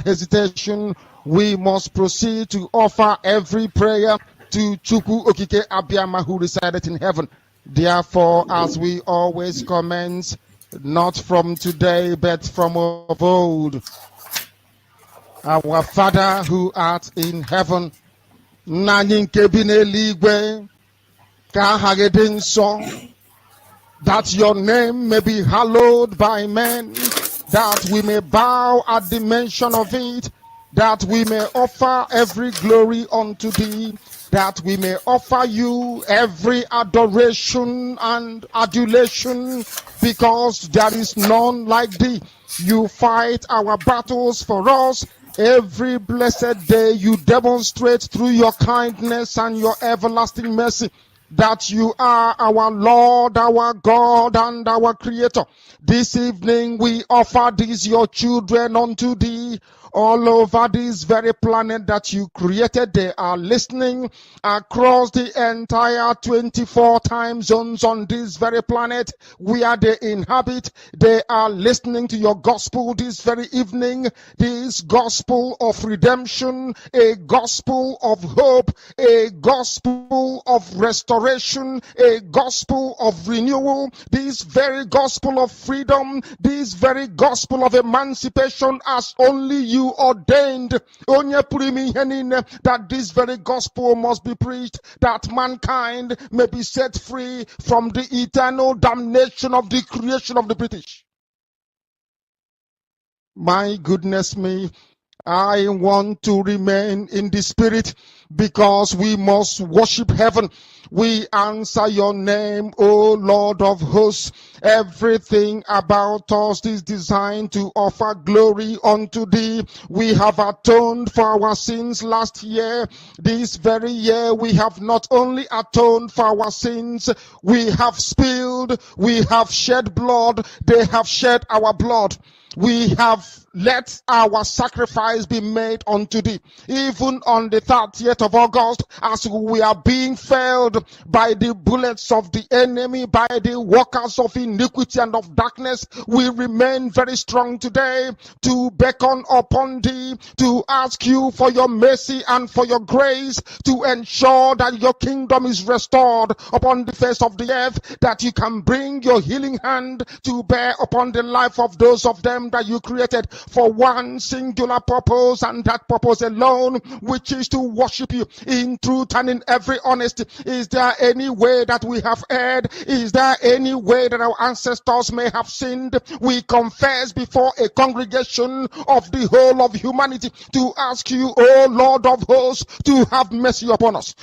hesitation, we must proceed to offer every prayer to Chukwu Okike Abiyama, who resided in heaven. Therefore, as we always commence, not from today, but from of old, our Father who art in heaven, that your name may be hallowed by men, that we may bow at the mention of it, that we may offer every glory unto thee, that we may offer you every adoration and adulation, because there is none like thee. You fight our battles for us. Every blessed day you demonstrate through your kindness and your everlasting mercy that you are our Lord, our God, and our Creator. This evening we offer these your children unto thee. All over this very planet that you created, they are listening across the entire 24 time zones on this very planet where they inhabit. They are listening to your gospel this very evening, this gospel of redemption, a gospel of hope, a gospel of restoration, a gospel of renewal, this very gospel of freedom, this very gospel of emancipation, as only you ordained that this very gospel must be preached, that mankind may be set free from the eternal damnation of the creation of the British. My goodness me, I want to remain in the spirit, because we must worship heaven. We answer your name, O Lord of hosts. Everything about us is designed to offer glory unto thee. We have atoned for our sins last year. This very year we have not only atoned for our sins, we have spilled, we have shed blood, they have shed our blood. We have let our sacrifice be made unto thee. Even on the 30th of August, as we are being felled by the bullets of the enemy, by the workers of iniquity and of darkness, we remain very strong today to beckon upon thee, to ask you for your mercy and for your grace, to ensure that your kingdom is restored upon the face of the earth, that you can bring your healing hand to bear upon the life of those of them that you created for one singular purpose, and that purpose alone, which is to worship you in truth and in every honesty. Is there any way that we have erred? Is there any way that our ancestors may have sinned? We confess before a congregation of the whole of humanity to ask you, O Lord of hosts, to have mercy upon us.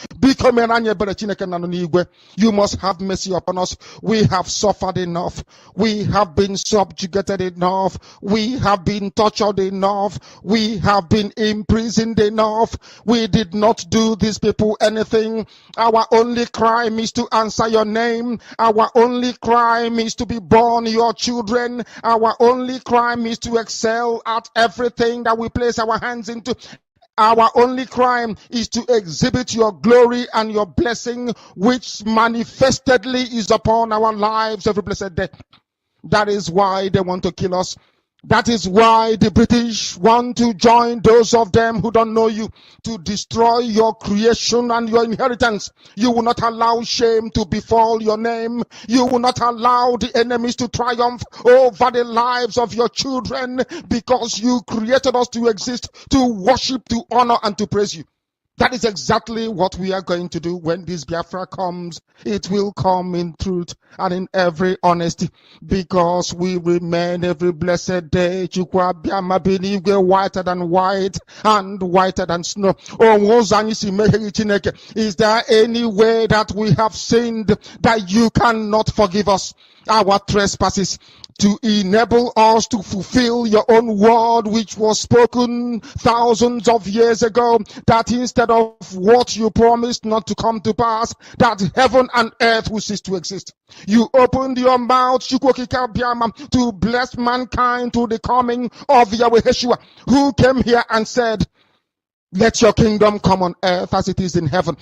You must have mercy upon us. We have suffered enough. We have been subjugated enough. We have been tortured enough. We have been imprisoned enough. We did not do these people anything. Our only crime is to answer your name. Our only crime is to be born your children. Our only crime is to excel at everything that we place our hands into. Our only crime is to exhibit your glory and your blessing, which manifestedly is upon our lives every blessed day. That is why they want to kill us. That is why the British want to join those of them who don't know you to destroy your creation and your inheritance. You will not allow shame to befall your name. You will not allow the enemies to triumph over the lives of your children, because you created us to exist, to worship, to honor, and to praise you. That is exactly what we are going to do when this Biafra comes. It will come in truth and in every honesty, because we remain every blessed day whiter than white and whiter than snow. Is there any way that we have sinned that you cannot forgive us our trespasses, to enable us to fulfill your own word, which was spoken thousands of years ago, that instead of what you promised not to come to pass, that heaven and earth will cease to exist. You opened your mouth to bless mankind to the coming of Yahweh Yeshua, who came here and said, let your kingdom come on earth as it is in heaven.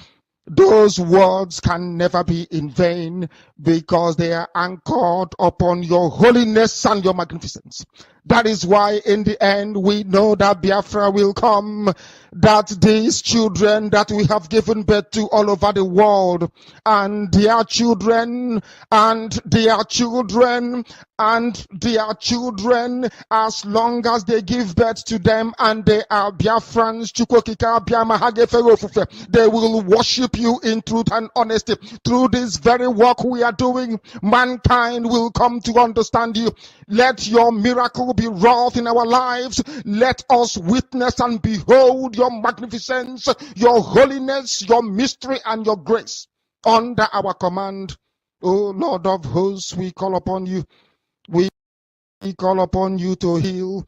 Those words can never be in vain, because they are anchored upon your holiness and your magnificence. That is why in the end we know that Biafra will come, that these children that we have given birth to all over the world, and their children, and their children, and their children, as long as they give birth to them and they are Biafrans, they will worship you in truth and honesty. Through this very work we are doing, mankind will come to understand you. Let your miracle be wrought in our lives. Let us witness and behold your magnificence, your holiness, your mystery, and your grace under our command. O Lord of hosts, we call upon you. We call upon you to heal.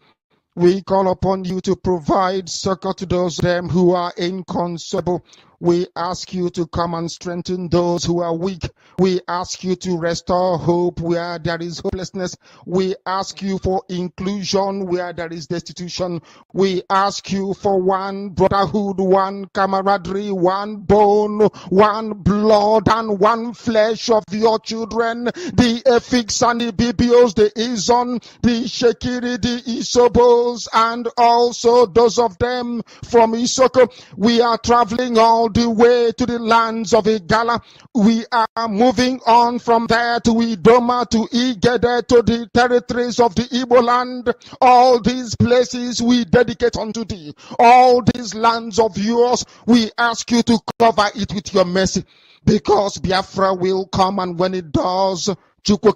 We call upon you to provide succor to those them who are inconsolable. We ask you to come and strengthen those who are weak. We ask you to restore hope where there is hopelessness. We ask you for inclusion where there is destitution. We ask you for one brotherhood, one camaraderie, one bone, one blood, and one flesh of your children. The Efiks and the Bibios, the Izon, the Shekiri, the Isobos, and also those of them from Isoko. We are traveling all the way to the lands of Igala. We are moving on from there to Idoma, to Igede, to the territories of the Igbo land. All these places we dedicate unto thee. All these lands of yours, we ask you to cover it with your mercy, because Biafra will come, and when it does, we will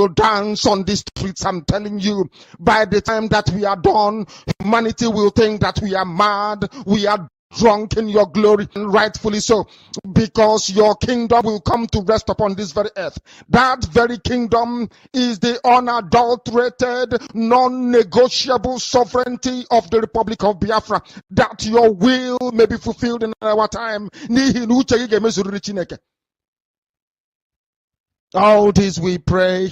dance on the streets. I'm telling you, by the time that we are done, humanity will think that we are mad, we are drunk in your glory, and rightfully so, because your kingdom will come to rest upon this very earth. That very kingdom is the unadulterated, non-negotiable sovereignty of the Republic of Biafra, that your will may be fulfilled in our time. All this we pray,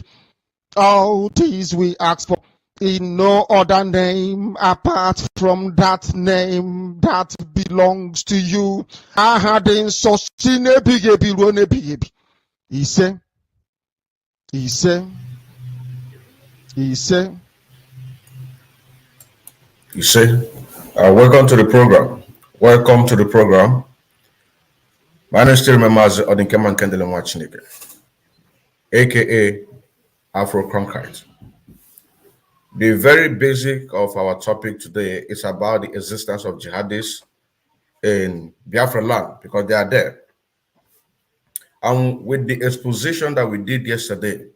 all this we ask for, in no other name apart from that name that belongs to you. I had in sostine bigebi rone bigebi. He said, welcome to the program. Welcome to the program. My name still remembers Odinkeman Kendele Mwachineke, aka Afro Cronkite. The very basic of our topic today is about the existence of jihadists in Biafra land, because they are there. And with the exposition that we did yesterday,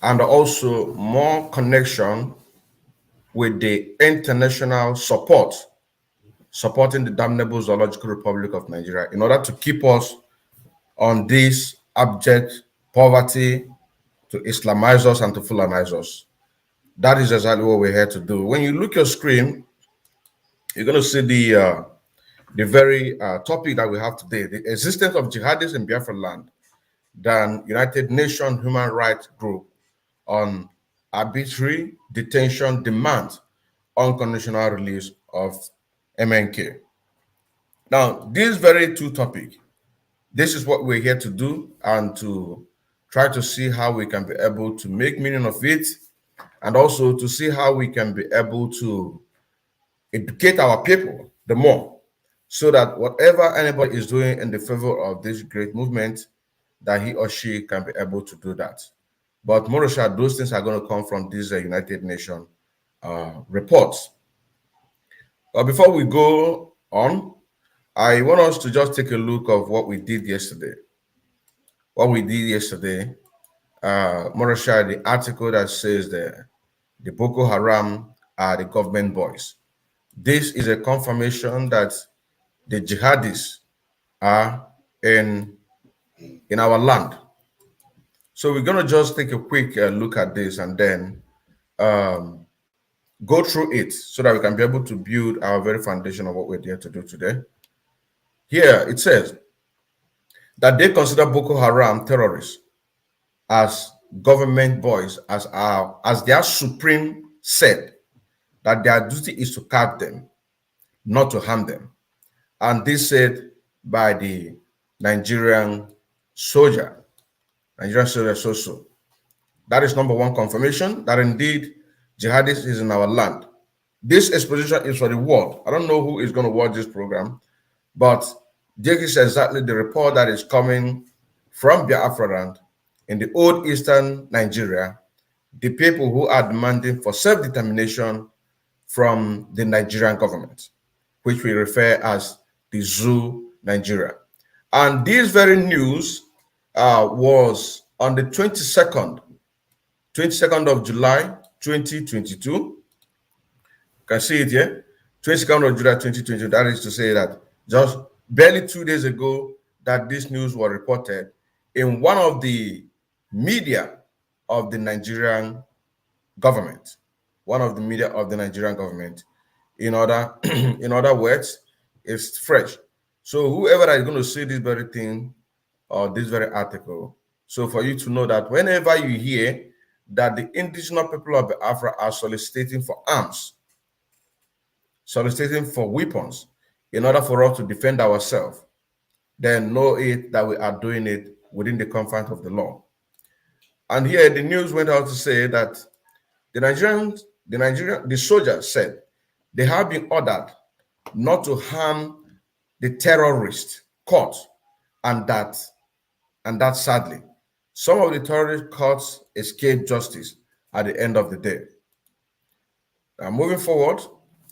and also more connection with the international supporting the damnable Zoological Republic of Nigeria in order to keep us on this abject poverty, to Islamize us and to Fulanize us. That is exactly what we're here to do. When you look at your screen, you're going to see the very topic that we have today, the existence of jihadists in Biafra land, the United Nations Human Rights Group on arbitrary detention demands unconditional release of MNK. Now, this very two topic, this is what we're here to do, and to try to see how we can be able to make meaning of it, and also to see how we can be able to educate our people the more, so that whatever anybody is doing in the favor of this great movement, that he or she can be able to do that. But Morosha, those things are going to come from these United Nations reports. But before we go on, I want us to just take a look of what we did yesterday. What we did yesterday, Morosha, the article that says the Boko Haram are the government boys. This is a confirmation that the jihadists are in our land. So we're going to just take a quick look at this, and then go through it so that we can be able to build our very foundation of what we're here to do today. Here it says that they consider Boko Haram terrorists as government boys, as their supreme said, that their duty is to catch them, not to harm them. And this said by the Nigerian soldier, Nigerian soldiers so. That is number one confirmation that indeed jihadis is in our land. This exposition is for the world. I don't know who is going to watch this program, but this is exactly the report that is coming from Biafra land in the old eastern Nigeria, the people who are demanding for self-determination from the Nigerian government, which we refer as the zoo Nigeria. And this very news was on the 22nd of July, 2022. You can see it here, 22nd of July, 2022. That is to say that just barely 2 days ago that this news was reported in one of the media of the Nigerian government. One of the media of the Nigerian government. In other words, it's fresh. So whoever is going to see this very thing or this very article, so for you to know that whenever you hear that the indigenous people of Biafra are soliciting for arms, soliciting for weapons in order for us to defend ourselves, then know it that we are doing it within the confines of the law. And here the news went out to say that the soldiers said they have been ordered not to harm the terrorist caught, and that sadly, some of the terrorist caught escaped justice at the end of the day. Now, moving forward,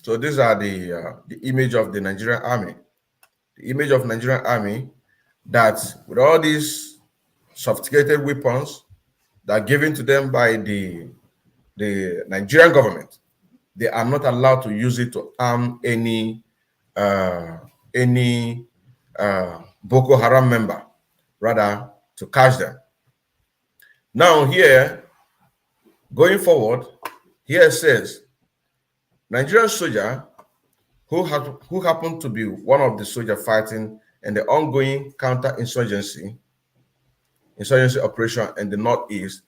so these are the image of the Nigerian army. The image of Nigerian army that with all these sophisticated weapons that are given to them by the Nigerian government, they are not allowed to use it to arm any Boko Haram member, rather to catch them. Now here, going forward, here it says, Nigerian soldier who happened to be one of the soldiers fighting in the ongoing counter-insurgency operation in the Northeast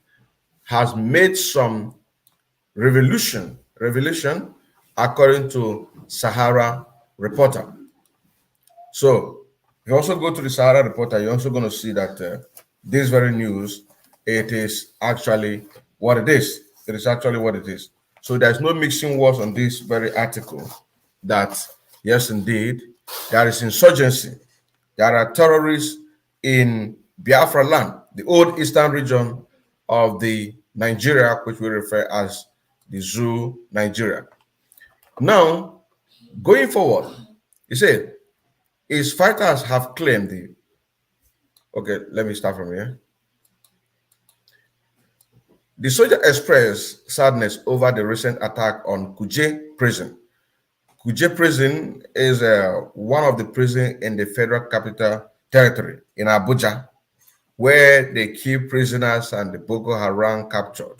has made some revelation according to Sahara Reporter. So you also go to the Sahara Reporter, you're also going to see that this very news, it is actually what it is. It is actually what it is. So there's no mixing words on this very article that, yes, indeed, there is insurgency. There are terrorists in Biafra land, the old eastern region of the Nigeria, which we refer as the zoo Nigeria. Now, going forward, he said, his fighters have claimed okay, let me start from here. The soldier expressed sadness over the recent attack on Kuje prison. Kuje prison is one of the prisons in the Federal Capital Territory in Abuja, where they keep prisoners and the Boko Haram captured.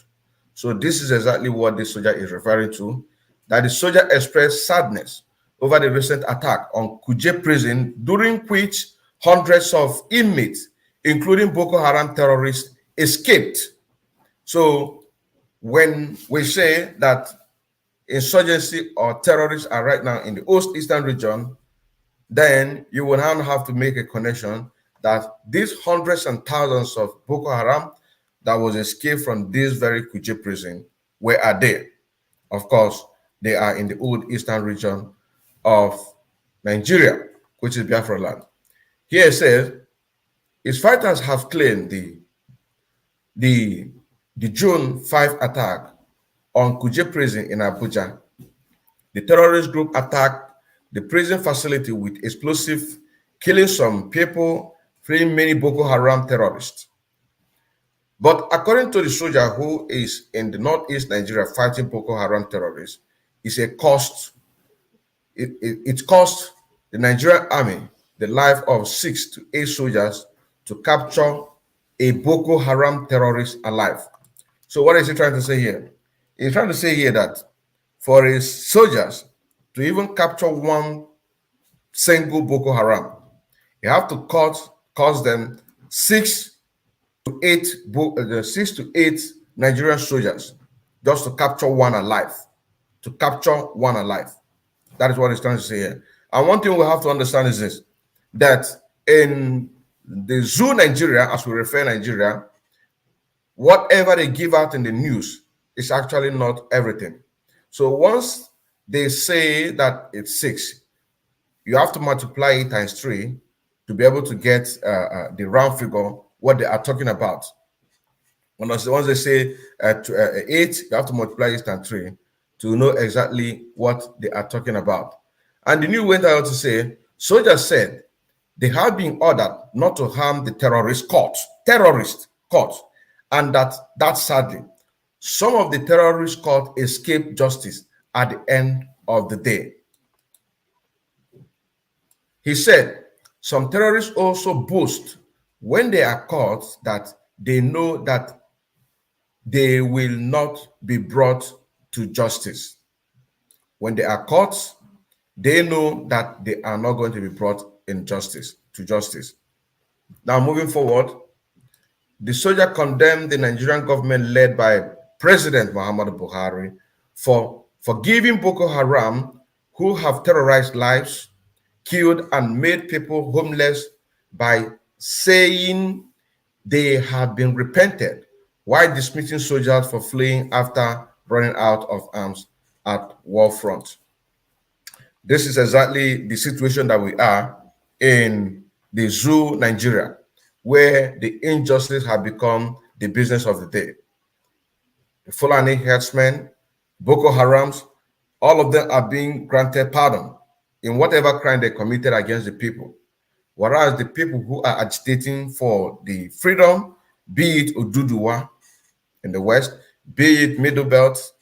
So this is exactly what this soldier is referring to, that the soldier expressed sadness over the recent attack on Kuje prison, during which hundreds of inmates, including Boko Haram terrorists, escaped. So when we say that insurgency or terrorists are right now in the eastern region, then you will now have to make a connection that these hundreds and thousands of Boko Haram that was escaped from this very Kuje prison, where are they? Of course, they are in the old eastern region of Nigeria, which is Biafra land. Here it says, his fighters have claimed the June 5 attack on Kuje prison in Abuja. The terrorist group attacked the prison facility with explosives, killing some people, freeing many Boko Haram terrorists. But according to the soldier who is in the northeast Nigeria fighting Boko Haram terrorists, it cost the Nigerian army the life of 6 to 8 soldiers to capture a Boko Haram terrorist alive. So what is he trying to say here? He's trying to say here that for his soldiers to even capture one single Boko Haram, you have to cost them 6 to 8 Nigerian soldiers just to capture one alive. To capture one alive. That is what he's trying to say here. And one thing we have to understand is this, that in the zoo Nigeria, as we refer Nigeria, whatever they give out in the news is actually not everything. So once they say that it's 6, you have to multiply it times 3 to be able to get the round figure, what they are talking about. Once they say 8, you have to multiply it times 3 to know exactly what they are talking about. And the news went out to say, soldiers said they have been ordered not to harm the terrorist court, and that sadly, some of the terrorist court escaped justice at the end of the day. He said, some terrorists also boast when they are caught that they know that they will not be brought to justice. When they are caught, they know that they are not going to be brought to justice. Now, moving forward, the soldier condemned the Nigerian government led by President Muhammadu Buhari for forgiving Boko Haram, who have terrorized lives, killed, and made people homeless by saying they have been repented, while dismissing soldiers for fleeing after running out of arms at war front. This is exactly the situation that we are in the zoo, Nigeria, where the injustice has become the business of the day. The Fulani herdsmen, Boko Harams, all of them are being granted pardon in whatever crime they committed against the people. Whereas the people who are agitating for the freedom, be it Oduduwa in the west, be it Middle Belt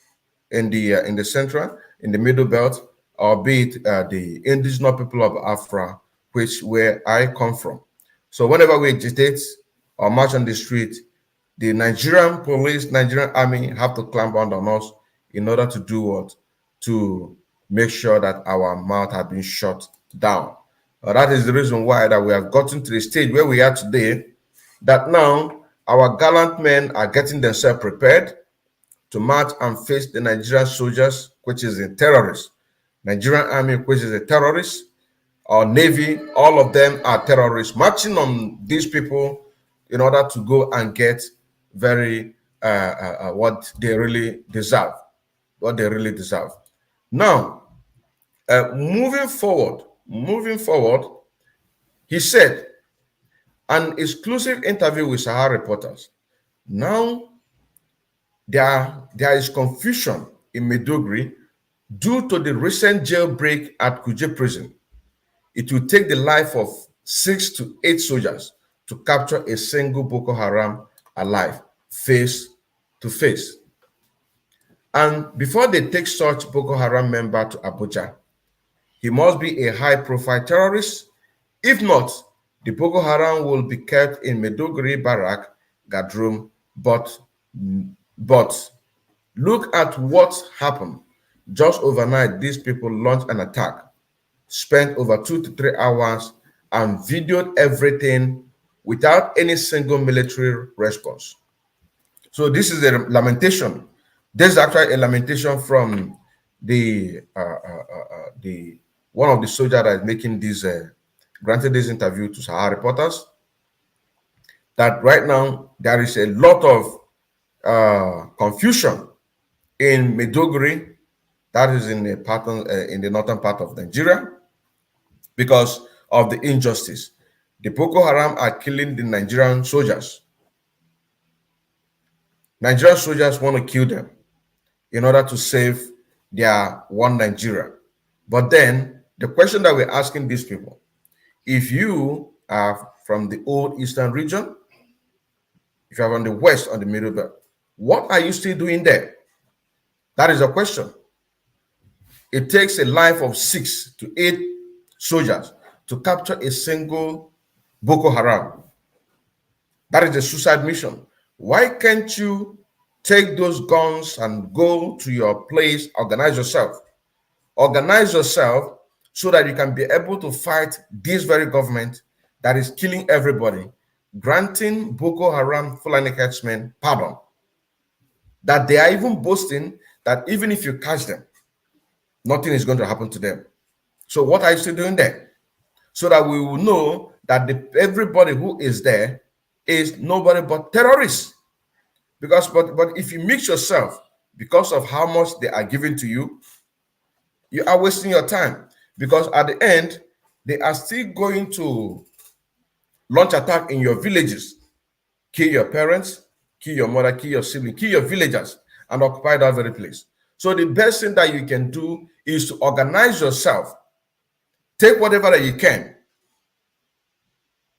in the central, in the Middle Belt, or be it the indigenous people of Biafra, where I come from. So whenever we agitate or march on the street, the Nigerian police, Nigerian army have to clamp on us in order to do what? To make sure that our mouth has been shut down. That is the reason why that we have gotten to the stage where we are today, that now our gallant men are getting themselves prepared to march and face the Nigerian soldiers, which is a terrorist. Nigerian army, which is a terrorist, or navy, all of them are terrorists, marching on these people in order to go and get what they really deserve. Now, moving forward, he said, an exclusive interview with Sahara reporters. Now, there is confusion in Maiduguri due to the recent jailbreak at Kuje prison. It will take the life of 6 to 8 soldiers to capture a single Boko Haram alive, face to face. And before they take such Boko Haram member to Abuja, he must be a high-profile terrorist. If not, the Boko Haram will be kept in Maiduguri Barrack, Gadrum. But look at what happened. Just overnight, these people launched an attack, spent over 2 to 3 hours, and videoed everything without any single military response. So this is a lamentation. This is actually a lamentation from the one of the soldiers that is making this granted this interview to Sahara reporters, that right now there is a lot of confusion in Maiduguri, that is in the northern part of Nigeria, because of the injustice. The Boko Haram are killing the Nigerian soldiers. Nigerian soldiers want to kill them in order to save their one Nigeria. But then the question that we're asking these people, if you are from the old eastern region, if you are from the west or the middle belt, what are you still doing there? That is a question. It takes a life of 6 to 8 soldiers to capture a single Boko Haram. That is a suicide mission. Why can't you take those guns and go to your place, organize yourself? Organize yourself so that you can be able to fight this very government that is killing everybody, granting Boko Haram Fulani herdsmen pardon. That they are even boasting that even if you catch them, nothing is going to happen to them. So what are you still doing there? So that we will know that everybody who is there is nobody but terrorists. Because, but if you mix yourself because of how much they are giving to you, you are wasting your time. Because at the end, they are still going to launch attack in your villages, kill your parents, kill your mother, kill your sibling, kill your villagers, and occupy that very place. So the best thing that you can do is to organize yourself, take whatever that you can,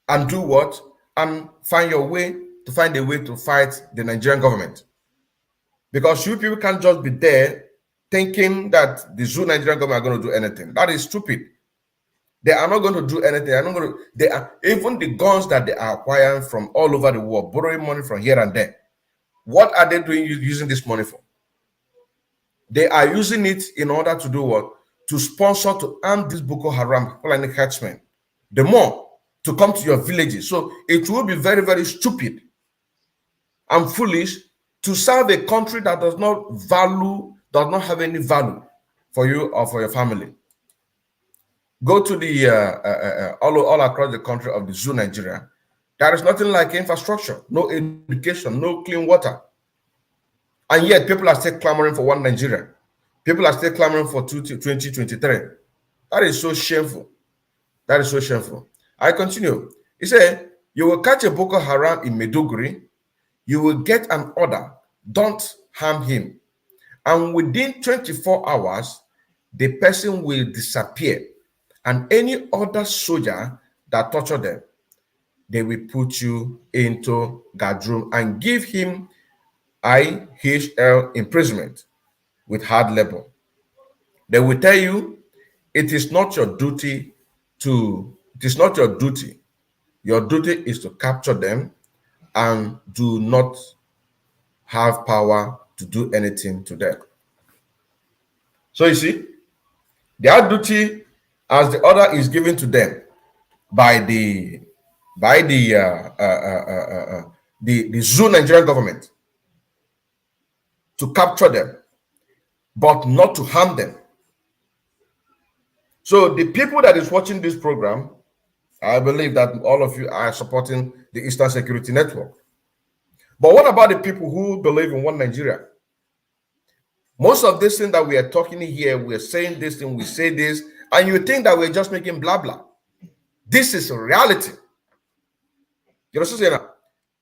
and do what? And find a way to fight the Nigerian government. Because you people can't just be there thinking that the Zoo Nigerian government are going to do anything. That is stupid. They are not going to do anything. They are even the guns that they are acquiring from all over the world, borrowing money from here and there. What are they doing using this money for? They are using it in order to do what? To sponsor, to arm these Boko Haram Fulani herdsmen. The more to come to your villages. So it will be very, very stupid and foolish to serve a country that does not have any value for you or for your family. Go to the all across the country of the Zoo Nigeria. There is nothing like infrastructure, no education, no clean water. And yet people are still clamoring for one Nigeria. People are still clamoring for 2023. That is so shameful. That is so shameful. I continue. He said, you will catch a Boko Haram in Maiduguri. You will get an order. Don't harm him. And within 24 hours, the person will disappear. And any other soldier that torture them, they will put you into guard room and give him IHL imprisonment with hard labor. They will tell you it is not your duty Your duty is to capture them and do not have power to do anything to them. So you see, their duty as the order is given to them by the Zoo Nigerian government to capture them, but not to harm them. So the people that is watching this program, I believe that all of you are supporting the Eastern Security Network. But what about the people who believe in one Nigeria? Most of this thing that we are talking here, we are saying this thing, we say this, and you think that we're just making blah blah. This is reality. You know what I'm saying?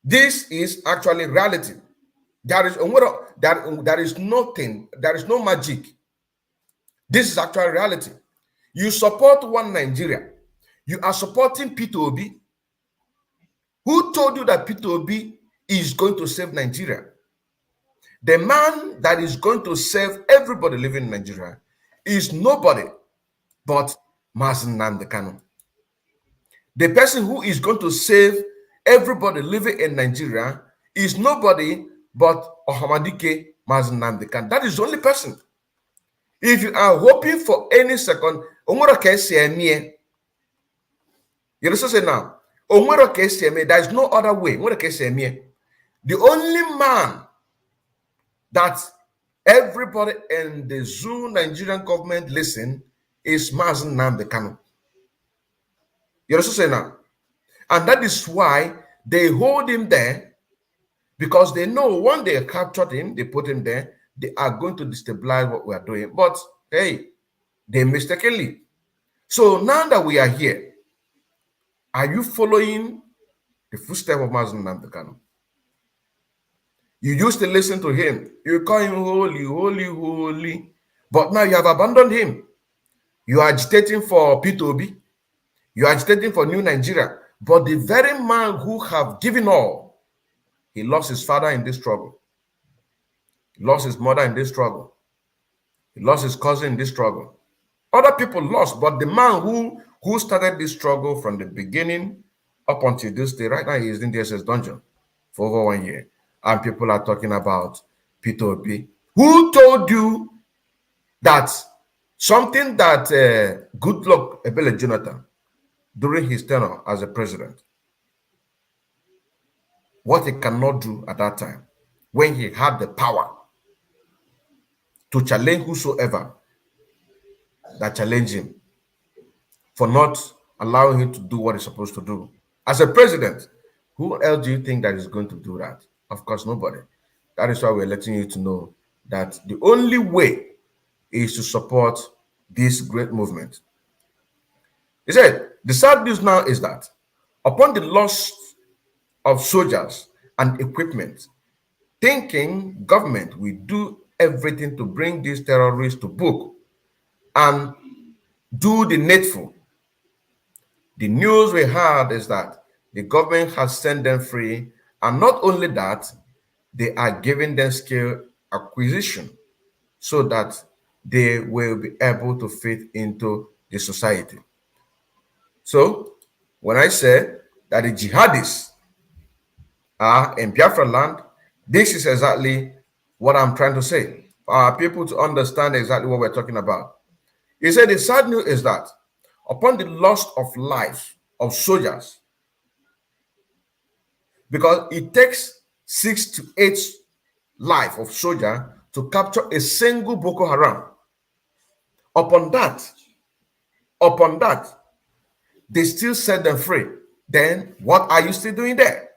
This is actually reality. There is nothing, there is no magic. This is actual reality. You support one Nigeria. You are supporting Peter Obi. Who told you that Peter Obi is going to save Nigeria? The man that is going to save everybody living in Nigeria is nobody but Nnamdi Kanu. The person who is going to save everybody living in Nigeria is nobody but Ohamadike Nnamdi Kanu. That is the only person. If you are hoping for any second, you know what I'm saying now? There is no other way. The only man that everybody in the Zoo Nigerian government listen is Nnamdi Kanu. You understand now? And that is why they hold him there, because they know when they captured him, they put him there, they are going to destabilize what we are doing. But hey, they mistakenly. So now that we are here, are you following the footsteps of Nnamdi Kanu? You used to listen to him. You call him holy, holy, holy. But now you have abandoned him. You are agitating for Peter Obi. You are agitating for New Nigeria. But the very man who have given all, he lost his father in this struggle. He lost his mother in this struggle. He lost his cousin in this struggle. Other people lost, but the man who started this struggle from the beginning up until this day, right now he is in the SS dungeon for over 1 year. And people are talking about Peter Obi. Who told you that something that Goodluck Ebele Jonathan, during his tenure as a president, what he cannot do at that time, when he had the power to challenge whosoever that challenged him, for not allowing him to do what he's supposed to do. As a president, who else do you think that is going to do that? Of course, nobody. That is why we're letting you to know that the only way is to support this great movement. He said, the sad news now is that upon the loss of soldiers and equipment, thinking government will do everything to bring these terrorists to book and do the needful. The news we heard is that the government has sent them free, and not only that, they are giving them skill acquisition so that they will be able to fit into the society. So, when I say that the jihadists are in Biafra land, this is exactly what I'm trying to say. For our people to understand exactly what we're talking about. He said the sad news is that upon the loss of life of soldiers, because it takes 6 to 8 life of soldier to capture a single Boko Haram. Upon that, they still set them free. Then what are you still doing there?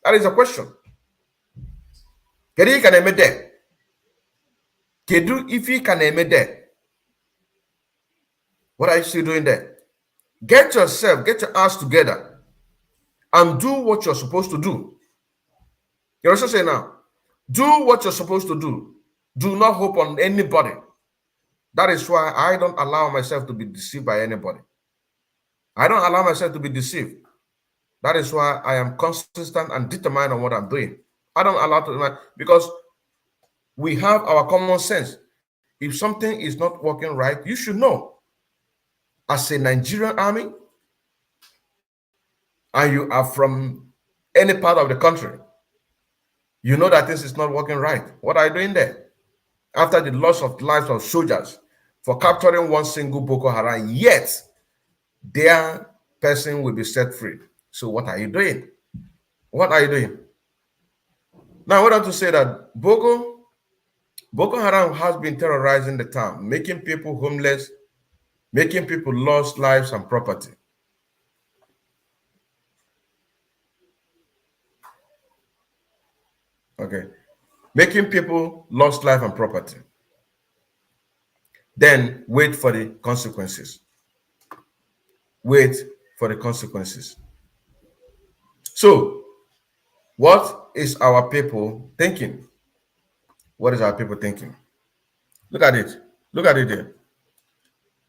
That is a question. Kedu ka na-eme there? Kedu ife ka na-eme there? What are you still doing there? Get yourself, get your ass together and do what you're supposed to do. You're also saying now, do what you're supposed to do. Do not hope on anybody. That is why I don't allow myself to be deceived by anybody. I don't allow myself to be deceived. That is why I am consistent and determined on what I'm doing. I don't allow to, because we have our common sense. If something is not working right, you should know. As a Nigerian army, and you are from any part of the country, you know that this is not working right. What are you doing there? After the loss of lives of soldiers for capturing one single Boko Haram, yet their person will be set free. So what are you doing? What are you doing? Now, I want to say that Boko Haram has been terrorizing the town, making people homeless, making people lose lives and property. Okay. Making people lost life and property. Then wait for the consequences. Wait for the consequences. So, what is our people thinking? What is our people thinking? Look at it. Look at it there.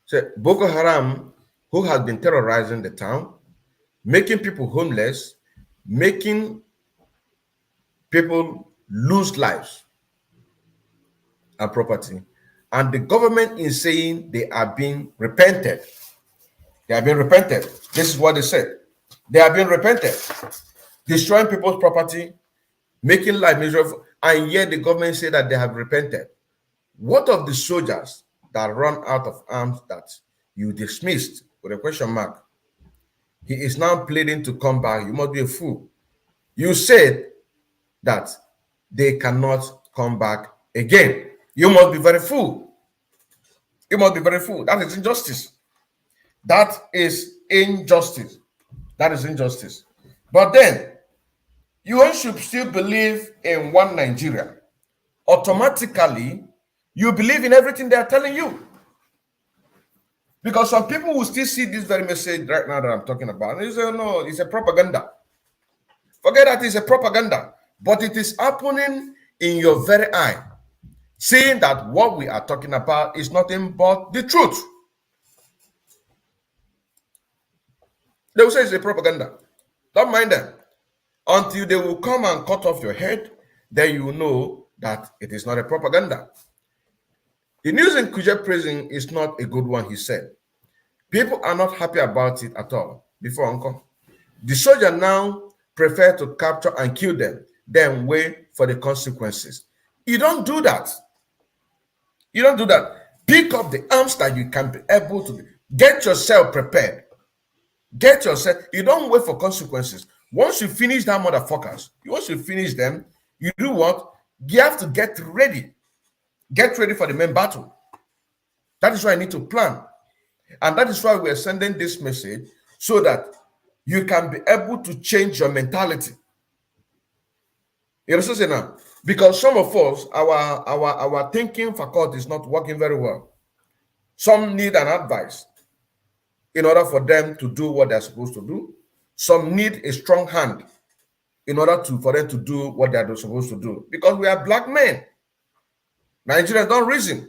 So, Boko Haram, who has been terrorizing the town, making people homeless, making people lose lives and property, and the government is saying they are being repented. They are being repented. This is what they said. They are being repented, destroying people's property, making life miserable, and yet the government say that they have repented. What of the soldiers that run out of arms that you dismissed with a question mark? He is now pleading to come back. You must be a fool. You said that they cannot come back again. You must be very fool. You must be very fool. That is injustice. That is injustice. That is injustice. But then, you should still believe in one Nigeria. Automatically, you believe in everything they are telling you. Because some people will still see this very message right now that I'm talking about. And they say, no, it's a propaganda. Forget that it's a propaganda. But it is happening in your very eye. Saying that what we are talking about is nothing but the truth. They will say it's a propaganda. Don't mind them. Until they will come and cut off your head, then you will know that it is not a propaganda. The news in Kuje prison is not a good one, he said. People are not happy about it at all. Before Uncle, the soldier now prefer to capture and kill them, then wait for the consequences. You don't do that. You don't do that. Pick up the arms that you can be able to get yourself prepared. Get yourself. You don't wait for consequences. Once you finish that motherfuckers, once you finish them, you do what? You have to get ready. Get ready for the main battle. That is why I need to plan. And that is why we are sending this message so that you can be able to change your mentality. You understand now? Because some of us, our thinking faculty is not working very well. Some need an advice in order for them to do what they're supposed to do. Some need a strong hand in order for them to do what they're supposed to do. Because we are black men. Nigerians don't reason.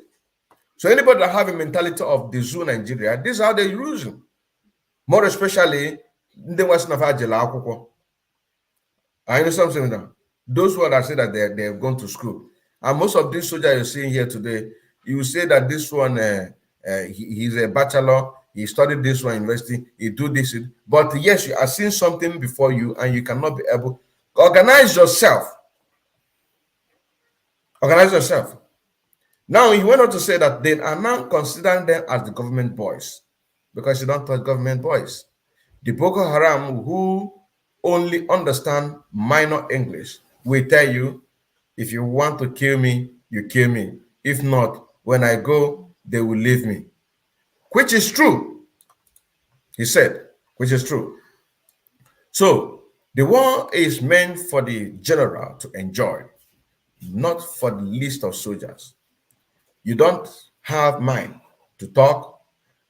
So anybody that have a mentality of the zoo Nigeria, this is how they reason. More especially the Western of Ajela. I understand something now. Those who that say that they've gone to school. And most of these soldiers you're seeing here today, you say that this one, he's a bachelor, he studied this one university, he do this. But yes, you are seeing something before you and you cannot be able to organize yourself. Organize yourself. Now, he went on to say that they are now considering them as the government boys because you don't touch government boys. The Boko Haram, who only understand minor English, will tell you, if you want to kill me, you kill me. If not, when I go, they will leave me. Which is true, he said, which is true. So, the war is meant for the general to enjoy, not for the list of soldiers. You don't have mind to talk,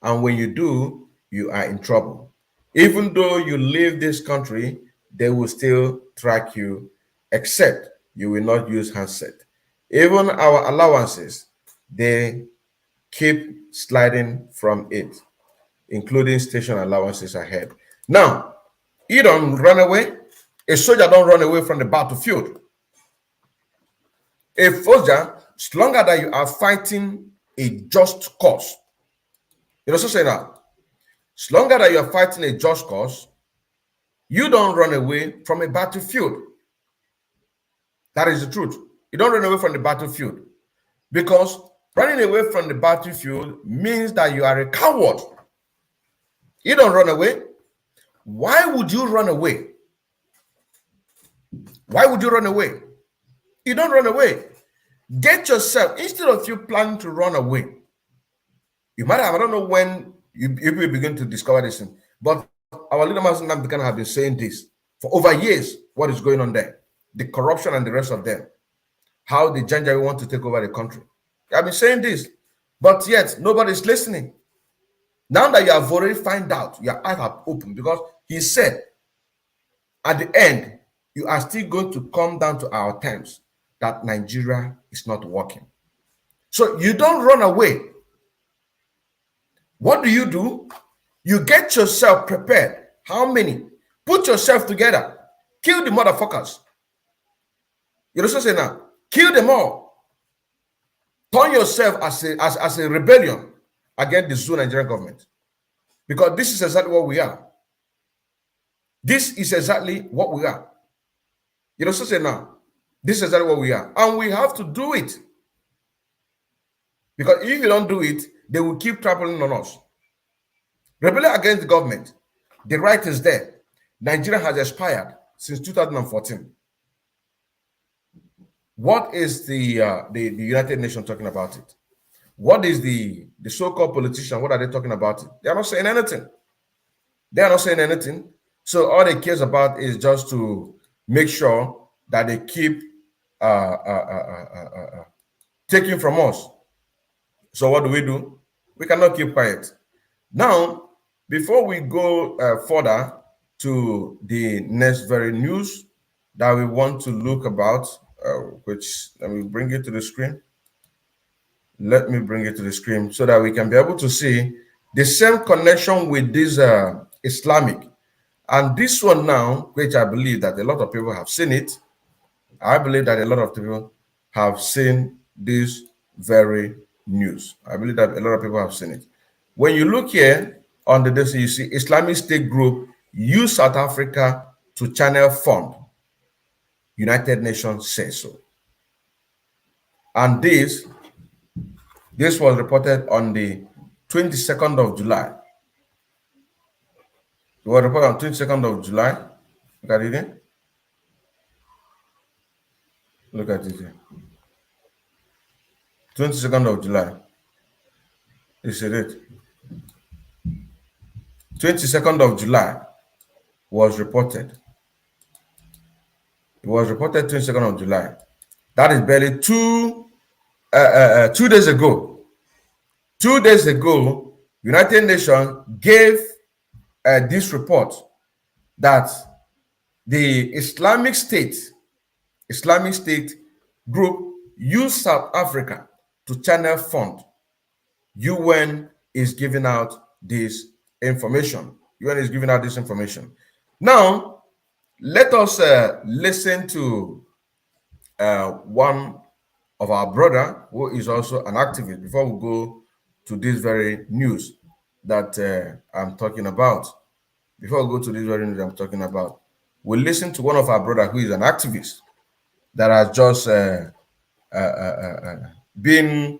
and when you do, you are in trouble. Even though you leave this country, they will still track you, except you will not use handset. Even our allowances, they keep sliding from it, including station allowances ahead. Now, you don't run away. A soldier don't run away from the battlefield. A soldier, as long as you are fighting a just cause, you know what I'm saying now? As long as you are fighting a just cause, you don't run away from a battlefield. That is the truth. You don't run away from the battlefield because running away from the battlefield means that you are a coward. You don't run away. Why would you run away? Why would you run away? You don't run away. Get yourself, instead of you planning to run away, you might have, I don't know when you will begin to discover this thing, but our leader Nnamdi have been saying this for over years, what is going on there, the corruption and the rest of them, how the Janjaweed want to take over the country. I've been saying this, but yet nobody's listening. Now that you have already found out, your eyes are open, because he said at the end, you are still going to come down to our terms that Nigeria is not working. So you don't run away. What do? You get yourself prepared. How many? Put yourself together. Kill the motherfuckers. You know what I'm saying now? Kill them all. Turn yourself as a rebellion against the Zoo Nigerian government. Because this is exactly what we are. This is exactly what we are. You know what I'm saying now? This is exactly what we are. And we have to do it. Because if you don't do it, they will keep trampling on us. Rebellion against the government. The right is there. Nigeria has expired since 2014. What is the United Nations talking about it? What is the so-called politician? What are they talking about it? They are not saying anything. They are not saying anything. So all they care about is just to make sure that they keep taking from us. So what do? We cannot keep quiet. Now, before we go further to the next very news that we want to look about, which let me bring it to the screen. Let me bring it to the screen so that we can be able to see the same connection with this Islamic. And this one now, which I believe that a lot of people have seen it. I believe that a lot of people have seen this very news. I believe that a lot of people have seen it. When you look here on the desk, you see Islamic State Group use South Africa to channel fund. United Nations says so. And this was reported on the 22nd of July. It was reported on 22nd of July. Look at it here. Look at it here. 22nd of July. Is it? 22nd of July was reported. It was reported 22nd of July. That is barely 2 days ago. 2 days ago, United Nations gave this report that the Islamic State group used South Africa to channel fund. UN is giving out this information. UN is giving out this information. Now, let us listen to one of our brother who is also an activist before we go to this very news that I'm talking about. Before we go to this very news I'm talking about, we'll listen to one of our brother who is an activist that has just been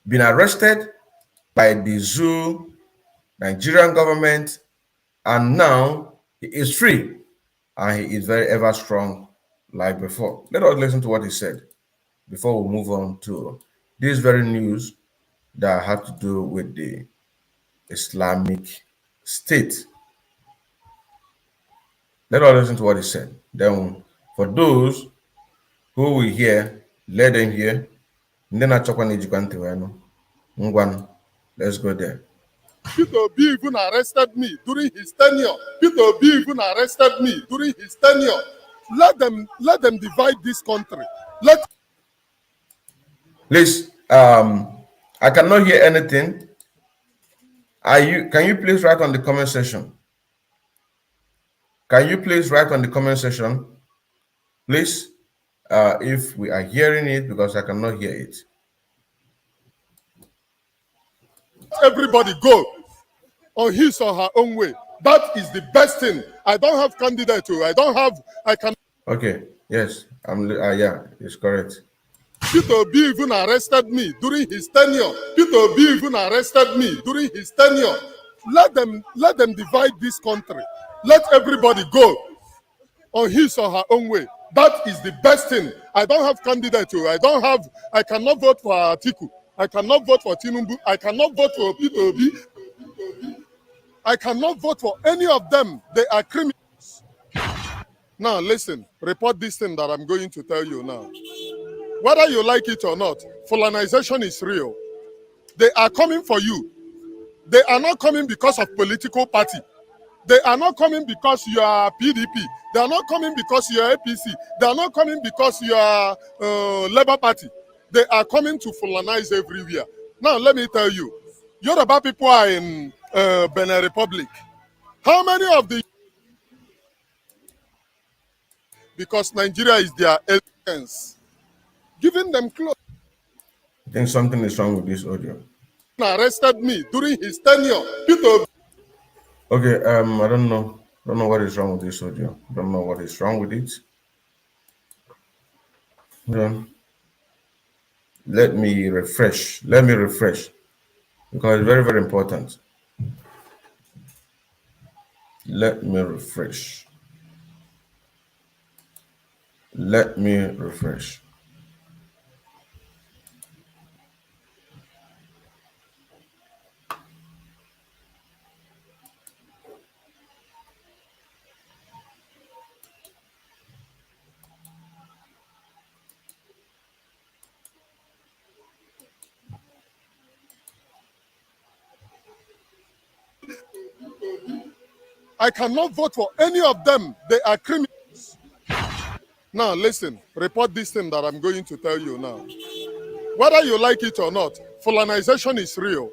arrested by the zoo Nigerian government, and now he is free and he is very ever strong like before. Let us listen to what he said before we move on to this very news that had to do with the Islamic State. Let us listen to what he said. Then, for those who will hear, let them hear. Let's go there. Peter Obi even arrested me during his tenure. Peter Obi even arrested me during his tenure. Let them divide this country. Please, I cannot hear anything. Can you please write on the comment section? Can you please write on the comment section, please, if we are hearing it, because I cannot hear it. Everybody go on his or her own way. That is the best thing. I don't have candidate to. I can. Okay. Yes. Yeah. It's correct. Peter Obi even arrested me during his tenure. Peter Obi even arrested me during his tenure. Let them divide this country. Let everybody go on his or her own way. That is the best thing. I don't have candidate to. I cannot vote for Atiku. I cannot vote for Tinubu. I cannot vote for Peter Obi. I cannot vote for any of them. They are criminals. Now listen, report this thing that I'm going to tell you now. Whether you like it or not, Fulanization is real. They are coming for you. They are not coming because of political party. They are not coming because you are PDP. They are not coming because you are APC. They are not coming because you are Labour Party. They are coming to Fulanize everywhere. Now, let me tell you, Yoruba people are in Benin Republic. How many of the... Because Nigeria is their essence. Giving them clothes. I think something is wrong with this audio. Arrested me during his tenure. Peter. Okay, I don't know what is wrong with this audio. Don't know what is wrong with it. Let me refresh. Because it's very, very important. Let me refresh. I cannot vote for any of them. They are criminals. Now listen, report this thing that I'm going to tell you now. Whether you like it or not, Fulanization is real.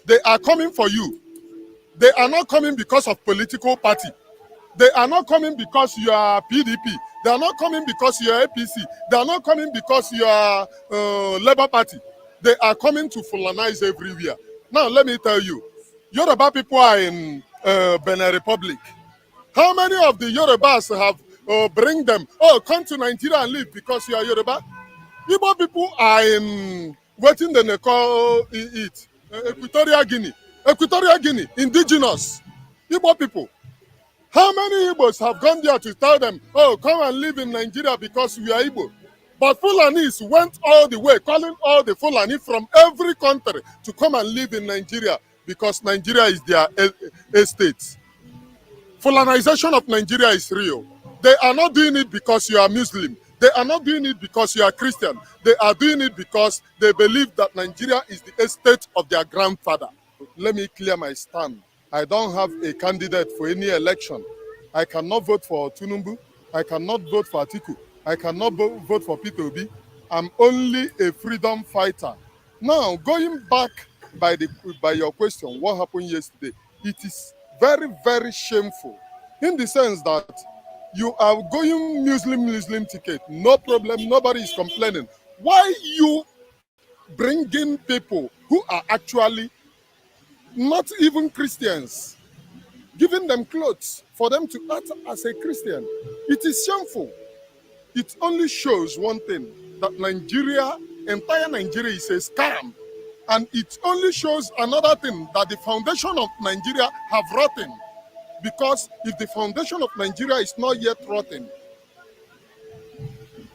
They are coming for you. They are not coming because of political party. They are not coming because you are PDP. They are not coming because you are APC. They are not coming because you are Labour Party. They are coming to Fulanize everywhere. Now let me tell you, Yoruba people are in Benin Republic. How many of the Yorubas have bring them? Oh, come to Nigeria and live because you are Yoruba. Igbo people are in waiting they call it Equatorial Guinea, indigenous Igbo people. How many Igbos have gone there to tell them, oh, come and live in Nigeria because we are Igbo? But Fulanis went all the way, calling all the Fulani from every country to come and live in Nigeria because Nigeria is their estate. Fulanization of Nigeria is real. They are not doing it because you are Muslim. They are not doing it because you are Christian. They are doing it because they believe that Nigeria is the estate of their grandfather. Let me clear my stand. I don't have a candidate for any election. I cannot vote for Tinubu. I cannot vote for Atiku. I cannot vote for Peter Obi. I'm only a freedom fighter. Now, going back by your question, what happened yesterday? It is very, very shameful in the sense that you are going Muslim ticket, no problem, nobody is complaining. Why you bringing people who are actually not even Christians, giving them clothes for them to act as a Christian? It is shameful. It only shows one thing, that Nigeria, entire Nigeria is a scam. And it only shows another thing, that the foundation of Nigeria have rotten. Because if the foundation of Nigeria is not yet rotten,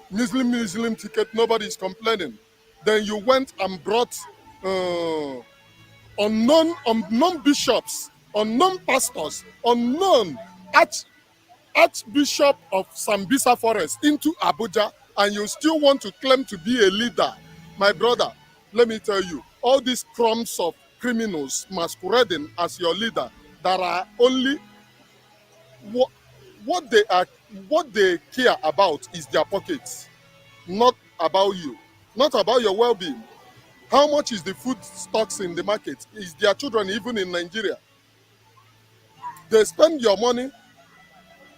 Muslim ticket, nobody is complaining. Then you went and brought unknown bishops, unknown pastors, unknown Archbishop of Sambisa Forest into Abuja, and you still want to claim to be a leader. My brother, let me tell you, all these crumbs of criminals masquerading as your leader that are only what they care about is their pockets, not about you, not about your well-being. How much is the food stocks in the market? Is their children even in Nigeria? They spend your money,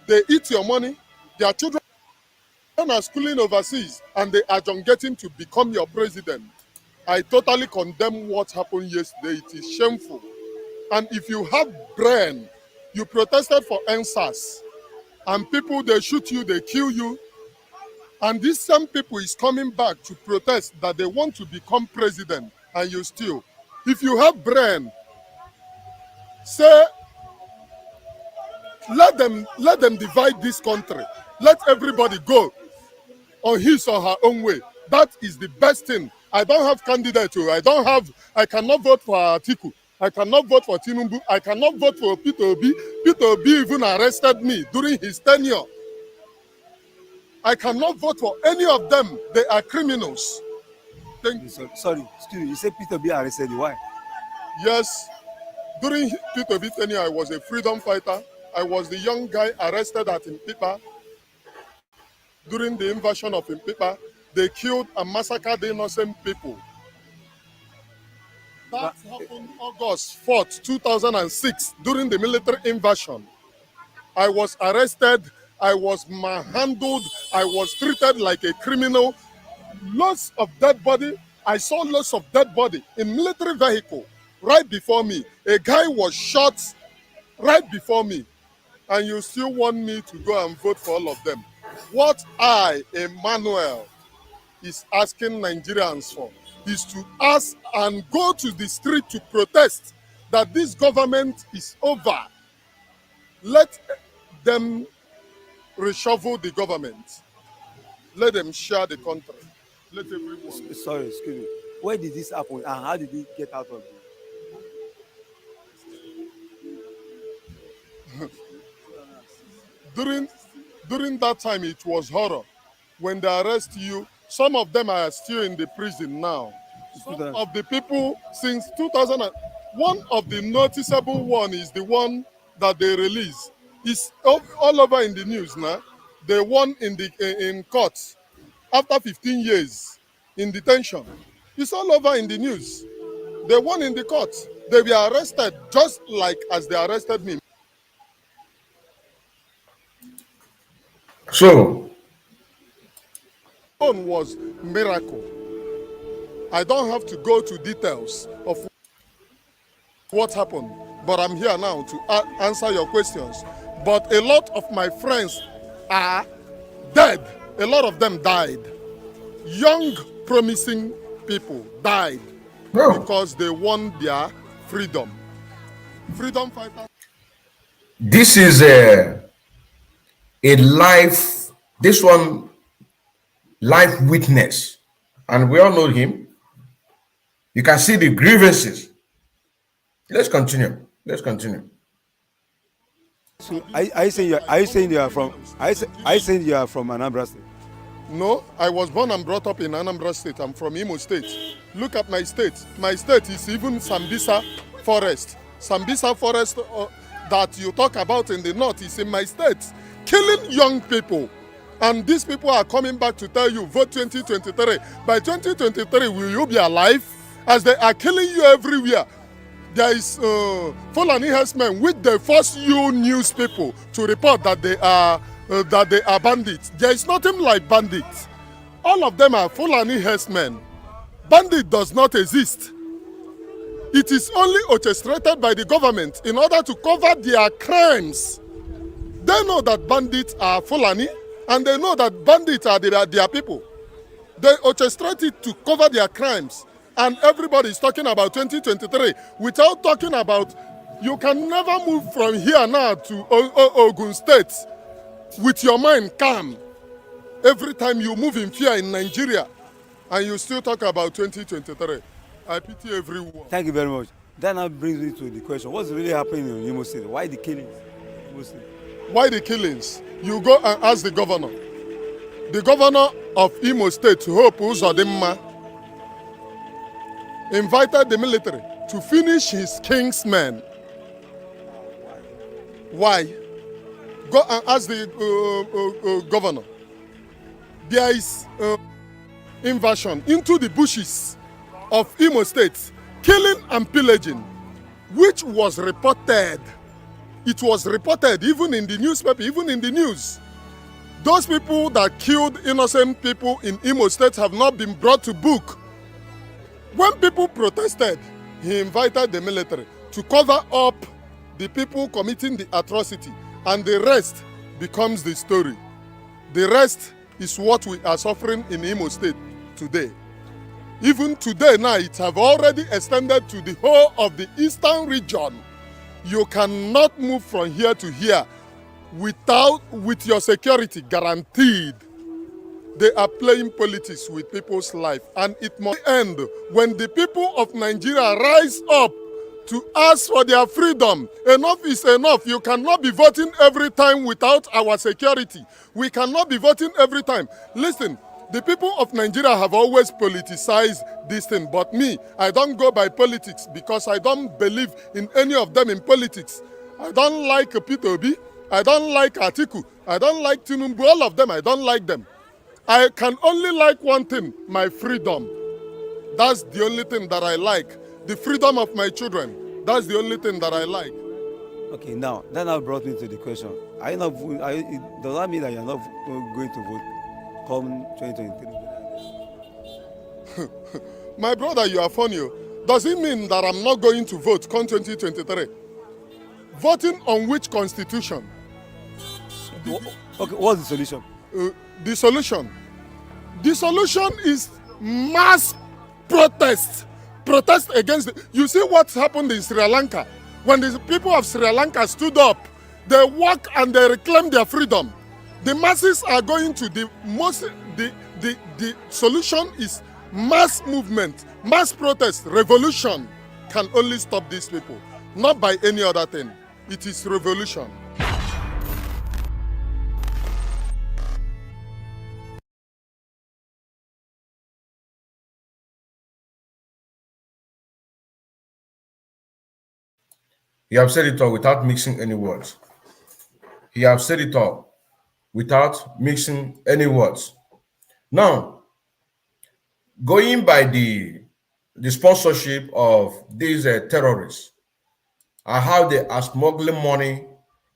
they eat your money, their children are schooling overseas, and they are just getting to become your president. I totally condemn what happened yesterday. It is shameful. And if you have brain, you protested for NSAS, and people, they shoot you, they kill you, and these same people is coming back to protest that they want to become president, and you still. If you have brain, say, let them divide this country. Let everybody go on his or her own way. That is the best thing. I don't have candidate. I cannot vote for Atiku. I cannot vote for Tinubu. I cannot vote for Peter Obi. Peter Obi even arrested me during his tenure. I cannot vote for any of them. They are criminals. Thank you. Sorry, excuse me. You said Peter Obi arrested you. Why? Yes. During Peter Obi tenure, I was a freedom fighter. I was the young guy arrested at Impipa. During the invasion of Impipa, they killed and massacred innocent people. That happened August 4th, 2006, during the military invasion. I was arrested, I was manhandled, I was treated like a criminal. Lots of dead body. I saw lots of dead body in military vehicle right before me. A guy was shot right before me. And you still want me to go and vote for all of them. What I, Emmanuel, is asking Nigerians for is to ask and go to the street to protest that this government is over. Let them reshuffle the government. Let them share the country. Let everyone. Sorry, excuse me. Where did this happen and how did he get out of it? During that time, it was horror. When they arrest you, some of them are still in the prison now. Some of the people since 2000, one of the noticeable one is the one that they release. It's all over in the news now. They won in court after 15 years in detention. It's all over in the news. They won in the court. They were arrested just like as they arrested me. So, One was miracle. I don't have to go to details of what happened, but I'm here now to answer your questions. But a lot of my friends are dead. A lot of them died. Young, promising people died because they won their freedom. Freedom fighters. this is a life, this one, life witness. And we all know him. You can see the grievances. Let's continue. Let's continue. So are you saying you are from are you saying you are from Anambra State? No, I was born and brought up in Anambra State. I'm from Imo State. Look at my state. My state is even Sambisa Forest. Sambisa Forest that you talk about in the north is in my state. Killing young people. And these people are coming back to tell you, vote 2023. By 2023, will you be alive? As they are killing you everywhere. There is Fulani herdsmen which they force you news people to report that they are bandits. There is nothing like bandits. All of them are Fulani herdsmen. Bandit does not exist. It is only orchestrated by the government in order to cover their crimes. They know that bandits are Fulani and they know that bandits are their people. They orchestrate it to cover their crimes. And everybody is talking about 2023 without talking about you can never move from here now to Ogun State with your mind calm. Every time you move in fear in Nigeria and you still talk about 2023. I pity everyone. Thank you very much. That now brings me to the question: what's really happening in Imo State? Why the killings? Why the killings? You go and ask the governor. The governor of Imo State, Hope Uzodimma, invited the military to finish his king's men. Why? Go and ask the governor. There is invasion into the bushes of Imo State, killing and pillaging, which was reported. It was reported even in the newspaper, even in the news. Those people that killed innocent people in Imo State have not been brought to book. When people protested, he invited the military to cover up the people committing the atrocity, and the rest becomes the story. The rest is what we are suffering in Imo State today. Even today now, it have already extended to the whole of the eastern region. You cannot move from here to here with your security guaranteed. They are playing politics with people's life, and it must end when the people of Nigeria rise up to ask for their freedom. Enough is enough. You cannot be voting every time without our security. We cannot be voting every time. Listen, the people of Nigeria have always politicized this thing, but me, I don't go by politics because I don't believe in any of them in politics. I don't like Peter Obi, I don't like Atiku, I don't like Tinubu, all of them, I don't like them. I can only like one thing, my freedom. That's the only thing that I like. The freedom of my children, that's the only thing that I like. Okay, now, that now brought me to the question. Does that mean that you're not going to vote come 2023? My brother, you are funny. Does it mean that I'm not going to vote come 2023? Voting on which constitution? Okay, what's the solution? The solution is mass protest. Protest against you see what happened in Sri Lanka? When the people of Sri Lanka stood up, they walked and they reclaimed their freedom. The masses are going to the solution is mass movement, mass protest, revolution can only stop these people, not by any other thing. It is revolution. He have said it all without mixing any words. He have said it all without mixing any words. Now, going by the sponsorship of these terrorists and how they are smuggling money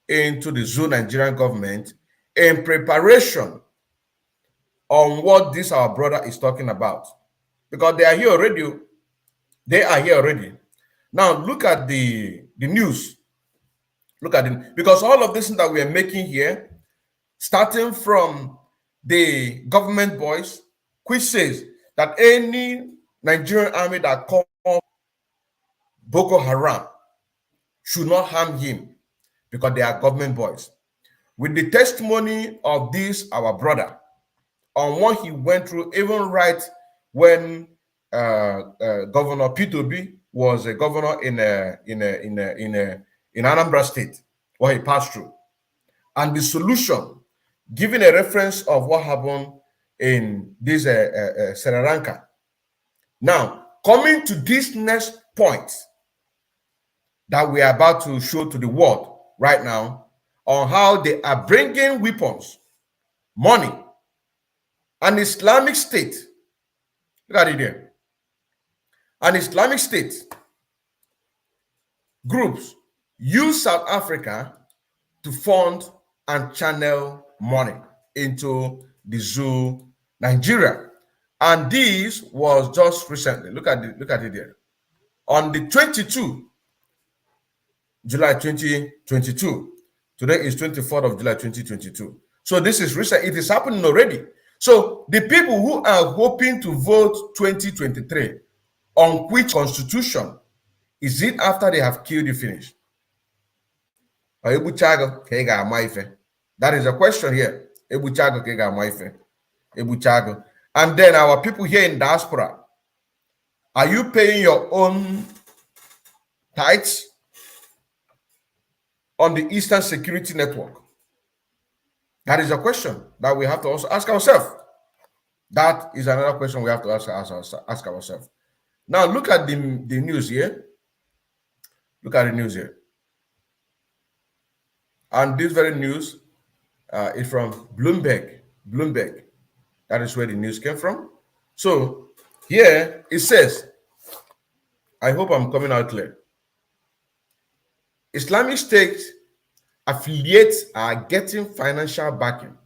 into the Zoo Nigerian government in preparation on what this our brother is talking about. Because they are here already. They are here already. Now, look at the news. Look at it. Because all of this that we are making here, starting from the government boys, which says that any Nigerian army that calls Boko Haram should not harm him because they are government boys. With the testimony of this, our brother, on what he went through, even right when Governor P2B was a governor in Anambra State, what he passed through. and the solution, giving a reference of what happened in this Sri Lanka. Now, coming to this next point that we are about to show to the world right now on how they are bringing weapons, money, an Islamic State. Look at it there. An Islamic State groups use South Africa to fund and channel money into the zoo, Nigeria. And this was just recently. Look at it there. On the 22 July 2022. Today is 24th of July 2022. So this is recent. It is happening already. So the people who are hoping to vote 2023 on which constitution, is it after they have killed the finish? That is a question here. And then our people here in diaspora, are you paying your own tithes on the Eastern Security Network? That is a question that we have to also ask ourselves. That is another question we have to ask ourselves. Now look at the news here. Look at the news here. And this very news is from Bloomberg. Bloomberg. That is where the news came from. So here it says, I hope I'm coming out clear. Islamic State affiliates are getting financial backing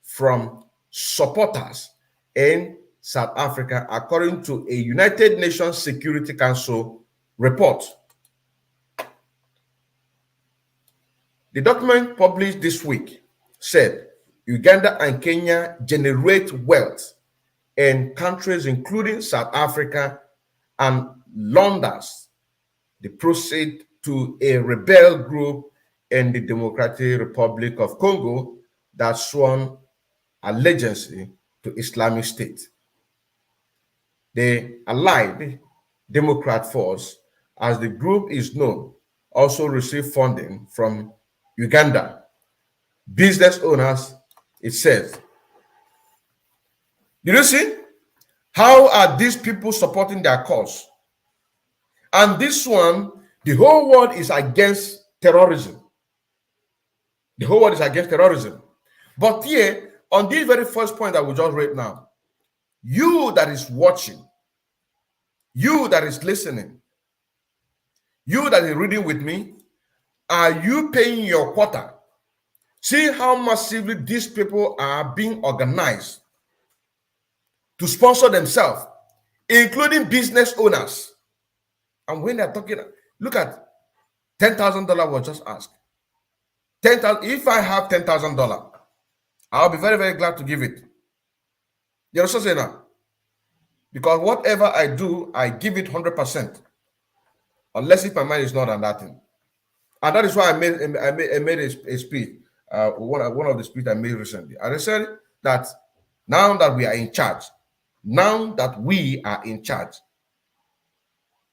from supporters in South Africa, according to a United Nations Security Council report. The document published this week said Uganda and Kenya generate wealth in countries including South Africa and launders the proceeds to a rebel group in the Democratic Republic of Congo that sworn allegiance to Islamic State. The Allied Democrat Force, as the group is known, also received funding from Uganda. Business owners, it says. Did you see? How are these people supporting their cause? And this one, the whole world is against terrorism. The whole world is against terrorism. But here, on this very first point that we just read now, you that is watching, you that is listening, you that is reading with me, are you paying your quota? See how massively these people are being organized to sponsor themselves, including business owners. And when they're talking, look at $10,000 was just asked. 10,000. If I have $10,000, I'll be very, very glad to give it. You understand saying that? Because whatever I do, I give it 100%, unless if my mind is not on that thing. And that is why I made a speech. One of the speeches I made recently. And I said that now that we are in charge,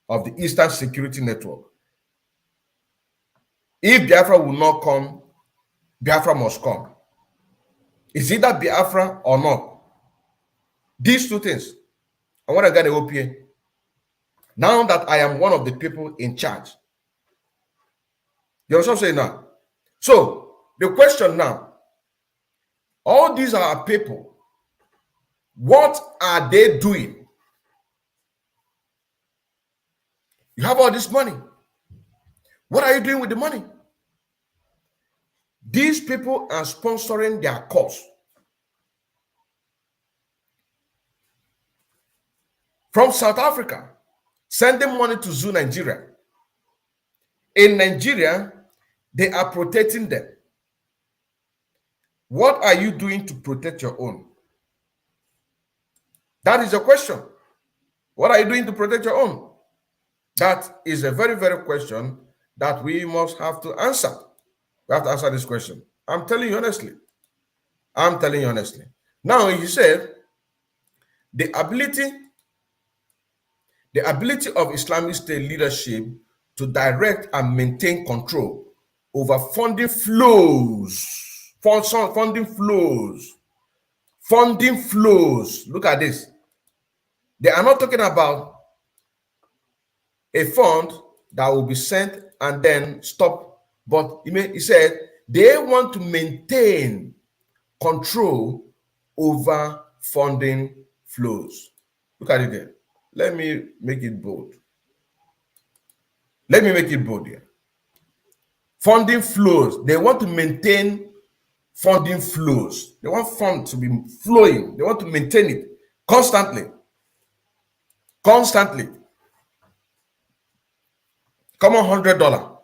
of the Eastern Security Network, if Biafra will not come, Biafra must come. Is either Biafra or not. These two things. I want to get the OPA. Now that I am one of the people in charge. You understand what I'm saying now? So, the question now, all these are people. What are they doing? You have all this money. What are you doing with the money? These people are sponsoring their cause. From South Africa, sending money to Zoo, Nigeria. In Nigeria, they are protecting them. What are you doing to protect your own? That is a question. What are you doing to protect your own? That is a very, very question that we must have to answer. We have to answer this question. I'm telling you honestly. I'm telling you honestly. Now, you said the ability of Islamic State leadership to direct and maintain control over funding flows funding flows. Funding flows. Look at this. They are not talking about a fund that will be sent and then stop. But he said they want to maintain control over funding flows. Look at it there. Let me make it bold. Let me make it bold here. Funding flows. They want to maintain funding flows. They want funds to be flowing. They want to maintain it constantly. Constantly. Come on, $100.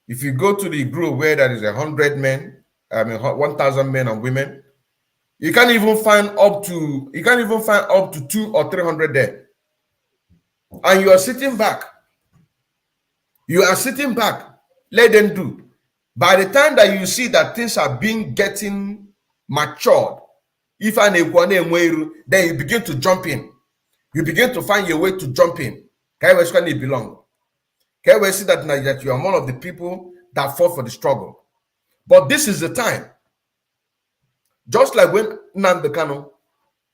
If you go to the group where there is 100 men, 1,000 men and women, you can't even find up to 200 or 300 there. And you are sitting back. You are sitting back. Let them do. By the time that you see that things are getting matured, then you begin to jump in. You begin to find your way to jump in. Can you belong? Can you see that you are one of the people that fought for the struggle? But this is the time. Just like when Nnamdi Kanu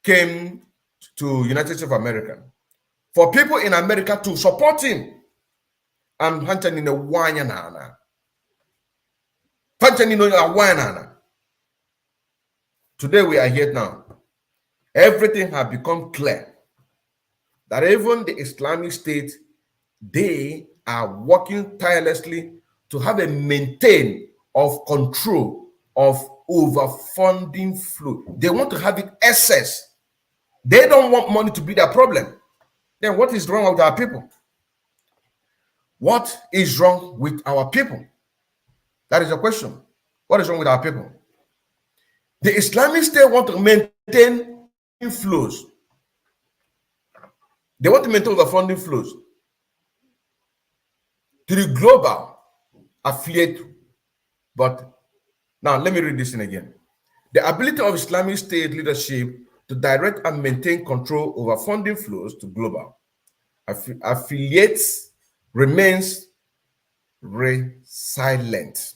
came to United States of America, for people in America to support him, and today we are here now. Everything has become clear that even the Islamic State, they are working tirelessly to have a maintain of control of overfunding flow. They want to have it excess. They don't want money to be their problem. Then what is wrong with our people? What is wrong with our people? That is the question. What is wrong with our people? The Islamic State want to maintain flows. They want to maintain the funding flows to the global affiliate. But now let me read this in again. The ability of Islamic State leadership to direct and maintain control over funding flows to global affiliates remains resilient.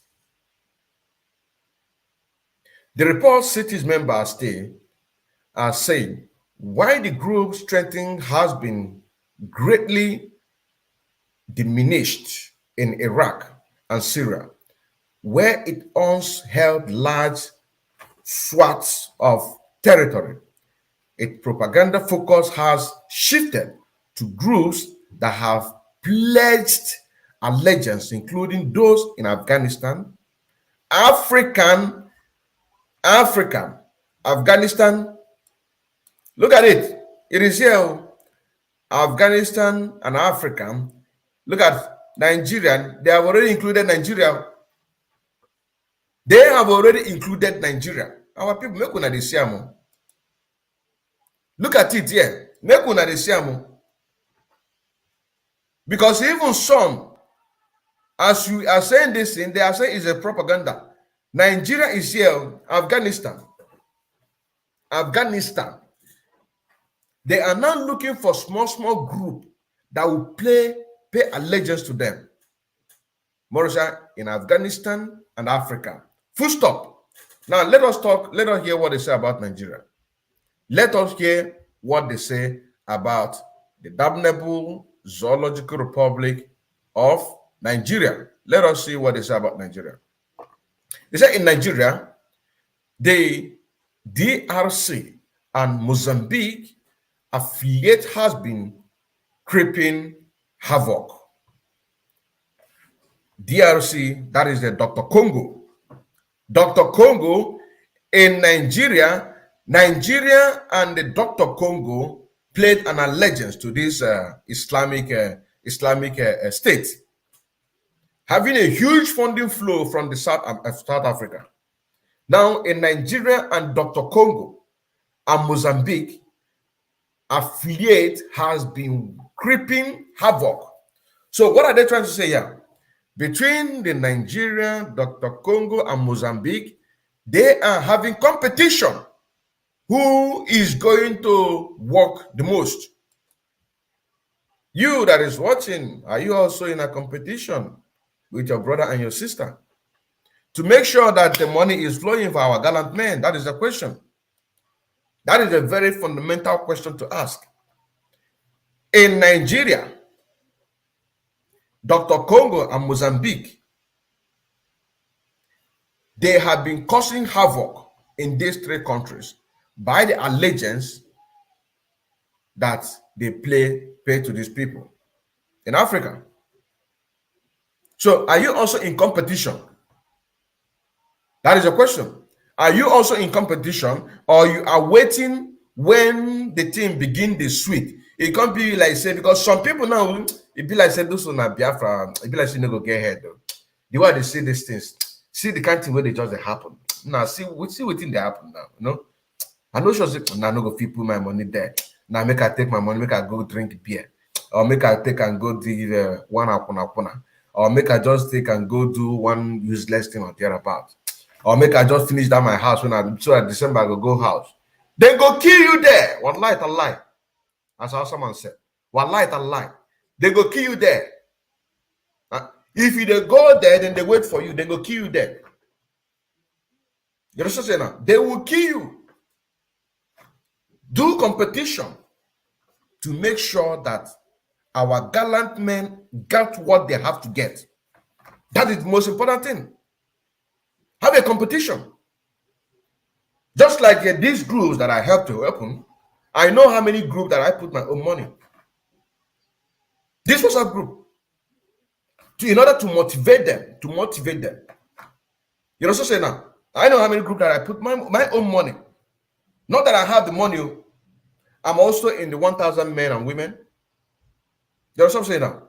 The report cities members are saying why the group's strengthening has been greatly diminished in Iraq and Syria, where it once held large swaths of territory. Its propaganda focus has shifted to groups that have pledged allegiance, including those in Afghanistan, Afghanistan. Look at it. It is here. Afghanistan and Africa. Look at Nigeria. They have already included Nigeria. They have already included Nigeria. Our people make una desiamo. Look at it here. Make una desiamo. Because even some, as you are saying this thing, they are saying it's a propaganda. Nigeria is here, Afghanistan. They are now looking for small group that will pay allegiance to them. Morrisha in Afghanistan and Africa. Full stop. Now let us hear what they say about Nigeria. Let us hear what they say about the damnable Zoological Republic of Nigeria. Let us see what they say about Nigeria. They say in Nigeria, the DRC and Mozambique affiliate has been creeping havoc. DRC, that is the Dr. Congo. Dr. Congo in Nigeria and the Dr. Congo played an allegiance to this Islamic state, having a huge funding flow from the South Africa. Now in Nigeria and Dr. Congo and Mozambique, affiliate has been creeping havoc. So what are they trying to say here? Between the Nigeria, Dr. Congo and Mozambique, they are having competition. Who is going to work the most? You that is watching, are you also in a competition with your brother and your sister to make sure that the money is flowing for our gallant men? That is the question. That is a very fundamental question to ask. In Nigeria, Dr. Congo and Mozambique, they have been causing havoc in these three countries by the allegiance that they pay to these people in Africa. So are you also in competition? That is a question. Are you also in competition, or you are waiting when the team begin the sweet? It can't be like, say, because some people now, it be like, say, those on Biafra, it be like, say, no go get ahead though. The way they say these things, see the kind of thing where they just happen. Now, see what thing they happen now, you know? I know sure say, now no go fit put my money there. Now make I take my money, make I go drink beer, or make I take and go do one apona, or make I just take and go do one useless thing or thereabout, or make I just finish down my house so at December I go house. They go kill you there. One light a lie, as how someone said. One light a lie. They go kill you there. If you they go there, then they wait for you. They go kill you there. You understand now? They will kill you. Do competition to make sure that our gallant men get what they have to get. That is the most important thing. Have a competition. Just like these groups that I helped to open, I know how many groups that I put my own money. This was a group. In order to motivate them. You know what I'm saying now? I know how many groups that I put my own money. Not that I have the money. I'm also in the 1,000 men and women. You know what I'm saying now?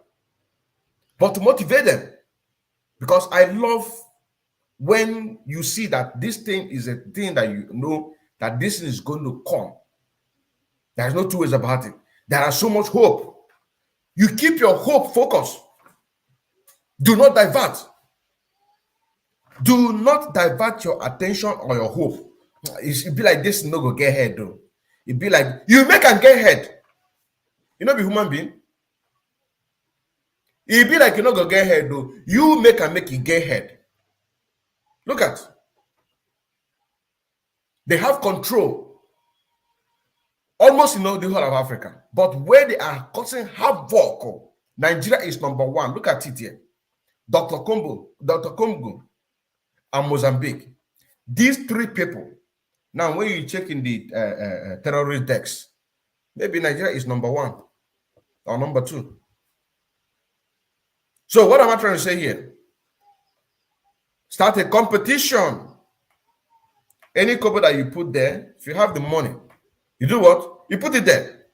But to motivate them. Because I love when you see that this thing is a thing that you know that this is going to come. There's no two ways about it. There is so much hope. You keep your hope focused. Do not divert. Do not divert your attention or your hope. It be like this, no go get ahead though. It be like you make and get ahead. You know, be human being. It be like you no go get ahead though. You make it get ahead. Look at. They have control. Almost in all the whole of Africa. But where they are causing havoc, Nigeria is number one. Look at it here. Dr. Congo, and Mozambique. These three people. Now, when you check in the terrorist decks, maybe Nigeria is number one or number two. So what am I trying to say here? Start a competition. Any couple that you put there, if you have the money, you do what? You put it there.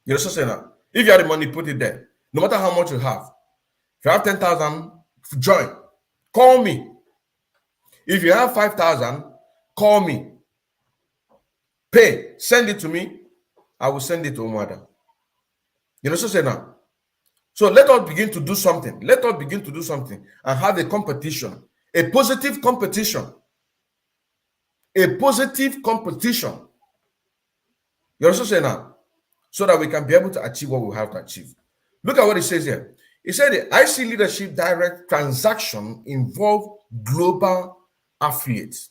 You're also saying that. If you have the money, put it there. No matter how much you have. If you have 10,000, join. Call me. If you have 5,000, call me. Pay. Send it to me. I will send it to Umwada. You know what I'm saying now? So let us begin to do something. Let us begin to do something and have a competition. A positive competition. A positive competition. You know what I'm saying now? So that we can be able to achieve what we have to achieve. Look at what it says here. It said the IC leadership direct transaction involve global affiliates.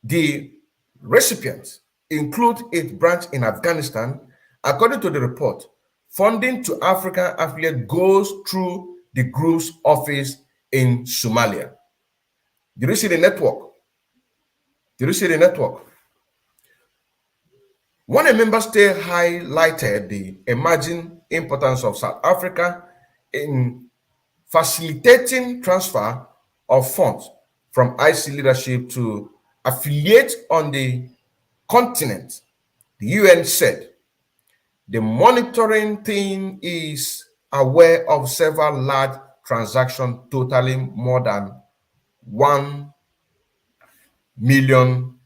The recipients include its branch in Afghanistan. According to the report, funding to African affiliate goes through the group's office in Somalia. Did you see the network? Did you see the network? When a member state highlighted the emerging importance of South Africa in facilitating transfer of funds from IC leadership to affiliates on the continent, the UN said the monitoring team is aware of several large transactions totaling more than $1 million.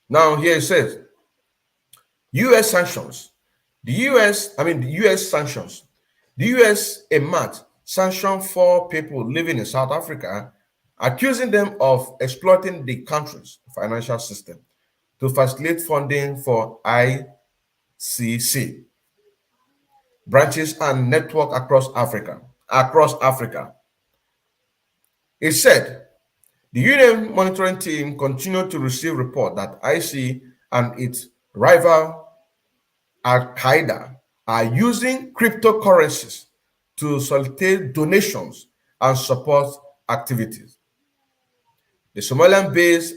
Now here it says US sanctions. The US sanctions. The US in March sanctioned 4 people living in South Africa, accusing them of exploiting the country's financial system to facilitate funding for ICC branches and network across Africa. It said, the UN monitoring team continued to receive report that IC and its rival Al-Qaeda are using cryptocurrencies to solicit donations and support activities. The Somalian-based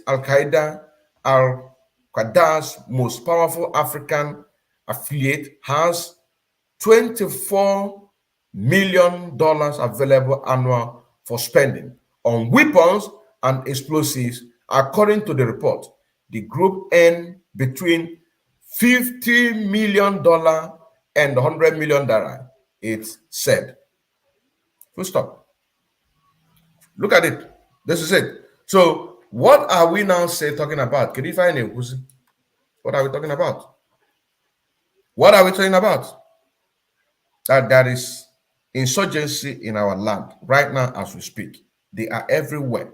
Al-Qaeda's most powerful African affiliate has $24 million available annual for spending on weapons and explosives. According to the report, the group earned between $50 million and $100 million, it said. Full stop. Look at it. This is it. So what are we now talking about? Can you find it? What are we talking about? What are we talking about? That there is insurgency in our land right now as we speak. They are everywhere.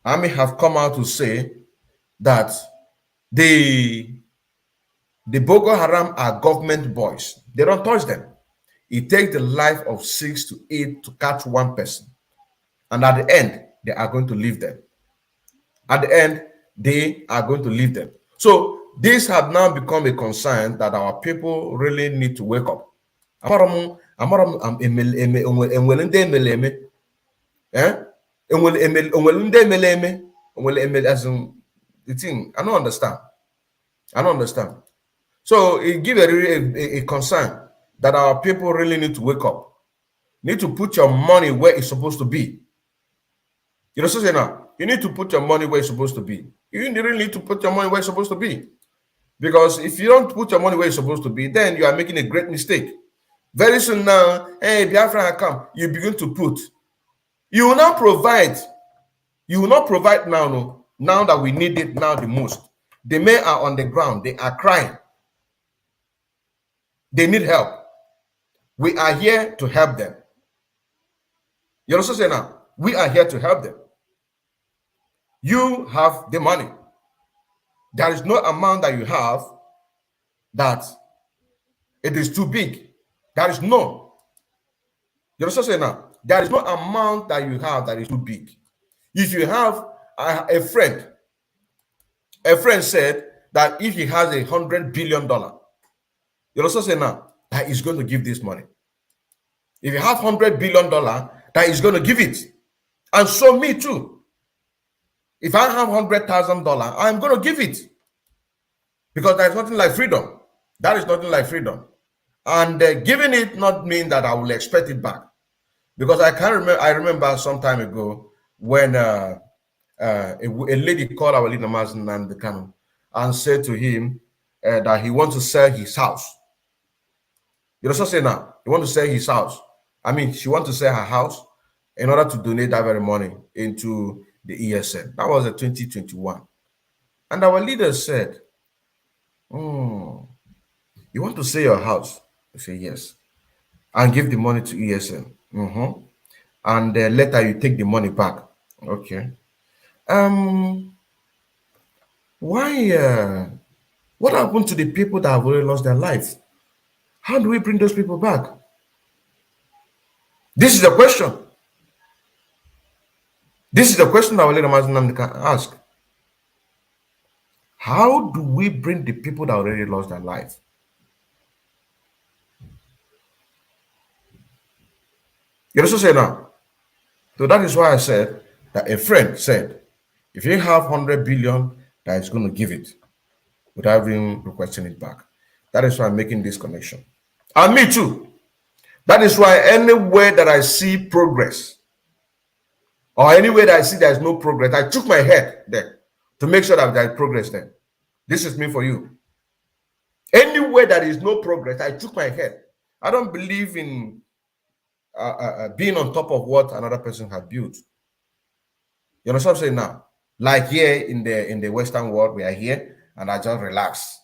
Army have come out to say that the Boko Haram are government boys. They don't touch them. It takes the life of 6 to 8 to catch one person. And at the end, they are going to leave them. At the end, they are going to leave them. So this has now become a concern that our people really need to wake up. I don't understand. I don't understand. So it gives a concern that our people really need to wake up. Need to put your money where it's supposed to be. You know, so say now, you need to put your money where it's supposed to be. You really need to put your money where it's supposed to be. Because if you don't put your money where it's supposed to be, then you are making a great mistake. Very soon now, hey, Biafra come, you begin to put. You will not provide. You will not provide now, no, now that we need it now the most. The men are on the ground. They are crying. They need help. We are here to help them. You also say now, we are here to help them. You have the money. There is no amount that you have that it is too big. There is no. You also say now, there is no amount that you have that is too big. If you have a friend said that if he has $100 billion, you also say now that he's going to give this money. If you have $100 billion, that he's going to give it. And so me too. If I have $100,000, I'm going to give it. Because there's nothing like freedom. That is nothing like freedom. And giving it not mean that I will expect it back. Because I remember some time ago when a lady called our leader, Nnamdi Kanu, and said to him that he wants to sell his house. You also say now, he wants to sell his house. I mean, she wants to sell her house in order to donate that very money into the ESN. That was in 2021. And our leader said, you want to sell your house? I say, yes. And give the money to ESN. And later you take the money back. Okay. Why? What happened to the people that have already lost their lives? How do we bring those people back? This is the question. This is the question that our leader Nnamdi can ask. How do we bring the people that already lost their life? You also say now. So that is why I said that a friend said, if you have 100 billion, that is going to give it without even requesting it back. That is why I'm making this connection. And me too. That is why anywhere that I see progress, or anywhere that I see there is no progress, I took my head there to make sure that there is progress there. This is me for you. Anywhere that is no progress, I took my head. I don't believe in being on top of what another person had built. You know what I'm saying now? Like here in the Western world, we are here and I just relax.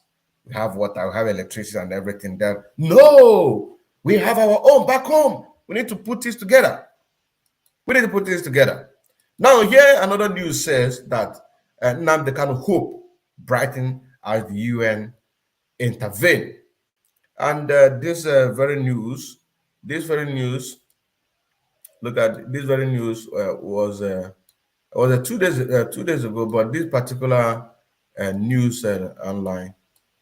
We have water, we have electricity and everything there. No, we have our own back home. We need to put this together. We need to put this together. Now here another news says that Nnamdi Kanu hope brighten as the UN intervene. And this very news look at this very news was 2 days ago, but this particular news online,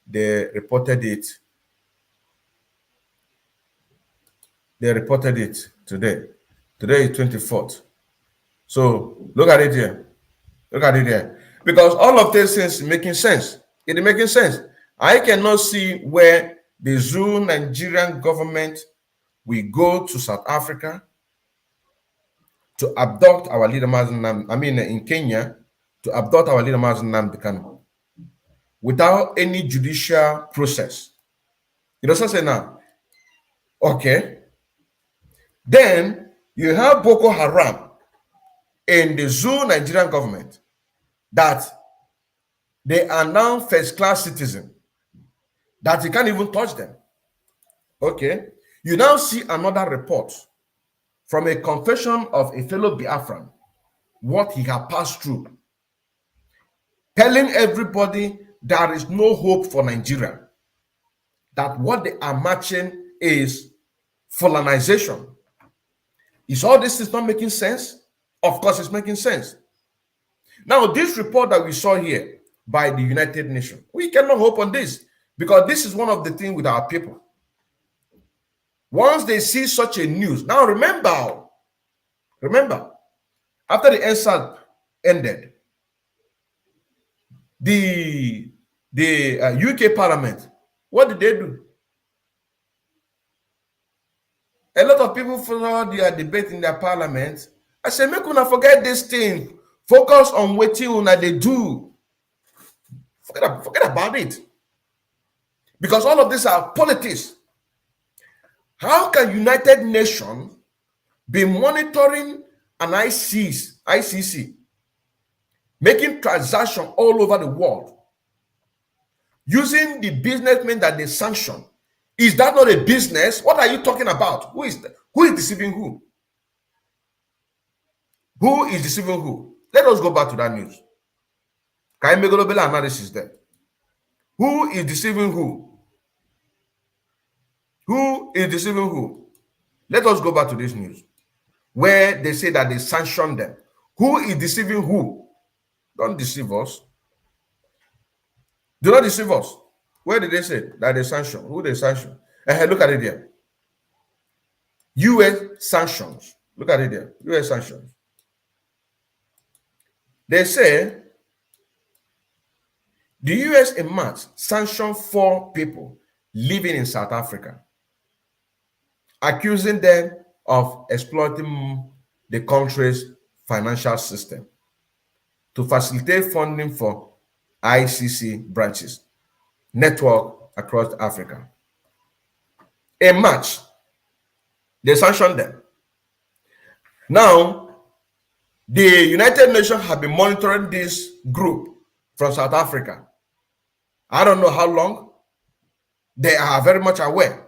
they reported it. They reported it today. Today is 24th. So look at it here. Look at it here. Because all of these things making sense. It is making sense. I cannot see where the Zulu Nigerian government will go to South Africa to abduct our leader, in Kenya, to abduct our leader, Nnamdi Kanu, without any judicial process. You know what I'm saying now? Okay. Then you have Boko Haram in the Zulu Nigerian government that they are now first-class citizens, that you can't even touch them. Okay. You now see another report from a confession of a fellow Biafran, what he had passed through, telling everybody there is no hope for Nigeria, that what they are marching is Fulanization. Is all this is not making sense? Of course, it's making sense. Now, this report that we saw here by the United Nations, we cannot hope on this because this is one of the things with our people. Once they see such a news, now remember, after the NSAT ended, the UK Parliament, what did they do? A lot of people follow their debate in their parliament. I say, make una forget this thing. Focus on what una they do. Forget about it. Because all of these are politics. How can United Nations be monitoring an ICC, making transactions all over the world, using the businessmen that they sanction? Is that not a business? What are you talking about? Who is deceiving who? Who is deceiving who? Let us go back to that news. Can you make a global analysis there? Who is deceiving who? Who is deceiving who? Let us go back to this news where they say that they sanctioned them. Who is deceiving who? Don't deceive us. Do not deceive us. Where did they say that they sanction? Who they sanction? Look at it here. U.S. sanctions. Look at it here. U.S. sanctions. They say the U.S. in March sanctioned 4 people living in South Africa, accusing them of exploiting the country's financial system to facilitate funding for ICC branches network across Africa. In March, they sanctioned them. Now, the United Nations have been monitoring this group from South Africa. I don't know how long. They are very much aware.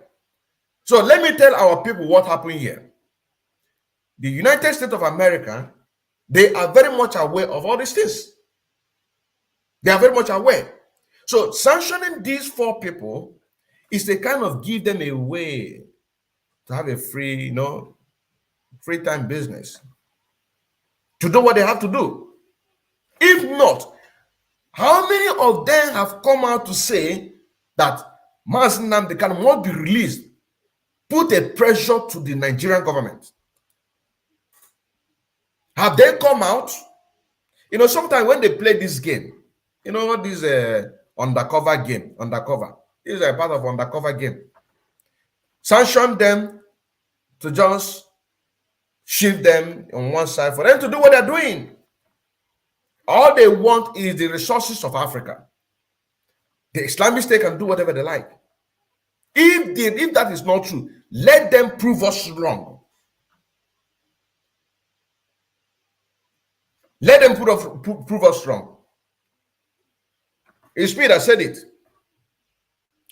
So let me tell our people what happened here. The United States of America, they are very much aware of all these things. They are very much aware. So sanctioning these 4 people is to kind of give them a way to have a free, free time business, to do what they have to do. If not, how many of them have come out to say that Nnamdi Kanu must be released, put a pressure to the Nigerian government? Have they come out? Sometimes when they play this game, this undercover game, this is a part of undercover game. Sanction them to just shift them on one side for them to do what they're doing. All they want is the resources of Africa. The Islamic State can do whatever they like. If that is not true, let them prove us wrong. Let them prove us wrong. It's me that said it.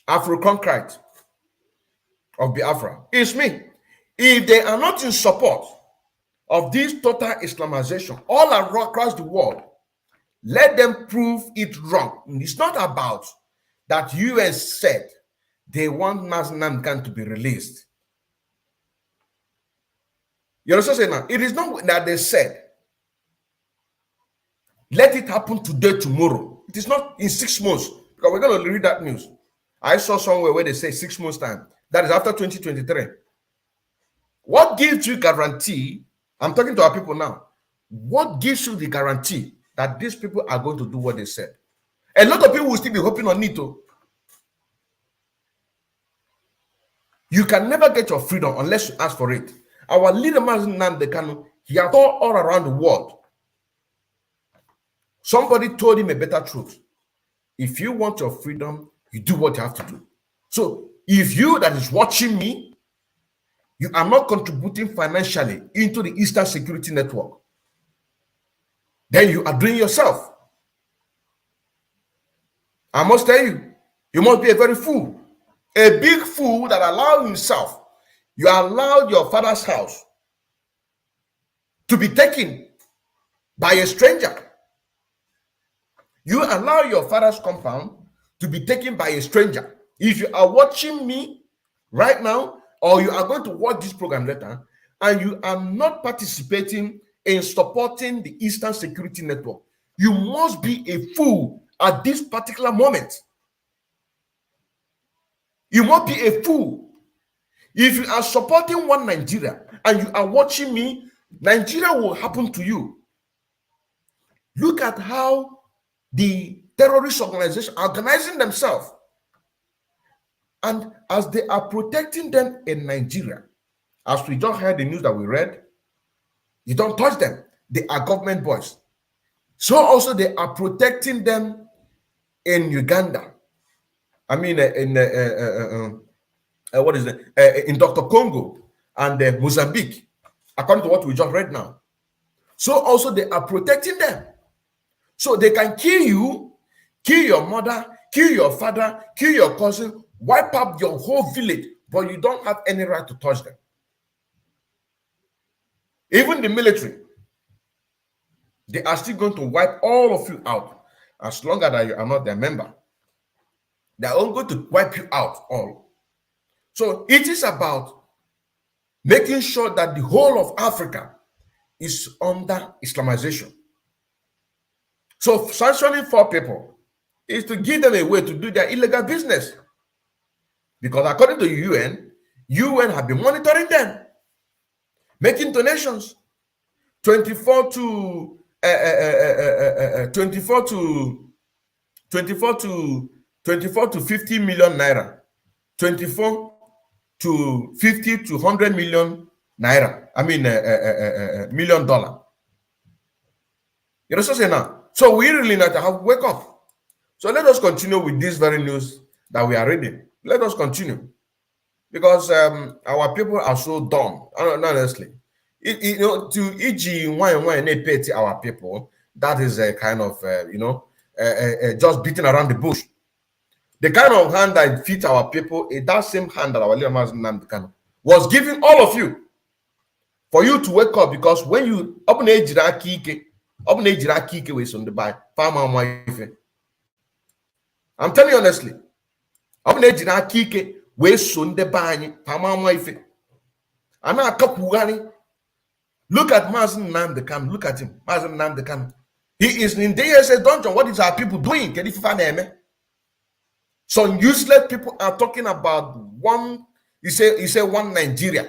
Afro-concrete of Biafra. It's me. If they are not in support of this total Islamization all across the world, let them prove it wrong. It's not about that US said they want Nnamdi Kanu to be released. You understand what I'm saying now? It is not that they said, let it happen today, tomorrow. It is not in 6 months, because we're going to read that news. I saw somewhere where they say 6 months time. That is after 2023. What gives you guarantee? I'm talking to our people now. What gives you the guarantee that these people are going to do what they said? A lot of people will still be hoping on it. You can never get your freedom unless you ask for it. Our leader, Nnamdi Kanu, he has taught all around the world. Somebody told him a better truth. If you want your freedom, you do what you have to do. So if you that is watching me, you are not contributing financially into the Eastern Security Network, then you are doing yourself. I must tell you, you must be a very fool. A big fool that allowed himself. You allowed your father's house to be taken by a stranger. You allow your father's compound to be taken by a stranger. If you are watching me right now, or you are going to watch this program later, and you are not participating in supporting the Eastern Security Network, you must be a fool at this particular moment. You must be a fool. If you are supporting one Nigeria and you are watching me, Nigeria will happen to you. Look at how the terrorist organization are organizing themselves. And as they are protecting them in Nigeria, as we just heard the news that we read, you don't touch them. They are government boys. So also they are protecting them in Uganda. I mean, what is it? In Dr. Congo and Mozambique, according to what we just read now. So also they are protecting them. So they can kill you, kill your mother, kill your father, kill your cousin, wipe up your whole village, but you don't have any right to touch them. Even the military, they are still going to wipe all of you out as long as you are not their member. They are all going to wipe you out all. So it is about making sure that the whole of Africa is under Islamization. So sanctioning 4 people is to give them a way to do their illegal business. Because according to the UN have been monitoring them, making donations 24 to 50 million naira, 24 to 50 to 100 million naira. I mean, $1 million. You know what I'm saying now? So we really need to have wake up. So let us continue with this very news that we are reading. Let us continue, because our people are so dumb. Honestly, you know, to pay our people, that is a kind of just beating around the bush. The kind of hand that feeds our people is that same hand that our leader Nnamdi Kanu was giving all of you, for you to wake up. Because when you open a jiraki with on the buy farmer, I'm telling you honestly, open a jiraki with on the buy farmer. Look at Nnamdi Kanu. Look at him, Nnamdi Kanu. He is in the DSS dungeon. What is our people doing? Can you find them? Some useless people are talking about one. You say one Nigeria,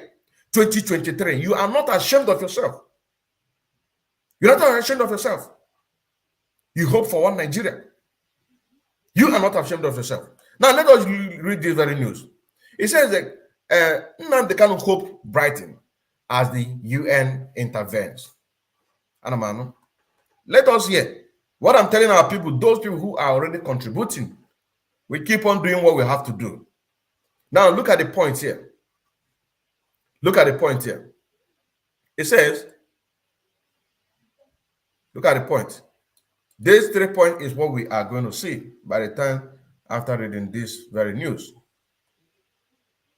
2023. You are not ashamed of yourself. You're not ashamed of yourself. You hope for one Nigeria. You are not ashamed of yourself. Now let us read this very news. It says that Nnamdi Kanu hope brighten as the UN intervenes. Anamano. Let us hear what I'm telling our people, those people who are already contributing. We keep on doing what we have to do. Now look at the point here. Look at the point here. It says, look at the point. This 3 points is what we are going to see by the time after reading this very news.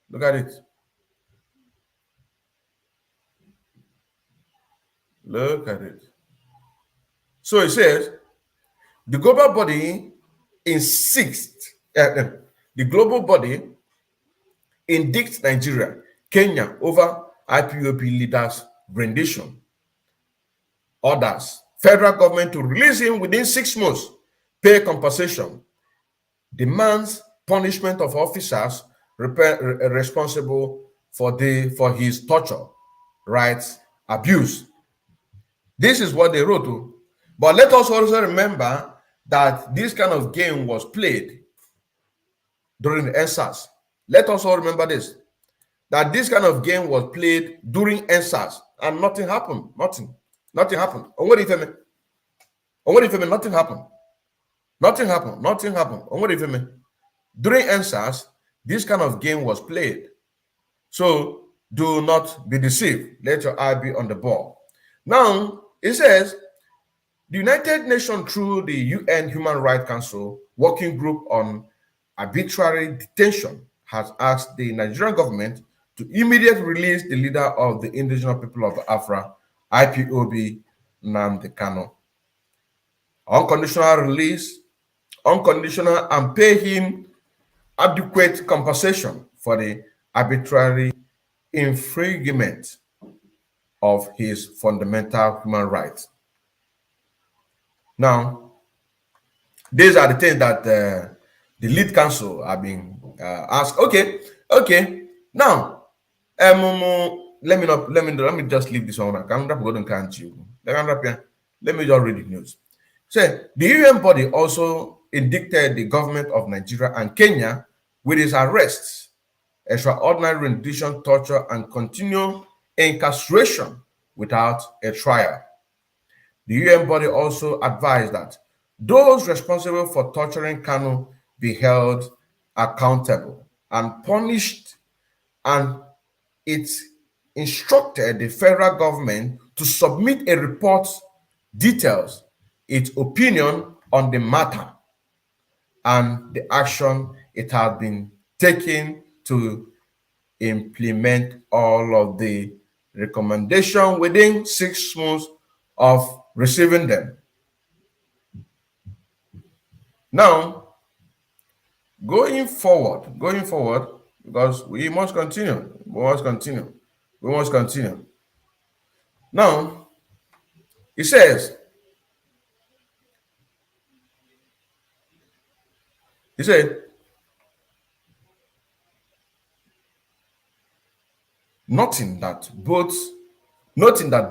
Look at it. Look at it. So it says, the global body insists, the global body indicts Nigeria, Kenya over IPOB leaders rendition. Orders federal government to release him within 6 months, pay compensation, demands punishment of officers responsible for his torture, rights abuse. This is what they wrote. But let us also remember that this kind of game was played during the NSAS. Let us all remember this, that this kind of game was played during NSAS and nothing happened. Nothing happened. Nothing happened. During NSAS, this kind of game was played. So do not be deceived. Let your eye be on the ball. Now, it says, the United Nations, through the UN Human Rights Council Working Group on Arbitrary Detention, has asked the Nigerian government to immediately release the leader of the indigenous people of Biafra, IPOB, Nnamdi Kanu. Unconditional release, unconditional, and pay him adequate compensation for the arbitrary infringement of his fundamental human rights. Now, these are the things that the lead council are being asked. Okay. Now, let me just leave this one. Let me just read the news. So, the UN body also indicted the government of Nigeria and Kenya with its arrests, extraordinary rendition, torture, and continual incarceration without a trial. The UN body also advised that those responsible for torturing Kanu be held accountable and punished, and it instructed the federal government to submit a report details its opinion on the matter and the action it has been taken to implement all of the recommendations within 6 months of receiving them. Now, going forward, because we must continue. Now, it says, noting that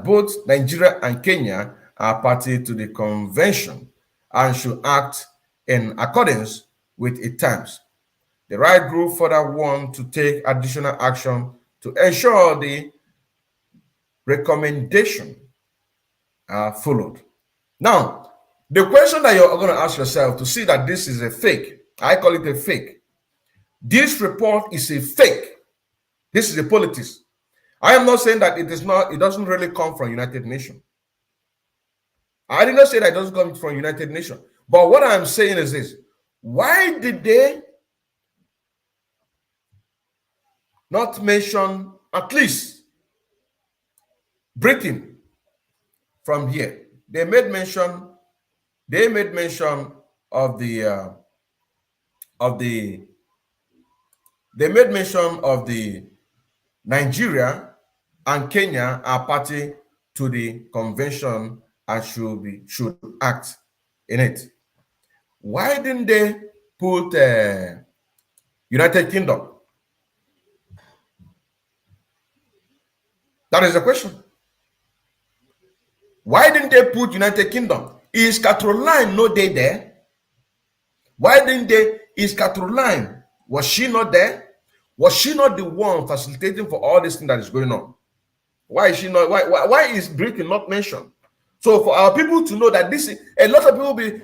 both Nigeria and Kenya are party to the convention and should act in accordance with its terms. The right group further want to take additional action to ensure the recommendation are followed. Now, the question that you're going to ask yourself to see that this is a fake, I call it a fake. This report is a fake. This is a politics. I am not saying that it doesn't really come from United Nations. I did not say that it doesn't come from United Nations. But what I'm saying is this: why did they not mention at least Britain from here? They made mention of the Nigeria and Kenya are party to the convention and should act in it. Why didn't they put United Kingdom? That is the question. Why didn't they put United Kingdom? Is Caroline no day there? Why didn't they? Is Caroline, was she not there? Was she not the one facilitating for all this thing that is going on? Why is she not? Why is Britain not mentioned? So for our people to know that this is, a lot of people will be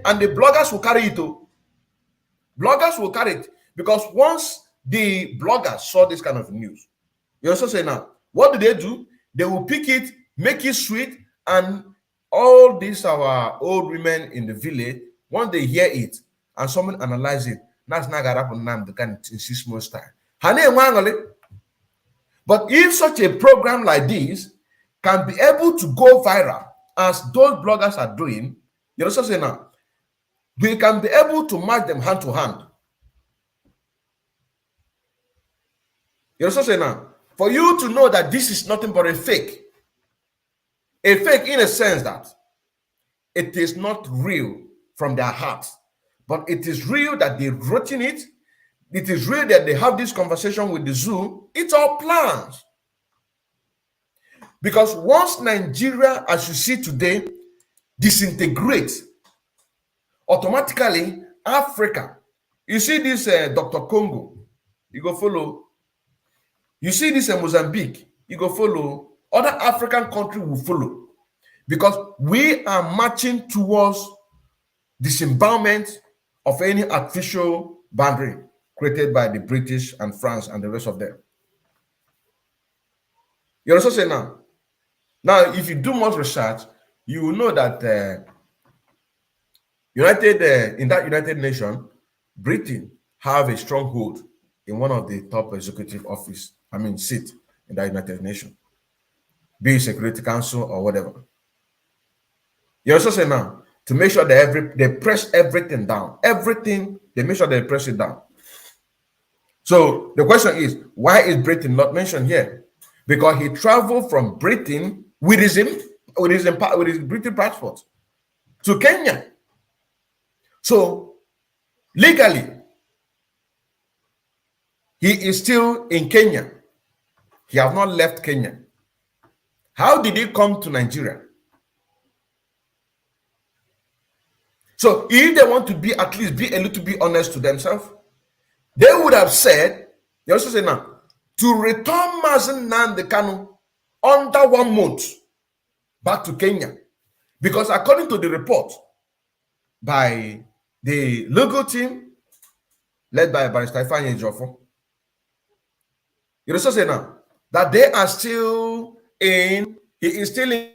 and the bloggers will carry it too. Bloggers will carry it because once the bloggers saw this kind of news, you also say now, what do? They will pick it, make it sweet, and all these our old women in the village, once they hear it and someone analyze it, that's not gonna happen now in 6 months time. But if such a program like this can be able to go viral, as those bloggers are doing, you also say now, we can be able to match them hand to hand. You also say now, for you to know that this is nothing but a fake. A fake in a sense that it is not real from their heart, but it is real that they wrote in it. It is real that they have this conversation with the zoo. It's all plans. Because once Nigeria, as you see today, disintegrates, automatically Africa, you see this Dr. Congo, you go follow. You see this Mozambique, you go follow. Other African countries will follow. Because we are marching towards disembowelment of any artificial boundary created by the British and France and the rest of them. You also say now. Now, if you do much research, you will know that in that United Nations, Britain have a stronghold in one of the top executive office, seat in the United Nations, be it Security Council or whatever. You also say now, to make sure that they press everything down. Everything, they make sure they press it down. So the question is, why is Britain not mentioned here? Because he traveled from Britain with his British passport to Kenya. So legally, he is still in Kenya. He has not left Kenya. How did he come to Nigeria? So if they want to be at least be a little bit honest to themselves, they would have said, they also say now, to return Nnamdi Kanu under 1 month back to Kenya. Because according to the report by the legal team led by Barrister Ifeanyi Ejiofor, you also say now that they are still in, he is still in.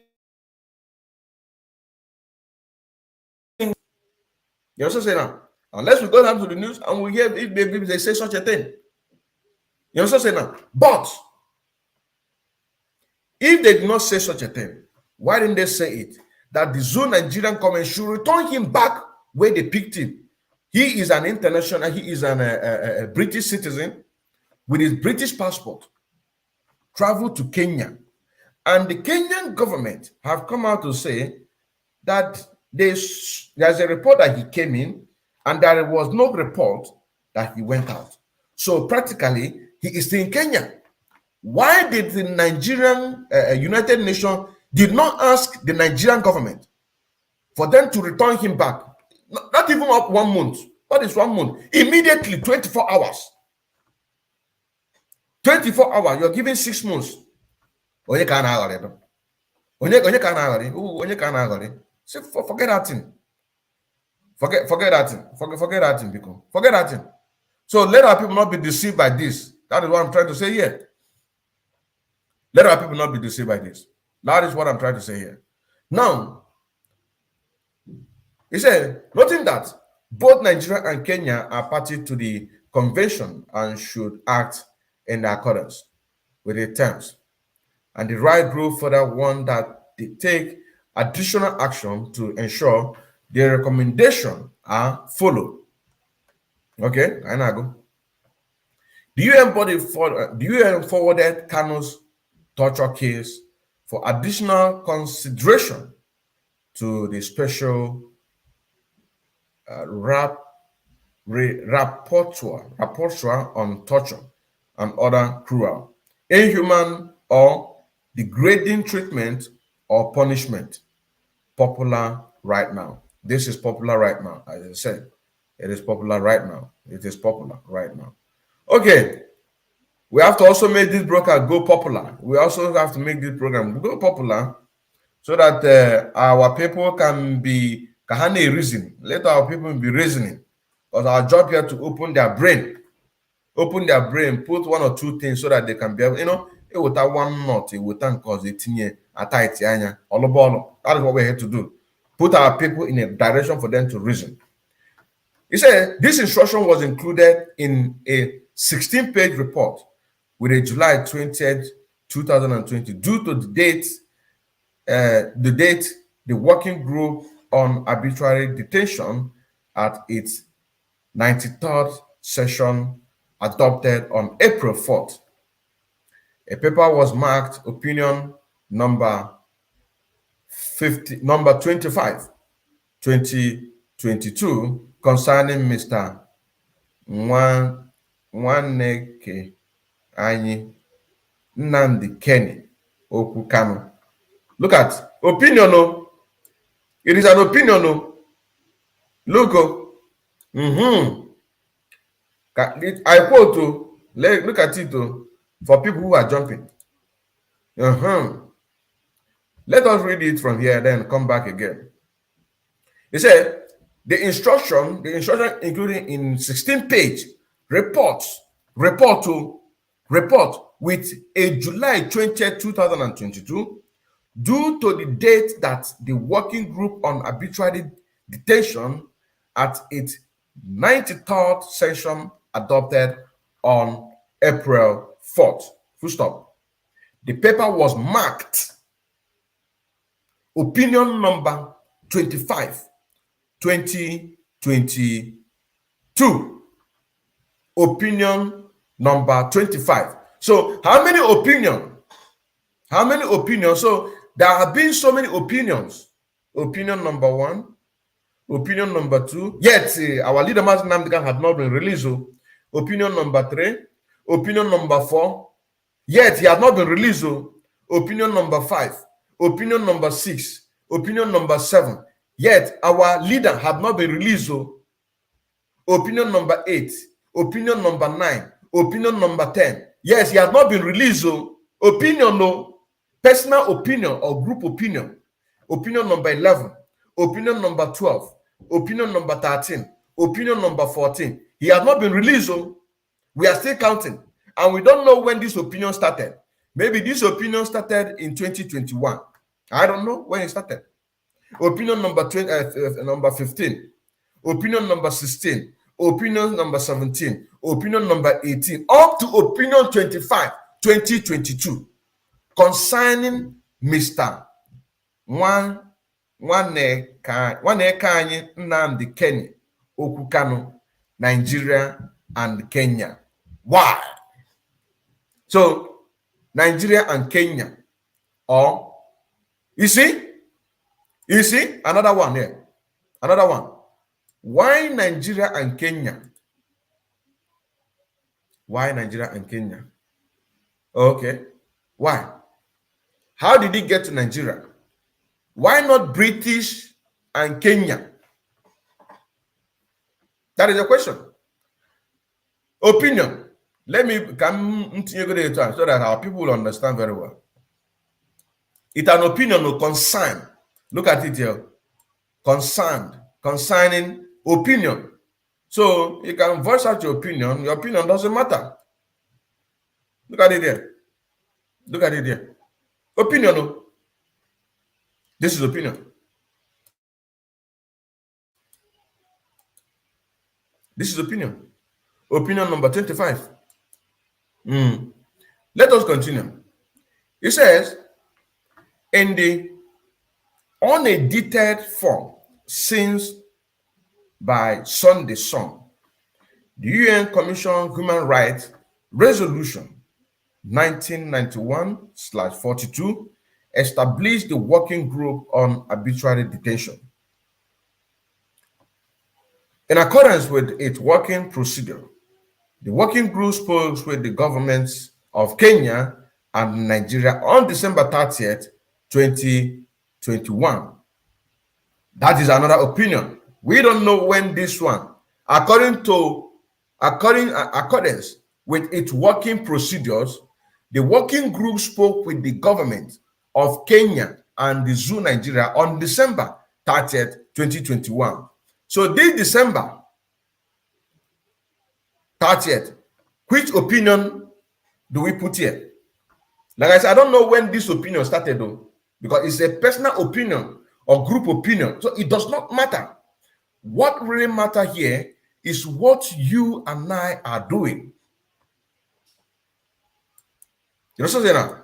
You also say now, unless we go down to the news and we hear if they say such a thing. You also say now, but if they did not say such a thing, why didn't they say it? That the Zoo Nigerian government should return him back where they picked him. He is an international, he is a British citizen with his British passport, traveled to Kenya. And the Kenyan government have come out to say that there's a report that he came in and there was no report that he went out. So practically, he is still in Kenya. Why did the Nigerian United Nations did not ask the Nigerian government for them to return him back? Not even up 1 month. What is 1 month? Immediately, 24 hours. 24 hours, you're giving 6 months. Forget that thing. Forget that thing. Forget that thing, because forget that thing. So let our people not be deceived by this. That is what I'm trying to say here. Let our people not be deceived by this. That is what I'm trying to say here. Now, he said, noting that both Nigeria and Kenya are party to the convention and should act in accordance with the terms. And the right group further warned that they take additional action to ensure the recommendation are followed. Okay, I now go. The UN forwarded Kanu's torture case for additional consideration to the special rapporteur on torture and other cruel, inhuman, or degrading treatment or punishment. Popular right now. This is popular right now, as I said. It is popular right now. It is popular right now. Okay. We have to also make this broker go popular. We also have to make this program go popular so that our people can reason. Let our people be reasoning. Because our job here to open their brain, put 1 or 2 things so that they can be able, it without one knot, it without cause it that is what we're here to do. Put our people in a direction for them to reason. He said this instruction was included in a 16-page report with a July 20th, 2020, due to the date the working group on arbitrary detention at its 93rd session adopted on April 4th. A paper was marked opinion number 25, 2022, concerning Mr. Nwaneke Anyi Nnamdi Kanu. Look at opinion. Oh. It is an opinion. Oh. Look. Oh. I quote. Oh. Look at it. Oh. For people who are jumping. Let us read it from here, then come back again. He said, the instruction including in 16-page report with a July 20th, 2022, due to the date that the working group on arbitrary detention at its 93rd session adopted on April 4th. Full stop. The paper was marked opinion number 25, 2022. Opinion number 25. So how many opinions? So there have been so many opinions. Opinion number 1, opinion number 2. Yet our leader Master Nnamdi had not been released. Opinion number 3, opinion number 4. Yet he has not been released. Opinion number 5, opinion number 6, opinion number 7. Yet our leader had not been released. Opinion number 8, opinion number 9, opinion number 10. Yes, he has not been released. Opinion, no, personal opinion or group opinion. Opinion number 11, opinion number 12, opinion number 13, opinion number 14. He has not been released. We are still counting, and we don't know when this opinion started. Maybe this opinion started in 2021. I don't know when it started. Opinion number 15, opinion number 16, opinion number 17, opinion number 18, up to opinion 25, 2022, concerning Mr. Nwaneke Nnamdi Kanu, Nigeria and Kenya. Why? So Nigeria and Kenya, or you see another one here, another one. Why Nigeria and Kenya? Why Nigeria and Kenya? Okay, why? How did he get to Nigeria? Why not British and Kenya? That is the question. Opinion. Let me come so that our people will understand very well. It's an opinion or concern. Look at it here. Concerning opinion. So you can voice out your opinion. Your opinion doesn't matter. Look at it there. Look at it there. Opinion. This is opinion. This is opinion. Opinion number 25. Let us continue. It says, in the unedited form since by Sunday Sun, the UN Commission Human Rights Resolution 1991/42 established the working group on arbitrary detention. In accordance with its working procedure, the working group spoke with the governments of Kenya and Nigeria on December 30th, 2021. That is another opinion. We don't know when this one, accordance with its working procedures, the working group spoke with the government of Kenya and the zoo Nigeria on December 30th, 2021. So this December 30th, which opinion do we put here? Like I said, I don't know when this opinion started though, because it's a personal opinion or group opinion. So it does not matter. What really matters here is what you and I are doing. You know what I'm saying?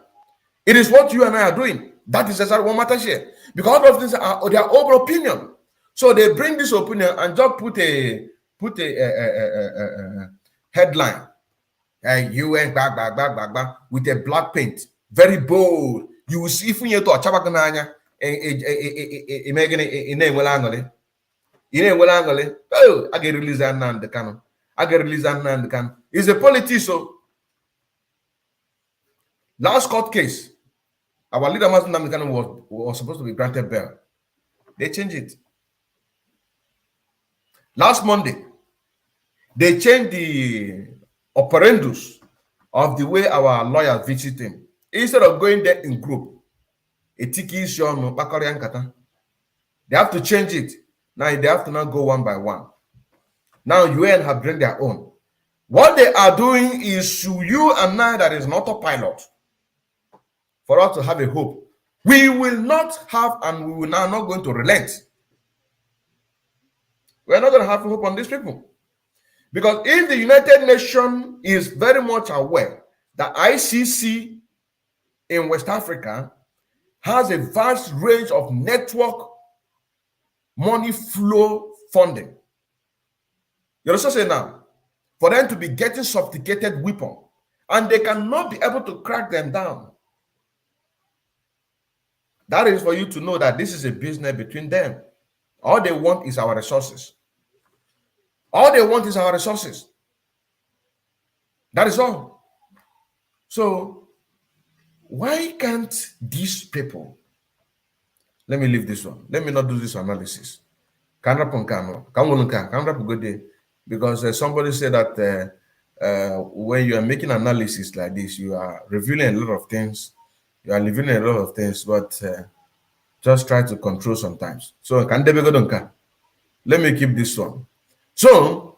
It is what you and I are doing. That is exactly what matters here. Because all of these are their own opinion. So they bring this opinion and just put a headline. UN back with a black paint, very bold. You will see if you to Chabakananya oh, I get release Nnamdi Kanu. I get release Nnamdi Kanu. He's a politician. So last court case, our leader Nnamdi Kanu was supposed to be granted bail. They changed it. Last Monday, they changed the operandus of the way our lawyers visit him. Instead of going there in group, they have to change it. Now they have to now go one by one. Now UN have bring their own. What they are doing is to you and I that is an autopilot for us to have a hope. We will not have, and we will now not going to relent. We're not going to have hope on these people. Because if the United Nations is very much aware that ICC in West Africa has a vast range of network money flow funding. You also say now, for them to be getting sophisticated weapon, and they cannot be able to crack them down. That is for you to know that this is a business between them. All they want is our resources. All they want is our resources. That is all. So, why can't these people, let me leave this one. Let me not do this analysis. Because somebody said that when you are making analysis like this, you are revealing a lot of things. You are revealing a lot of things, but just try to control sometimes. So, let me keep this one. So,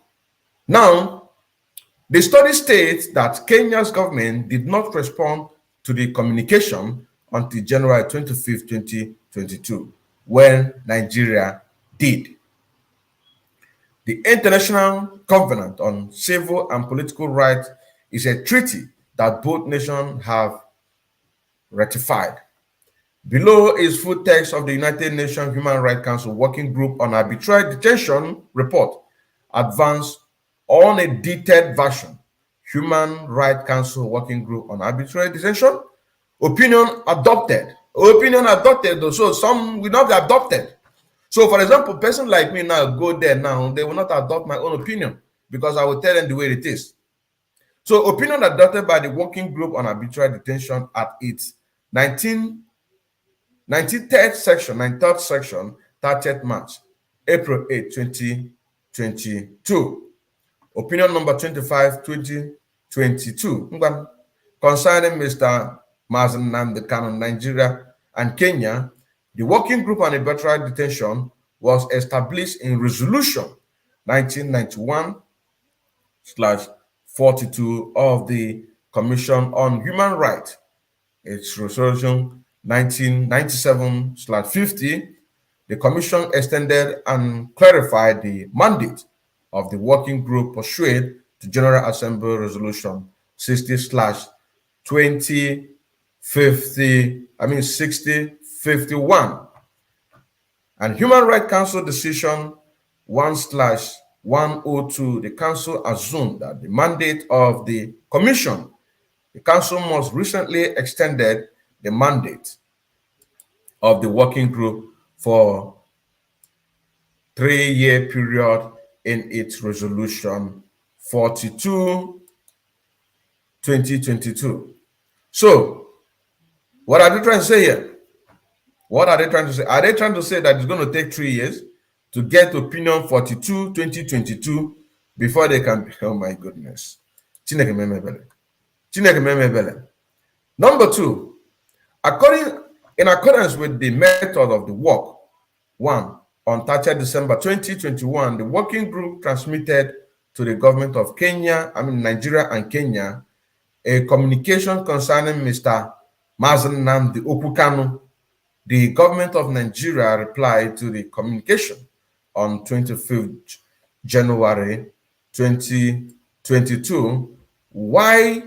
now, the study states that Kenya's government did not respond to the communication until January 25th, 2022, when Nigeria did. The International Covenant on Civil and Political Rights is a treaty that both nations have ratified. Below is full text of the United Nations Human Rights Council Working Group on Arbitrary Detention report, advanced on a detailed version. Human Rights Council Working Group on Arbitrary Detention, opinion adopted. Opinion adopted, so some will not be adopted. So, for example, a person like me now go there now, they will not adopt my own opinion because I will tell them the way it is. So, opinion adopted by the Working Group on Arbitrary Detention at its 93rd section, 30th March, April 8, 2022. Opinion number 25, 2022, concerning Mr. Nnamdi Kanu, Nigeria and Kenya. The Working Group on Arbitrary Detention was established in Resolution 1991/42 of the Commission on Human Rights. It's Resolution 1997/50. The Commission extended and clarified the mandate of the Working Group pursuant to General Assembly Resolution 60/51 and Human Rights Council Decision 1/102. The Council assumed that the mandate of the Commission, the Council most recently extended the mandate of the Working Group for 3-year period in its Resolution 42/2022. So, what are they trying to say here? What are they trying to say? Are they trying to say that it's going to take 3 years to get opinion 42/2022 before they can? Oh my goodness. Number two, in accordance with the method of the work, one, on 30th December 2021, the Working Group transmitted to the government of Nigeria and Kenya, a communication concerning Mr. Nnamdi Kanu. The government of Nigeria replied to the communication on 25th January 2022. Why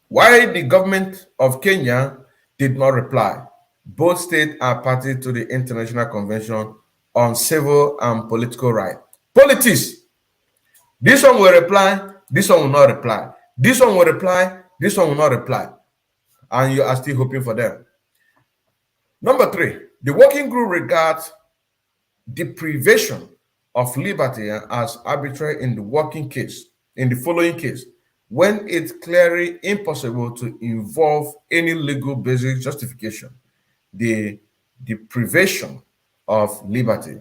the government of Kenya did not reply? Both states are party to the International Convention on Civil and Political Rights. Politics. This one will reply this one will not reply. This one will reply, this one will not reply. And you are still hoping for them. Number 3, the working group regards deprivation of liberty as arbitrary in the following case, when it's clearly impossible to involve any legal basic justification. The deprivation of liberty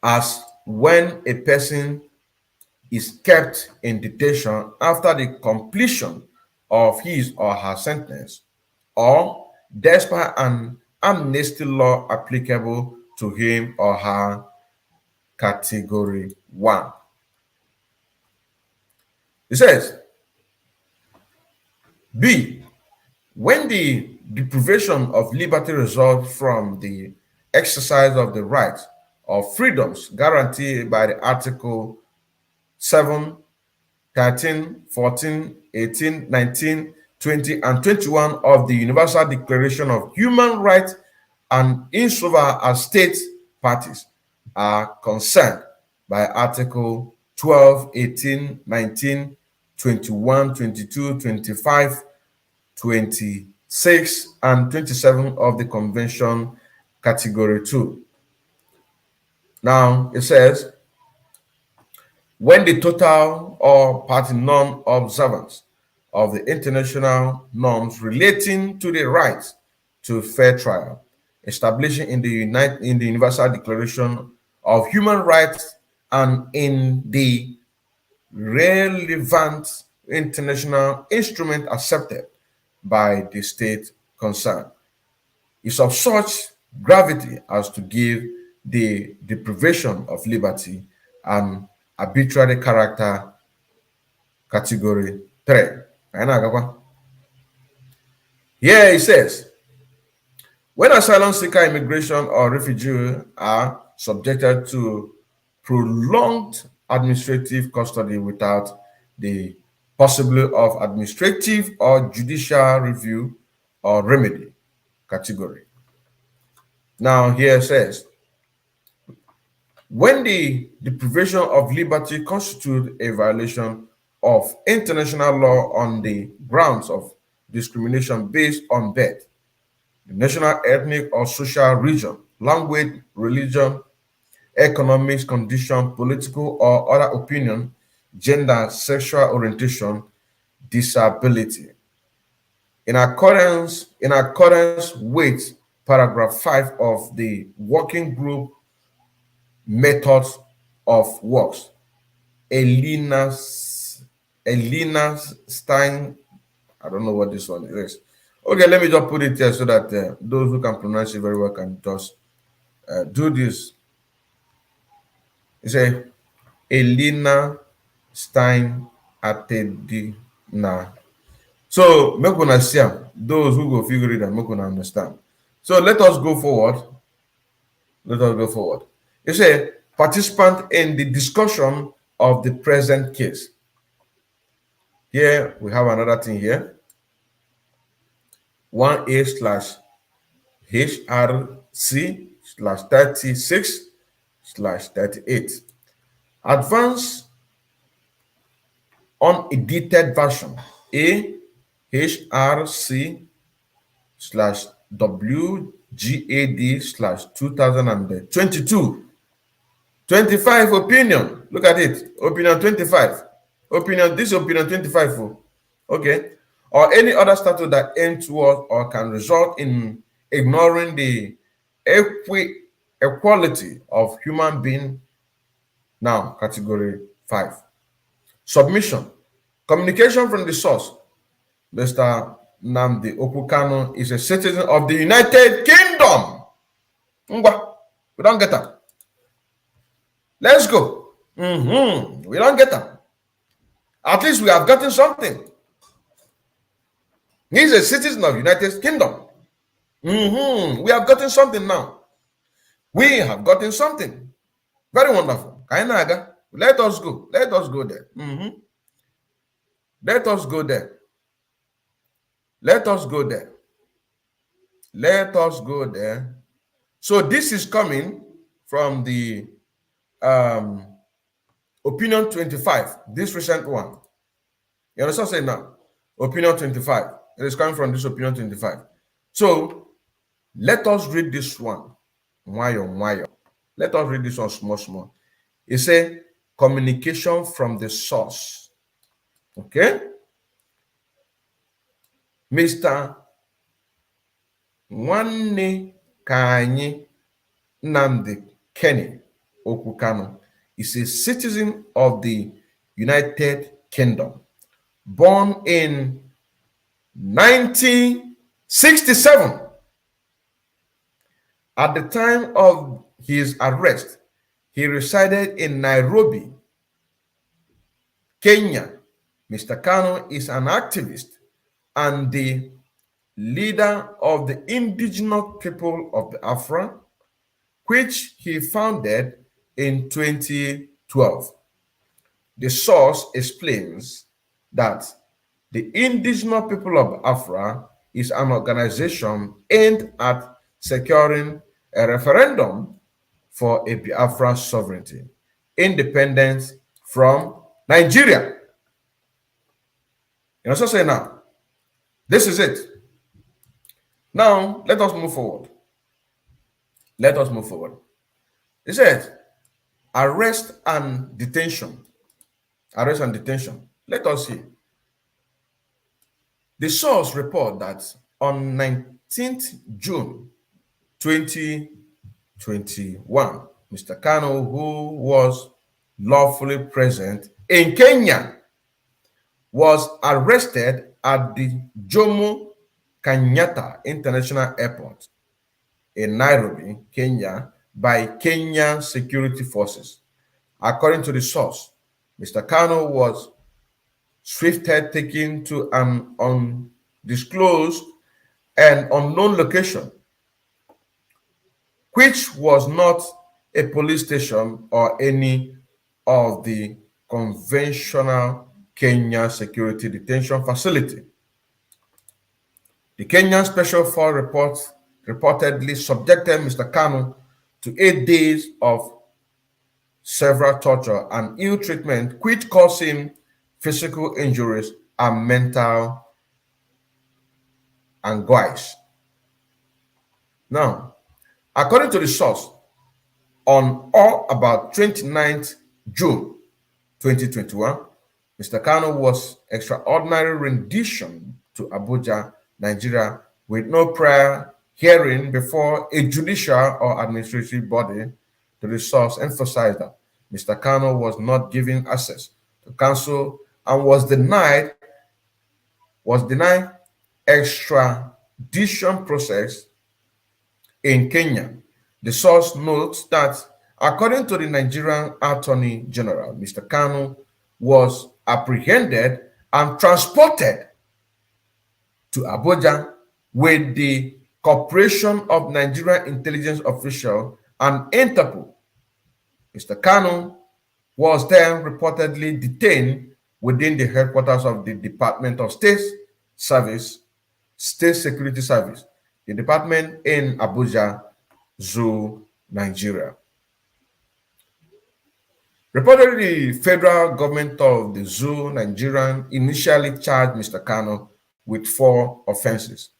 as when a person is kept in detention after the completion of his or her sentence, or despite an amnesty law applicable to him or her, category 1. It says, B, when the deprivation of liberty results from the exercise of the rights or freedoms guaranteed by the Article 7, 13, 14, 18, 19, 20, and 21 of the Universal Declaration of Human Rights, and insofar as state parties are concerned by Article 12, 18, 19, 21, 22, 25, 26, and 27 of the Convention, Category 2. Now, it says, when the total or party non-observance of the international norms relating to the right to fair trial, establishing in the Universal Declaration of Human Rights and in the relevant international instrument accepted by the state concerned, is of such gravity as to give the deprivation of liberty an arbitrary character, category 3. Here it says, when asylum seeker, immigration, or refugee are subjected to prolonged administrative custody without the possibility of administrative or judicial review or remedy, category. Now here it says, when the deprivation of liberty constitutes a violation of international law on the grounds of discrimination based on birth, the national, ethnic, or social region, language, religion, economic condition, political or other opinion, gender, sexual orientation, disability. In accordance with paragraph 5 of the working group methods of works, Elena Stein, I don't know what this one is. Okay, let me just put it here so that those who can pronounce it very well can just do this. It's a Elena Stein Atedina. So make una see those who go figure it and make una understand. So let us go forward. Let us go forward. It's a participant in the discussion of the present case. Here we have another thing here. 1A/HRC/36/38. Advance unedited version AHRC/WGAD/2022. 25 opinion. Look at it. Opinion 25. This opinion 25. Okay. Or any other statute that aims towards or can result in ignoring the equality of human being. Now, category 5. Submission. Communication from the source. Mr. Nnamdi Kanu is a citizen of the United Kingdom. We don't get that. Let's go. We don't get that. At least we have gotten something. He's a citizen of United Kingdom. We have gotten something now. We have gotten something. Very wonderful. Kainaga. Let us go. Let us go there. Let us go there. Let us go there. Let us go there. So this is coming from the Opinion 25, this recent one. You understand what I'm saying now? Opinion 25. It is coming from this opinion 25. So let us read this one. Let us read this one small. It says communication from the source. Okay? Mr. Nwanne Kanyi Nnamdi Kenny Okukano is a citizen of the United Kingdom, born in 1967. At the time of his arrest, he resided in Nairobi, Kenya. Mr. Kanu is an activist and the leader of the indigenous people of Biafra, which he founded in 2012. The source explains that the indigenous people of Biafra is an organization aimed at securing a referendum for a Biafra sovereignty, independence from Nigeria. You know what I'm saying now? This is it. Now, let us move forward. Let us move forward. It said, arrest and detention. Arrest and detention. Let us see. The source report that on 19th June 2021, Mr. Kanu, who was lawfully present in Kenya, was arrested at the Jomo Kenyatta International Airport in Nairobi, Kenya, by Kenyan security forces. According to the source, Mr. Kanu was swiftly taken to an undisclosed and unknown location, which was not a police station or any of the conventional Kenya security detention facility. The Kenyan Special Force reportedly subjected Mr. Kanu to 8 days of severe torture and ill treatment, which caused him physical injuries and mental anguish. Now, according to the source, on or about 29th June 2021, Mr. Kanu was extraordinary rendition to Abuja, Nigeria, with no prior hearing before a judicial or administrative body. The source emphasized that Mr. Kanu was not given access to counsel and was denied extradition process in Kenya. The source notes that according to the Nigerian Attorney General, Mr. Kanu was apprehended and transported to Abuja with the cooperation of Nigerian intelligence officials and Interpol. Mr. Kanu was then reportedly detained within the headquarters of the Department of State Security Service, the department in Abuja, Zoo, Nigeria. Reportedly, the federal government of the Zoo, Nigeria, initially charged Mr. Kanu with 4 offenses: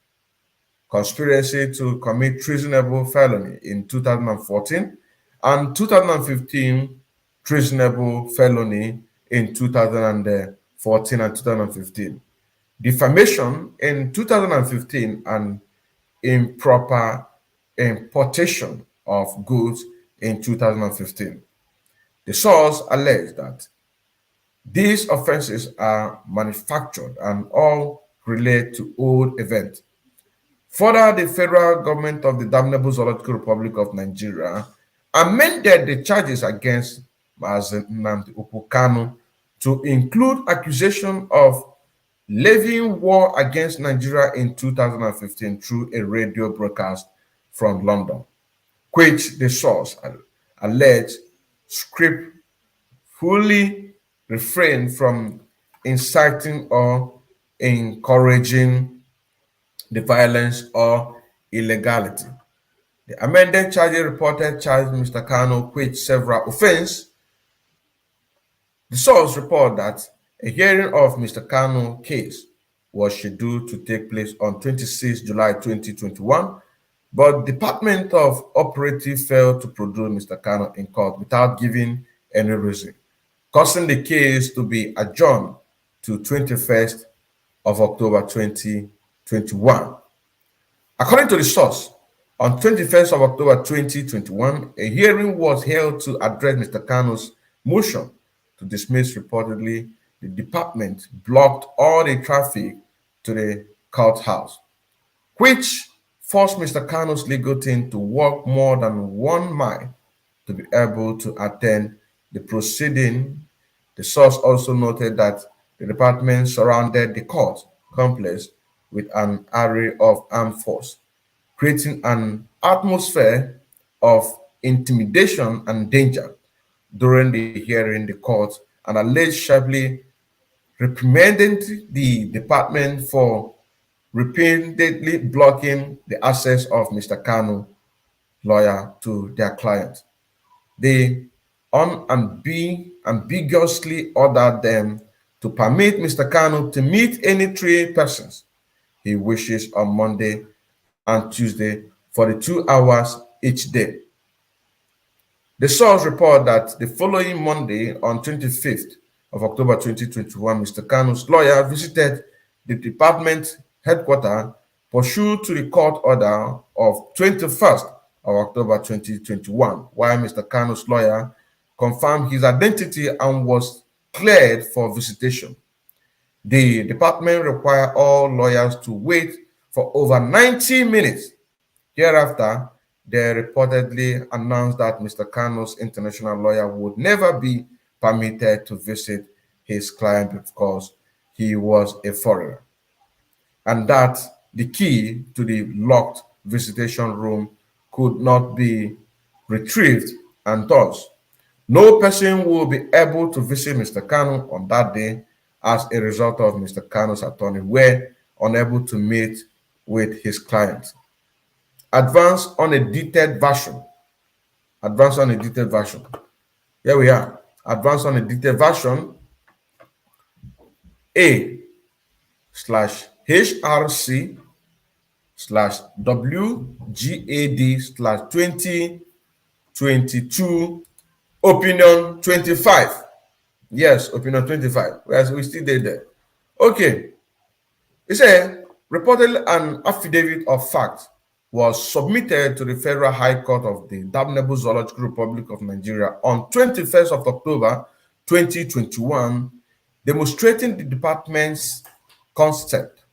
conspiracy to commit treasonable felony in 2014 and 2015 treasonable felony in 2014 and 2015, defamation in 2015, and improper importation of goods in 2015. The source alleged that these offenses are manufactured and all relate to old events. Further, the federal government of the damnable Zoological Republic of Nigeria amended the charges against Nnamdi Kanu to include accusation of levying war against Nigeria in 2015 through a radio broadcast from London, which the source alleged script fully refrained from inciting or encouraging the violence or illegality. The amended charges reported charged Mr. Kanu with several offenses, The source report that a hearing of Mr. Kanu case was scheduled to take place on 26 July 2021, but Department of Operative failed to produce Mr. Kanu in court without giving any reason, causing the case to be adjourned to 21st of October 2021. According to the source, on 21st of October 2021, a hearing was held to address Mr. Kanu's motion to dismiss. Reportedly, the department blocked all the traffic to the courthouse, which forced Mr. Kanu's legal team to walk more than 1 mile to be able to attend the proceeding. The source also noted that the department surrounded the court complex with an array of armed force, creating an atmosphere of intimidation and danger. During the hearing, the court and alleged sharply reprimanded the department for repeatedly blocking the access of Mr. Kanu lawyer to their client. They unambiguously ordered them to permit Mr. Kanu to meet any 3 persons he wishes on Monday and Tuesday for the 2 hours each day. The source report that the following Monday, on 25th of October 2021, Mr. Kanu's lawyer visited the department headquarters pursuant to the court order of 21st of October 2021, while Mr. Kanu's lawyer confirmed his identity and was cleared for visitation. The department required all lawyers to wait for over 90 minutes. Hereafter, they reportedly announced that Mr. Kanu's international lawyer would never be permitted to visit his client because he was a foreigner, and that the key to the locked visitation room could not be retrieved, and thus no person will be able to visit Mr. Kanu on that day as a result of Mr. Kanu's attorney were unable to meet with his client. Advance on a detailed version. Advance on a detailed version. Here we are. Advance on a detailed version. A/HRC/WGAD/2022 opinion 25. Yes, opinion 25. We still did there. Okay. It said, reportedly an affidavit of fact was submitted to the Federal High Court of the Damnable Zoological Republic of Nigeria on 21st of October 2021, demonstrating the department's concept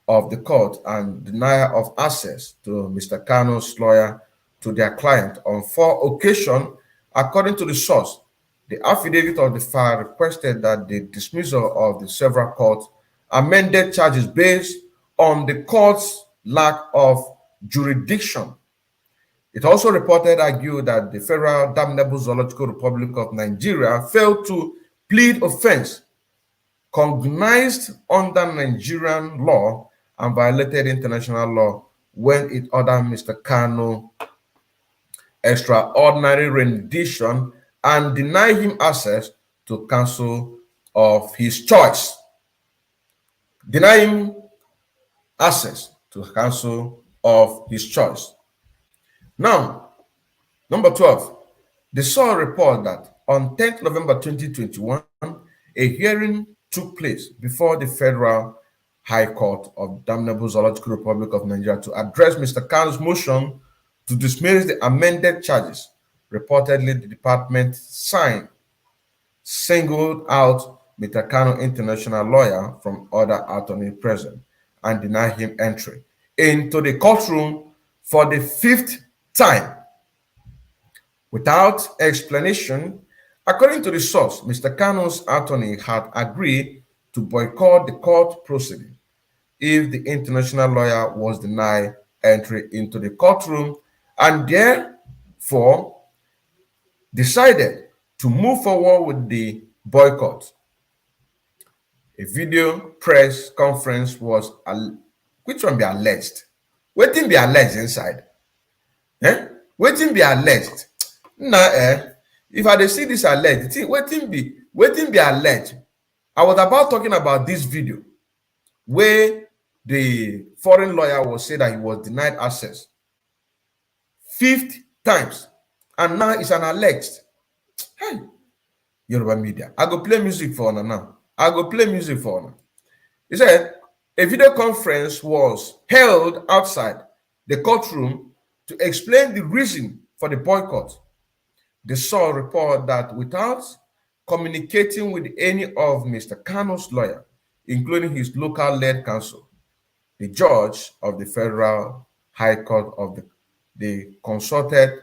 of the court and denial of access to Mr. Kanu's lawyer to their client on 4 occasions. According to the source, the affidavit of the file requested that the dismissal of the several courts amended charges based on the court's lack of jurisdiction. It also argued that the Federal Damnable Zoological Republic of Nigeria failed to plead offense cognized under Nigerian law and violated international law when it ordered Mr. Kanu extraordinary rendition and denied him access to counsel of his choice. Deny him access to counsel of his choice. Now, number 12, the source report that on 10th November 2021, a hearing took place before the Federal High Court of Damnable Zoological Republic of Nigeria to address Mr. Kanu's motion to dismiss the amended charges. Reportedly, the department singled out Mr. Kanu international lawyer from other attorneys present and denied him entry into the courtroom for the 5th time without explanation. According to the source, Mr. Kanu's attorney had agreed to boycott the court proceeding if the international lawyer was denied entry into the courtroom, and therefore decided to move forward with the boycott. A video press conference was, which one be alleged? Waiting be alleged inside. Waiting be alleged. Nah, if I dey see this alleged, waiting waiting be alleged. I was about talking about this video where the foreign lawyer was saying that he was denied access 5 times, and now it's an alleged. Hey, Yoruba media. I go play music for Ona now. I go play music for Ona. He said a video conference was held outside the courtroom to explain the reason for the boycott. The source report that without communicating with any of Mr. Kanu's lawyer, including his local lead counsel, the judge of the Federal High Court of the consulted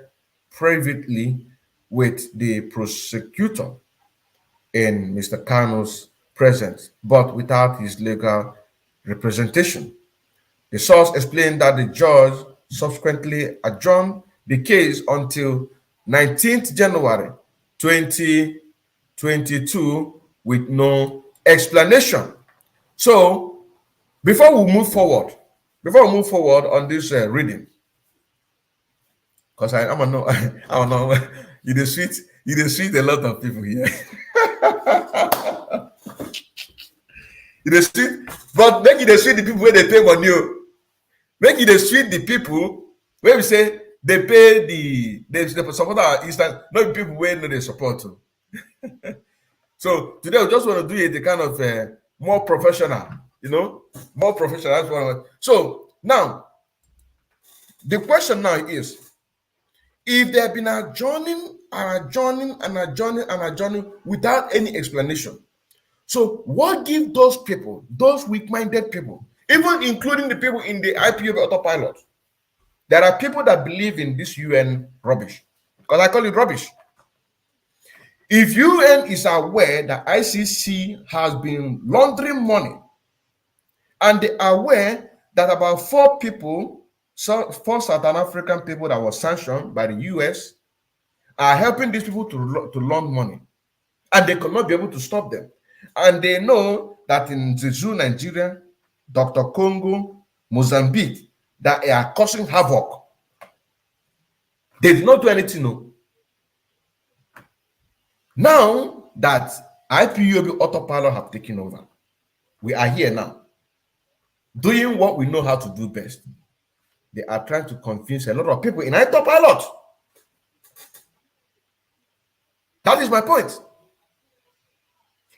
privately with the prosecutor in Mr. Kanu's presence, but without his legal representation. The source explained that the judge subsequently adjourned the case until 19th January 2022 with no explanation. So before we move forward on this reading, because I don't know, you sweet a lot of people here. You sweet, but make it sweet the people where they pay money. Make it sweet the people where we say they pay they support our instant, not people where no they support. So today we just want to do it the kind of more professional, more professional. That's what I want. So now the question now is, if they have been adjourning without any explanation, so what gives those people, those weak-minded people, even including the people in the IPOB autopilot? There are people that believe in this UN rubbish, because I call it rubbish. If UN is aware that ICC has been laundering money, and they are aware that about 4 Southern African people that were sanctioned by the US are helping these people to launder money, and they cannot be able to stop them. And they know that in Zizu, Nigeria, Dr. Congo, Mozambique, that they are causing havoc. They did not do anything. No. Now that IPOB autopilot have taken over, we are here now, doing what we know how to do best. They are trying to convince a lot of people in autopilot. That is my point.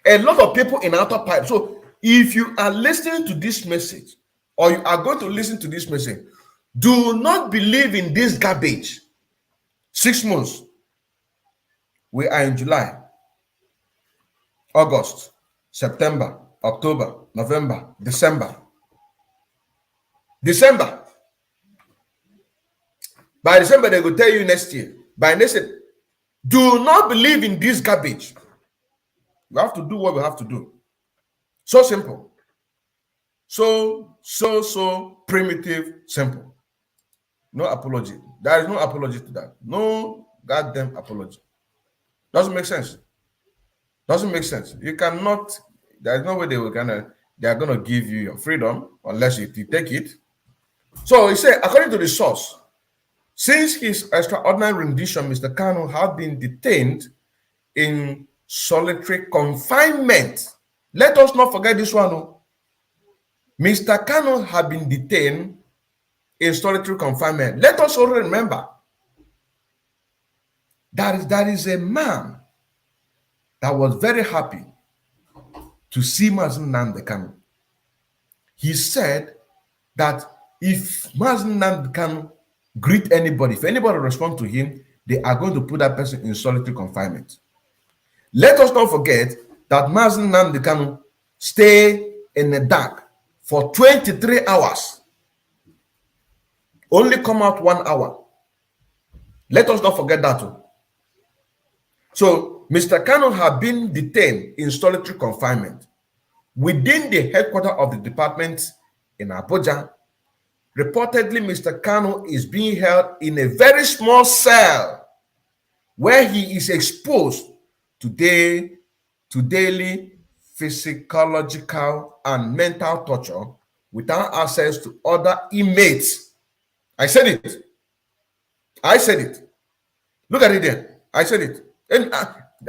A lot of people in autopilot. So if you are listening to this message, or you are going to listen to this message, do not believe in this garbage. 6 months. We are in July, August, September, October, November, December. By December, they will tell you next year. By next year, do not believe in this garbage. We have to do what we have to do. So simple. So primitive, simple. No apology. There is no apology to that. No goddamn apology. Doesn't make sense. Doesn't make sense. You cannot, there is no way they are gonna give you your freedom unless you take it. So he said, according to the source, since his extraordinary rendition, Mr. Kanu had been detained in solitary confinement. Let us not forget this one. Mr. Kanu had been detained in solitary confinement. Let us also remember that is a man that was very happy to see Nnamdi Kanu. He said that if Nnamdi Kanu greet anybody, if anybody respond to him, they are going to put that person in solitary confinement. Let us not forget that Nnamdi Kanu stay in the dark for 23 hours. Only come out 1 hour. Let us not forget that too. So Mr. Kanu had been detained in solitary confinement within the headquarters of the department in Abuja. Reportedly, Mr. Kanu is being held in a very small cell where he is exposed to daily physiological and mental torture without access to other inmates. I said it. Look at it there. I said it. And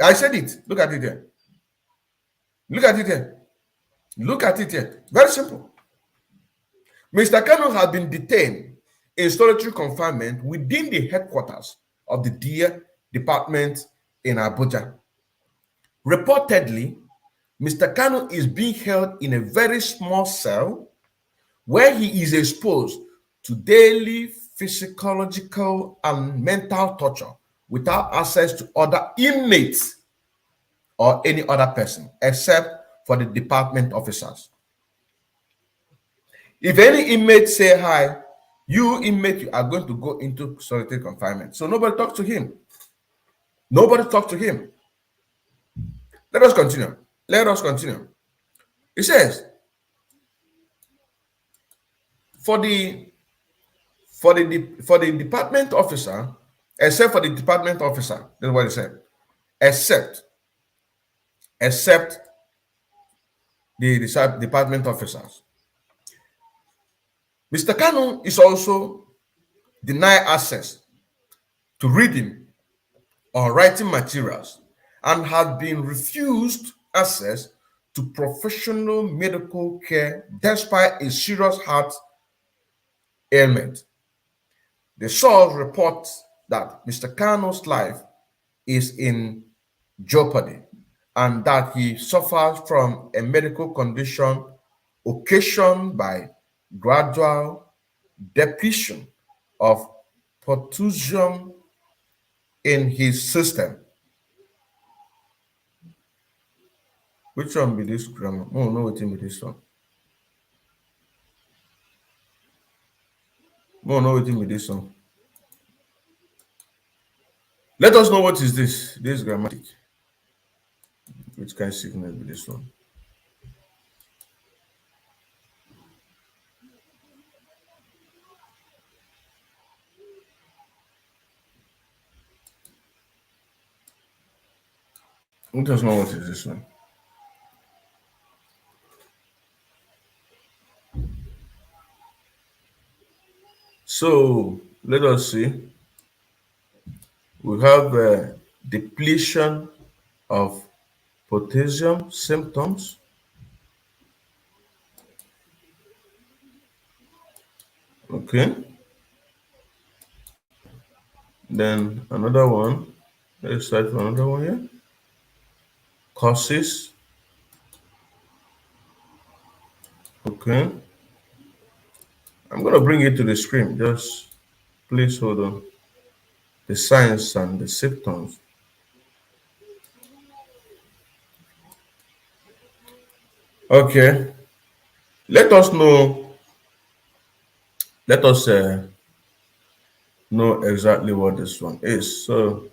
I said it. Look at it there. Look at it here. Look at it here. Very simple. Mr. Kanu has been detained in solitary confinement within the headquarters of the DIA department in Abuja. Reportedly, Mr. Kanu is being held in a very small cell where he is exposed to daily physiological and mental torture without access to other inmates or any other person except for the department officers. If any inmate say hi, you inmate, you are going to go into solitary confinement. So nobody talks to him. Nobody talks to him. Let us continue. Let us continue. It says, for the department officer, except for the department officer, that's what it said. Except the department officers. Mr. Kanu is also denied access to reading or writing materials and has been refused access to professional medical care despite a serious heart ailment. The source reports that Mr. Kanu's life is in jeopardy and that he suffers from a medical condition occasioned by gradual depletion of potassium in his system. Which one be this grammar? Oh, no, what be this one? Oh, no, what be this one? Let us know what is this grammatic. Which kind of signal be this one? Let us know what is this one. So let us see. We have depletion of potassium symptoms. Okay. Then another one. Let's start for another one here. Causes. Okay. I'm going to bring it to the screen. Just please hold on. The signs and the symptoms. Okay. Let us know. Let us know exactly what this one is. So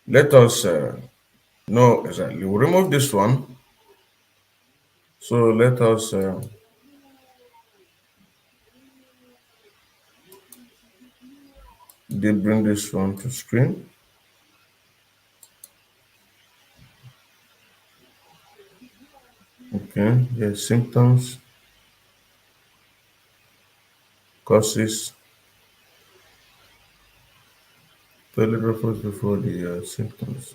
let us know exactly. We'll remove this one. So let us bring this one to screen. Okay, yes, symptoms, causes. So let us first before the symptoms.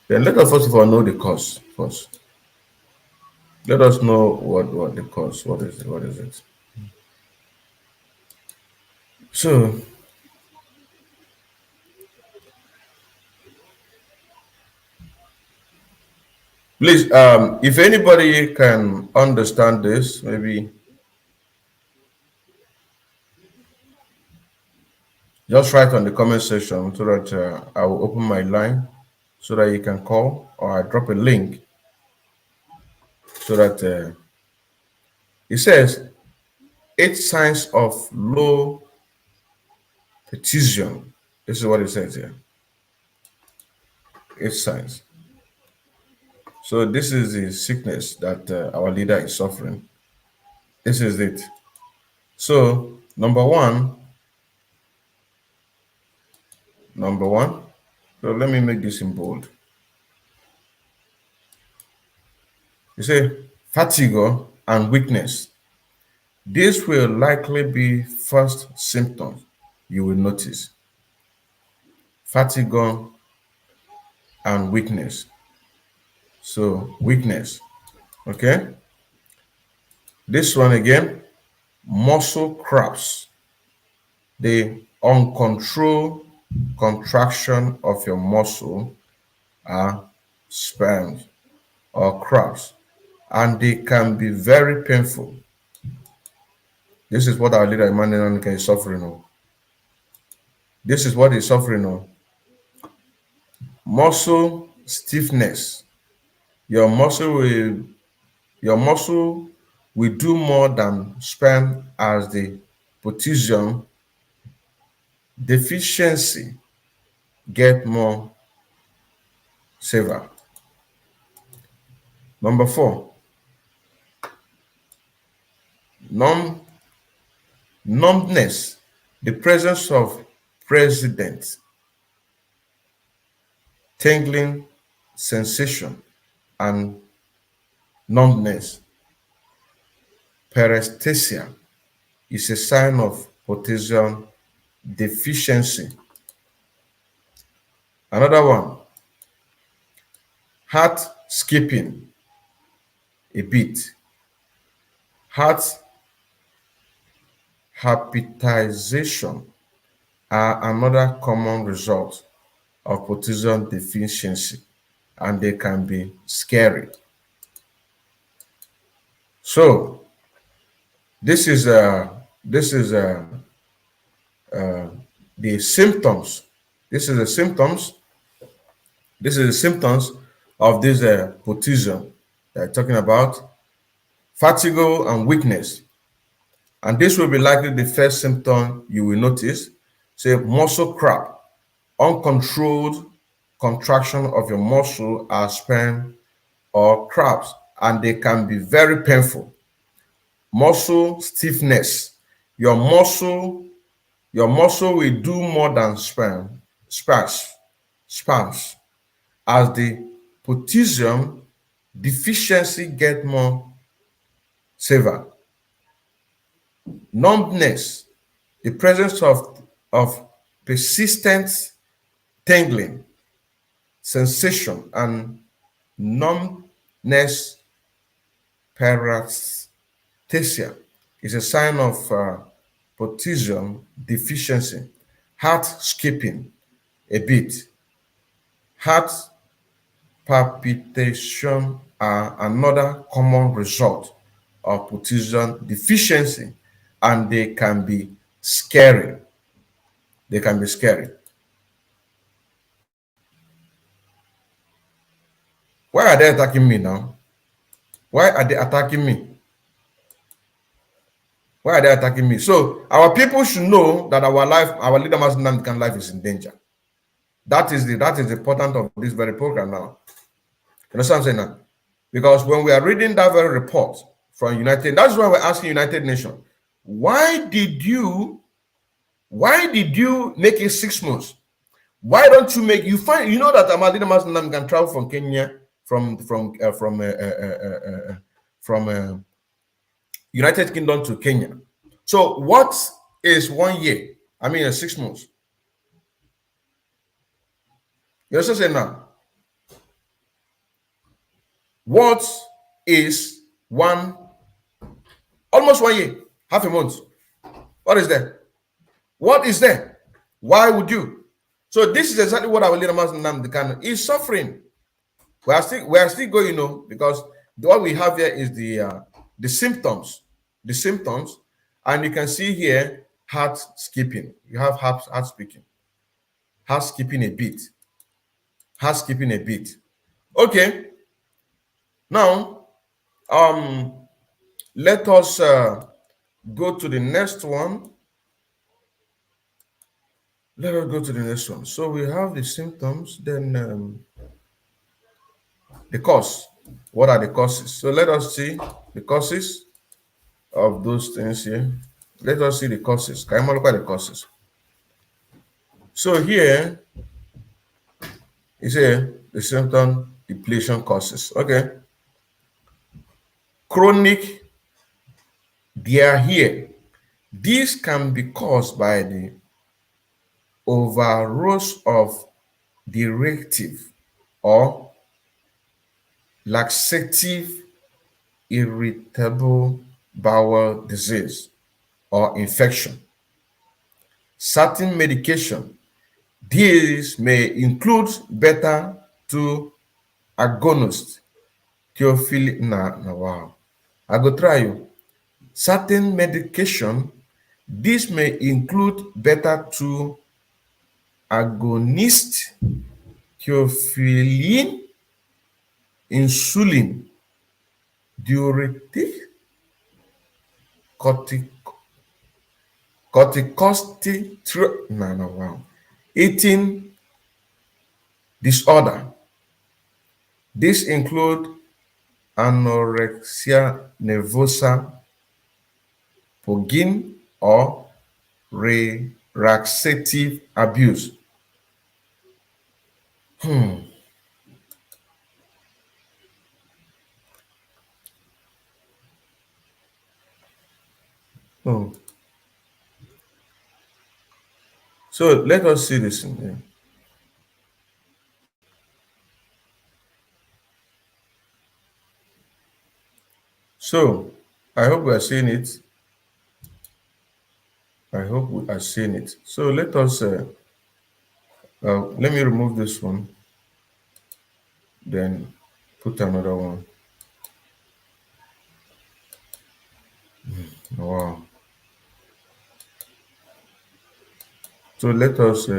Then let us first of all know the cause first. Let us know what the cause. What is it? So please, if anybody can understand this, maybe just write on the comment section so that I will open my line so that you can call, or I drop a link so that it says 8 signs of low potassium. This is what it says here. 8 signs. So this is the sickness that our leader is suffering. This is it. So number one. So let me make this in bold. You say fatigue and weakness. This will likely be first symptoms you will notice. Fatigue and weakness. So weakness. Okay. This one again, muscle cramps. The uncontrolled contraction of your muscle are spasms or cramps, and they can be very painful. This is what our leader Emmanuel is suffering of. This is what he's suffering of. Muscle stiffness. Your muscle will do more than sperm as the potassium deficiency get more severe. Number 4, numbness, the presence of president, tingling sensation, and numbness. Paresthesia is a sign of potassium deficiency. Another one, heart skipping a beat. Heart palpitation are another common result of potassium deficiency, and they can be scary. So this is the symptoms. This is the symptoms. This is the symptoms of this potassium that I'm talking about: fatigue and weakness. And this will be likely the first symptom you will notice. Say muscle cramp, uncontrolled contraction of your muscle are spasms or cramps, and they can be very painful. Muscle stiffness. Your muscle will do more than spasms as the potassium deficiency get more severe. Numbness, the presence of persistent tingling sensation, and numbness paresthesia is a sign of potassium deficiency. Heart skipping a beat, heart palpitation are another common result of potassium deficiency, and they can be scary. They can be scary. Why are they attacking me now? Why are they attacking me? Why are they attacking me? So our people should know that our life, our leader Nnamdi life is in danger. That is the important of this very program now. You understand what I'm saying now? Because when we are reading that very report from United, that's why we're asking United Nations, why did you make it 6 months? Why don't you make, you know that our leader Nnamdi can travel from Kenya, from United Kingdom to Kenya. So what is 1 year? I mean 6 months. You also say now, what is almost 1 year, half a month? What is there? What is there? Why would you? So this is exactly what our leader Nnamdi Kanu is suffering. We are still going, because what we have here is the symptoms, and you can see here heart skipping. You have heart skipping a beat, heart skipping a beat. Okay. Now, let us go to the next one. Let us go to the next one. So we have the symptoms, then the cause. What are the causes? So let us see the causes of those things here. Let us see the causes. Can you look at the causes? So here is the symptom depletion causes. Okay. Chronic diarrhea. This can be caused by the overgrowth of directive or laxative, irritable bowel disease or infection. Certain medication, these may include beta-2 agonist, theophylline. Wow. I go try you. Certain medication, this may include beta-2 agonist, theophylline, insulin, diuretic, corticosteroid, wow, eating disorder. This include anorexia nervosa, pogin, or laxative abuse. Oh. So let us see this in here. So I hope we are seeing it. I hope we are seeing it. So let us, let me remove this one, then put another one. Wow. So let us,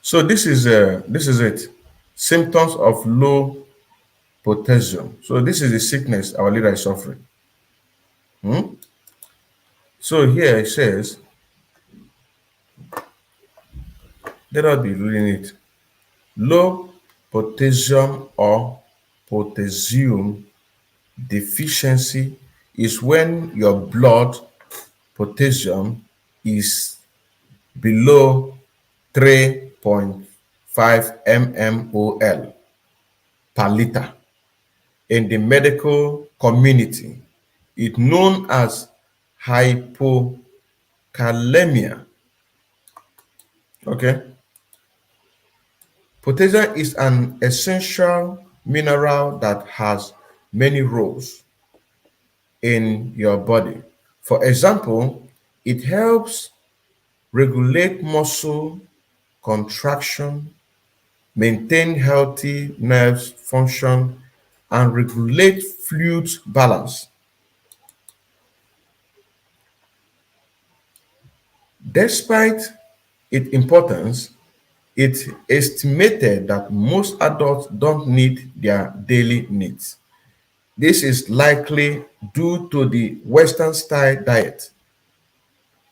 so this is it. Symptoms of low potassium. So this is the sickness our leader is suffering. So here it says, let us be reading it. Low potassium or potassium deficiency is when your blood potassium is below 3.5 mmol per liter. In the medical community, it's known as hypokalemia. Okay. Potassium is an essential mineral that has many roles in your body. For example, it helps regulate muscle contraction, maintain healthy nerves function, and regulate fluid balance. Despite its importance, it's estimated that most adults don't need their daily needs. This is likely due to the Western style diet,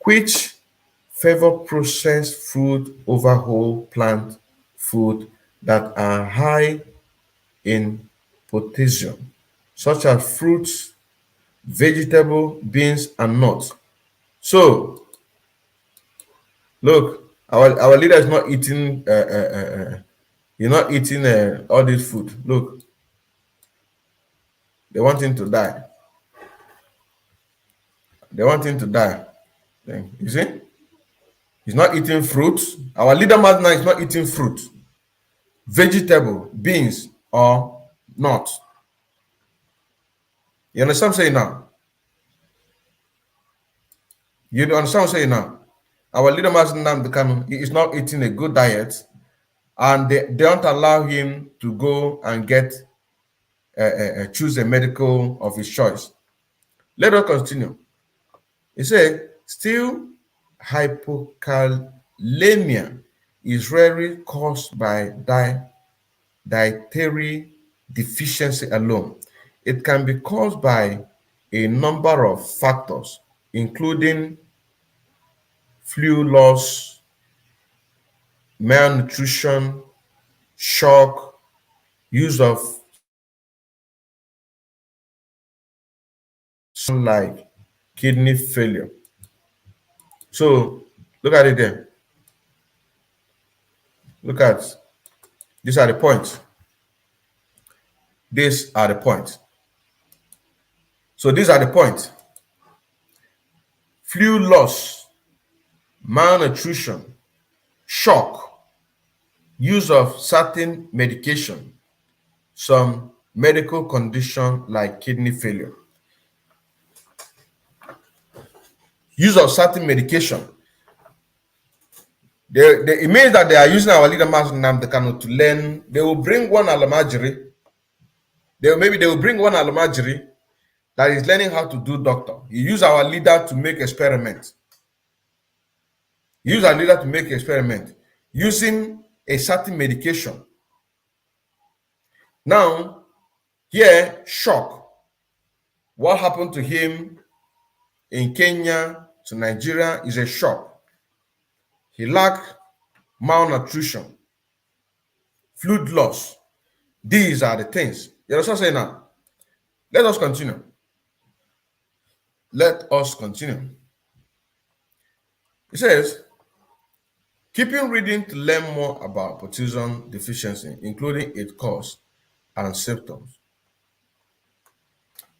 which favor processed food over whole plant food that are high in potassium, such as fruits, vegetable, beans, and nuts. So, look, our leader is not eating, you're not eating all this food. Look, they want him to die. They want him to die. You see? He's not eating fruit. Our leader man now is not eating fruit, vegetable, beans, or nuts. You understand what I'm saying now? You understand what I'm saying now? Our leader man Nnamdi Kanu, he is not eating a good diet, and they don't allow him to go and get choose a medical of his choice. Let us continue. He said, still, hypokalemia is rarely caused by dietary deficiency alone. It can be caused by a number of factors, including fluid loss, malnutrition, shock, use of like kidney failure. So look at it there. Look at, these are the points. These are the points. So these are the points. Fluid loss, malnutrition, shock, use of certain medication, some medical condition like kidney failure, use of certain medication. It means that they are using our leader Master Nnamdi Kanu to learn. They will bring one alamajiri. Maybe they will bring one alamajiri that is learning how to do doctor. You use our leader to make experiments. Use our leader to make experiment using a certain medication. Now, here, shock. What happened to him in Kenya to Nigeria is a shock. He lacked malnutrition, fluid loss. These are the things. You understand what I'm saying now? Let us continue. Let us continue. It says, keeping reading to learn more about potassium deficiency, including its cause and symptoms.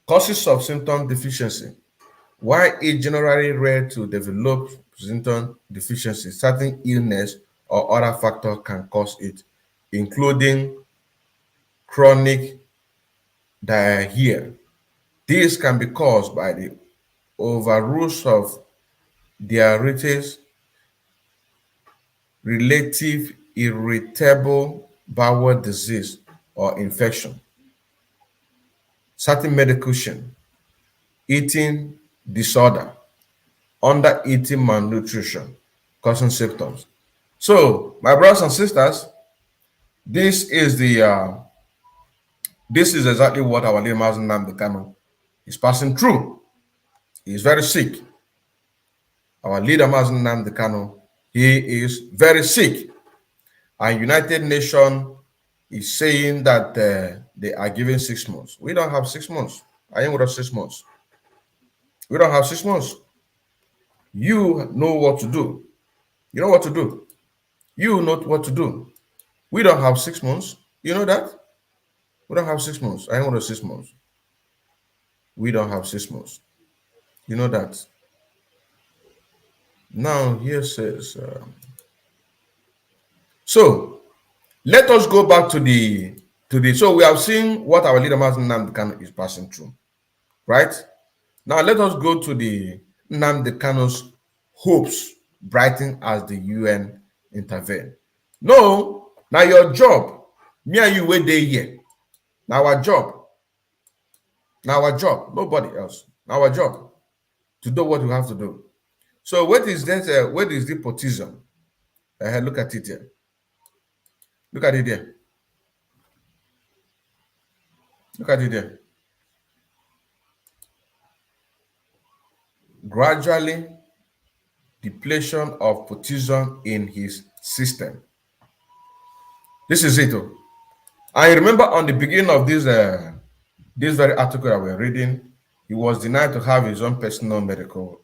Causes of symptom deficiency. Why it generally rare to develop symptom deficiency, certain illness or other factor can cause it, including chronic diarrhea. This can be caused by the overuse of diuretic, relative irritable bowel disease or infection, certain medication, eating disorder, under eating malnutrition, causing symptoms. So, my brothers and sisters, this is exactly what our leader Master Nnamdi Kanu is passing through. He is very sick. Our leader Master Nnamdi Kanu, he is very sick. And United Nations is saying that they are giving 6 months. We don't have 6 months. I ain't with us 6 months. We don't have 6 months. You know what to do. You know what to do. You know what to do. We don't have 6 months. You know that? We don't have 6 months. I ain't with us 6 months. We don't have 6 months. You know that. Now here says, so let us go back to the so we have seen what our leader Master Nnamdi Kanu is passing through, right? Now let us go to the Nnamdi Kanu's hopes brighten as the UN intervene. No, now your job, me and you wait there here. Now our job, nobody else. Now our job to do what we have to do. So what is that? What is the potassium? Look at it here. Look at it here. Look at it here. Gradually, depletion of potassium in his system. This is it. I remember on the beginning of this very article that we're reading, he was denied to have his own personal medical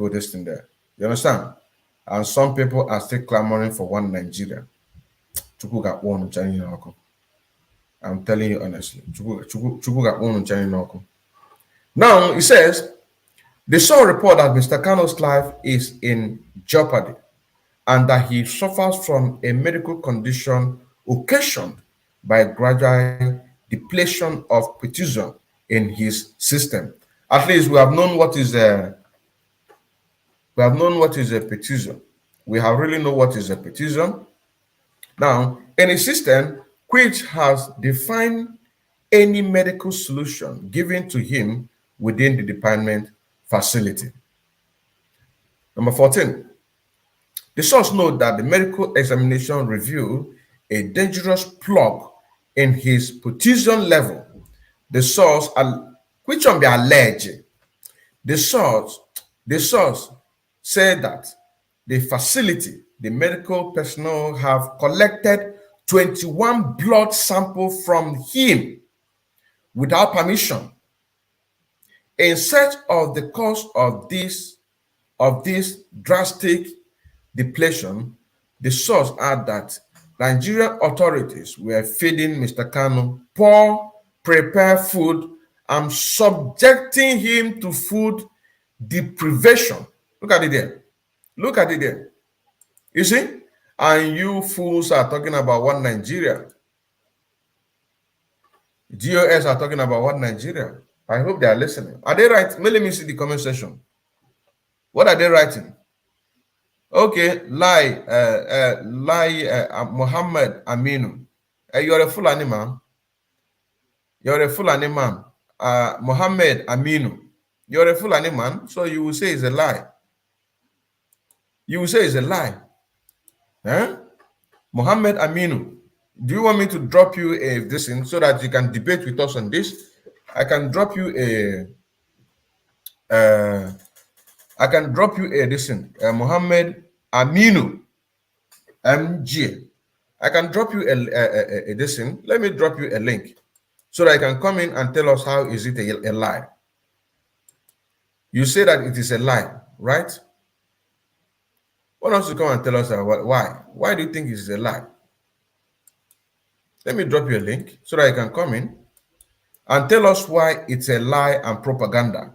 destiny there. You understand? And some people are still clamoring for one Nigeria. I'm telling you honestly. Now, it says, the sole report that Mr. Kanu's life is in jeopardy and that he suffers from a medical condition occasioned by gradual depletion of potassium in his system. At least we have known what is a potassium. We have really know what is a potassium. Now, in a system which has defined any medical solution given to him within the department facility. Number 14, the source note that the medical examination revealed a dangerous plug in his potassium level. The source, which one be alleged? The source said that the facility, the medical personnel have collected 21 blood samples from him without permission. In search of the cause of this drastic depletion, the source added that Nigerian authorities were feeding Mr. Kanu poor prepared food and subjecting him to food deprivation. Look at it there. Look at it there. You see? And you fools are talking about one Nigeria. GOS are talking about one Nigeria. I hope they are listening. Are they right? Let me see the comment section. What are they writing? Okay, Muhammad Aminu. You're a Fulani man. You're a Fulani man. Muhammad Aminu. You're a Fulani man, so you will say it's a lie. You will say it's a lie. Huh? Muhammad Aminu. Do you want me to drop you this in so that you can debate with us on this? I can drop you this in Muhammad Aminu MG. I can drop you a this in. Let me drop you a link so that I can come in and tell us how is it a lie. You say that it is a lie, right? Why don't you come and tell us why? Why do you think it is a lie? Let me drop you a link so that I can come in and tell us why it's a lie and propaganda.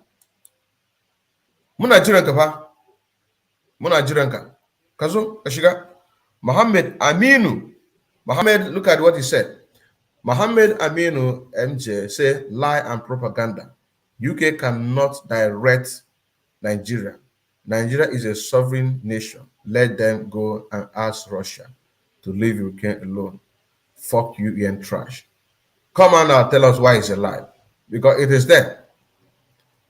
Muna jiranka fa. Muna jiranka. Kazo, kashiga. Muhammad Aminu. Muhammad, look at what he said. Muhammad Aminu MJ say lie and propaganda. UK cannot direct Nigeria. Nigeria is a sovereign nation. Let them go and ask Russia to leave Ukraine alone. Fuck you and trash. Come on now, tell us why it's a lie. Because it is there.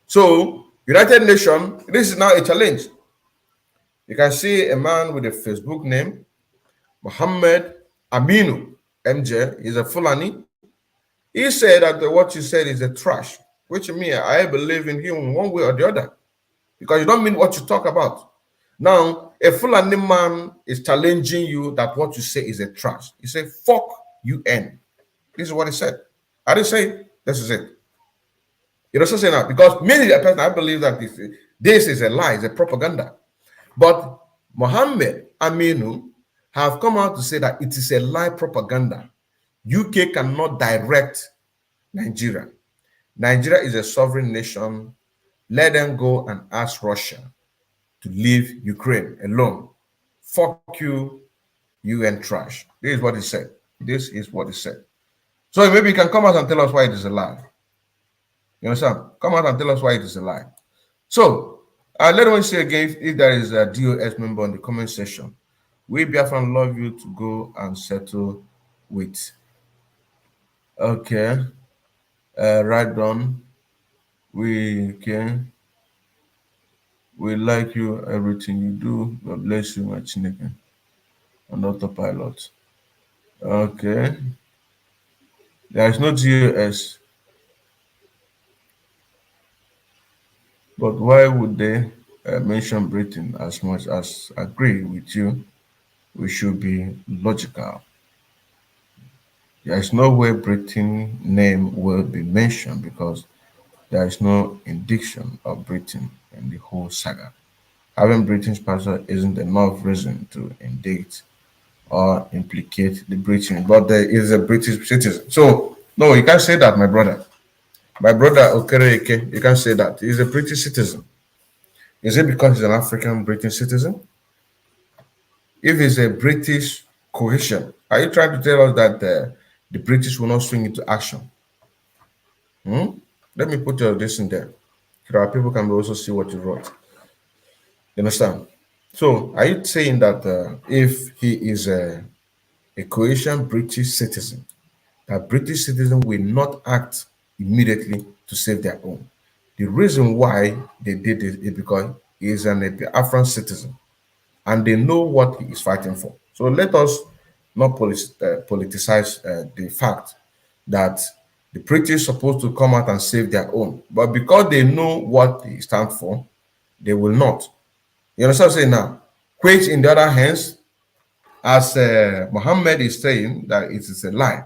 So, United Nations, this is now a challenge. You can see a man with a Facebook name, Muhammad Aminu MJ, is a Fulani. He said that what you said is a trash, which means I believe in him one way or the other. Because you don't mean what you talk about. Now, a Fulani man is challenging you that what you say is a trash. He said, fuck UN. This is what he said. I didn't say it. This is it. You know what I'm saying now? Because many person, I believe that this is a lie, it's a propaganda. But Muhammad Aminu have come out to say that it is a lie propaganda. UK cannot direct Nigeria. Nigeria is a sovereign nation. Let them go and ask Russia to leave Ukraine alone. Fuck you, UN trash. This is what he said. This is what he said. So maybe you can come out and tell us why it is a lie. You understand? Come out and tell us why it is a lie. So let me say again, if there is a DOS member in the comment section, we Biafra love you to go and settle with. Okay. Right on. We like you, everything you do. God bless you, my Chineke. On autopilot. Okay. There is no GOS. But why would they mention Britain? As much as I agree with you, we should be logical. There is no way Britain name will be mentioned because there is no indication of Britain in the whole saga. Having British passport isn't enough reason to indict or implicate the British, but there is a British citizen. So no, you can't say that, my brother. My brother Okereke, you can't say that. He's a British citizen. Is it because he's an African British citizen? If he's a British cohesion, are you trying to tell us that the British will not swing into action? Let me put this in there so that people can also see what you wrote. You understand? So, are you saying that if he is a cohesion British citizen, that British citizen will not act immediately to save their own? The reason why they did it is because he is an Afghan citizen and they know what he is fighting for. So let us not politicize the fact that the British are supposed to come out and save their own. But because they know what he stands for, they will not. You understand what I'm saying now? Which, in the other hands, as Mohammed is saying, that it is a lie.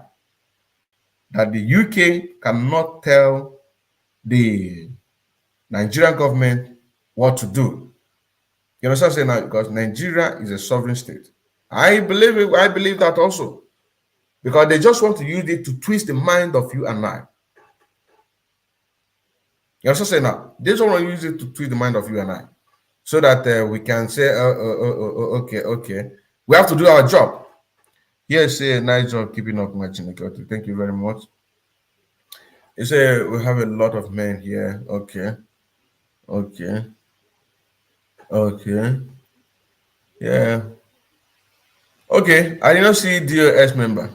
That the UK cannot tell the Nigerian government what to do. You understand what I'm saying now? Because Nigeria is a sovereign state. I believe it. I believe that also. Because they just want to use it to twist the mind of you and I. You understand what I'm saying now? They just want to use it to twist the mind of you and I. So that we can say, okay. We have to do our job. Yes, nice job keeping up, my Chineke. Thank you very much. You say we have a lot of men here. Okay. Okay. Okay. Yeah. Okay. I did not see DOS member.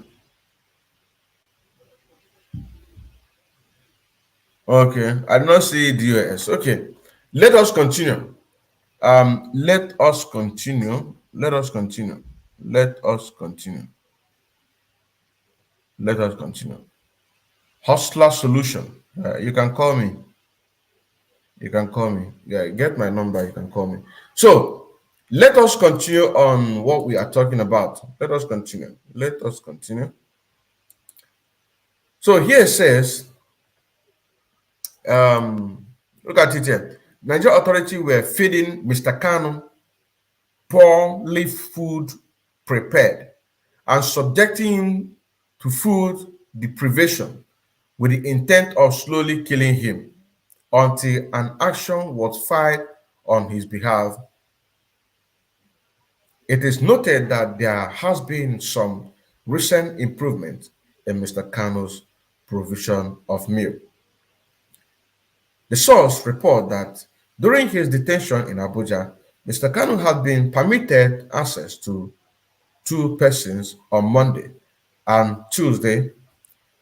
Okay. I did not see DOS. Okay. Let us continue. Let us continue. Let us continue. Let us continue. Let us continue. Hustler Solution. You can call me. You can call me. Yeah, get my number. You can call me. So let us continue on what we are talking about. Let us continue. Let us continue. So here it says, look at it here. Nigeria authority were feeding Mr. Kanu poorly food prepared and subjecting him to food deprivation with the intent of slowly killing him until an action was filed on his behalf. It is noted that there has been some recent improvement in Mr. Kanu's provision of meal. The source report that during his detention in Abuja, Mr. Kanu had been permitted access to 2 persons on Monday and Tuesday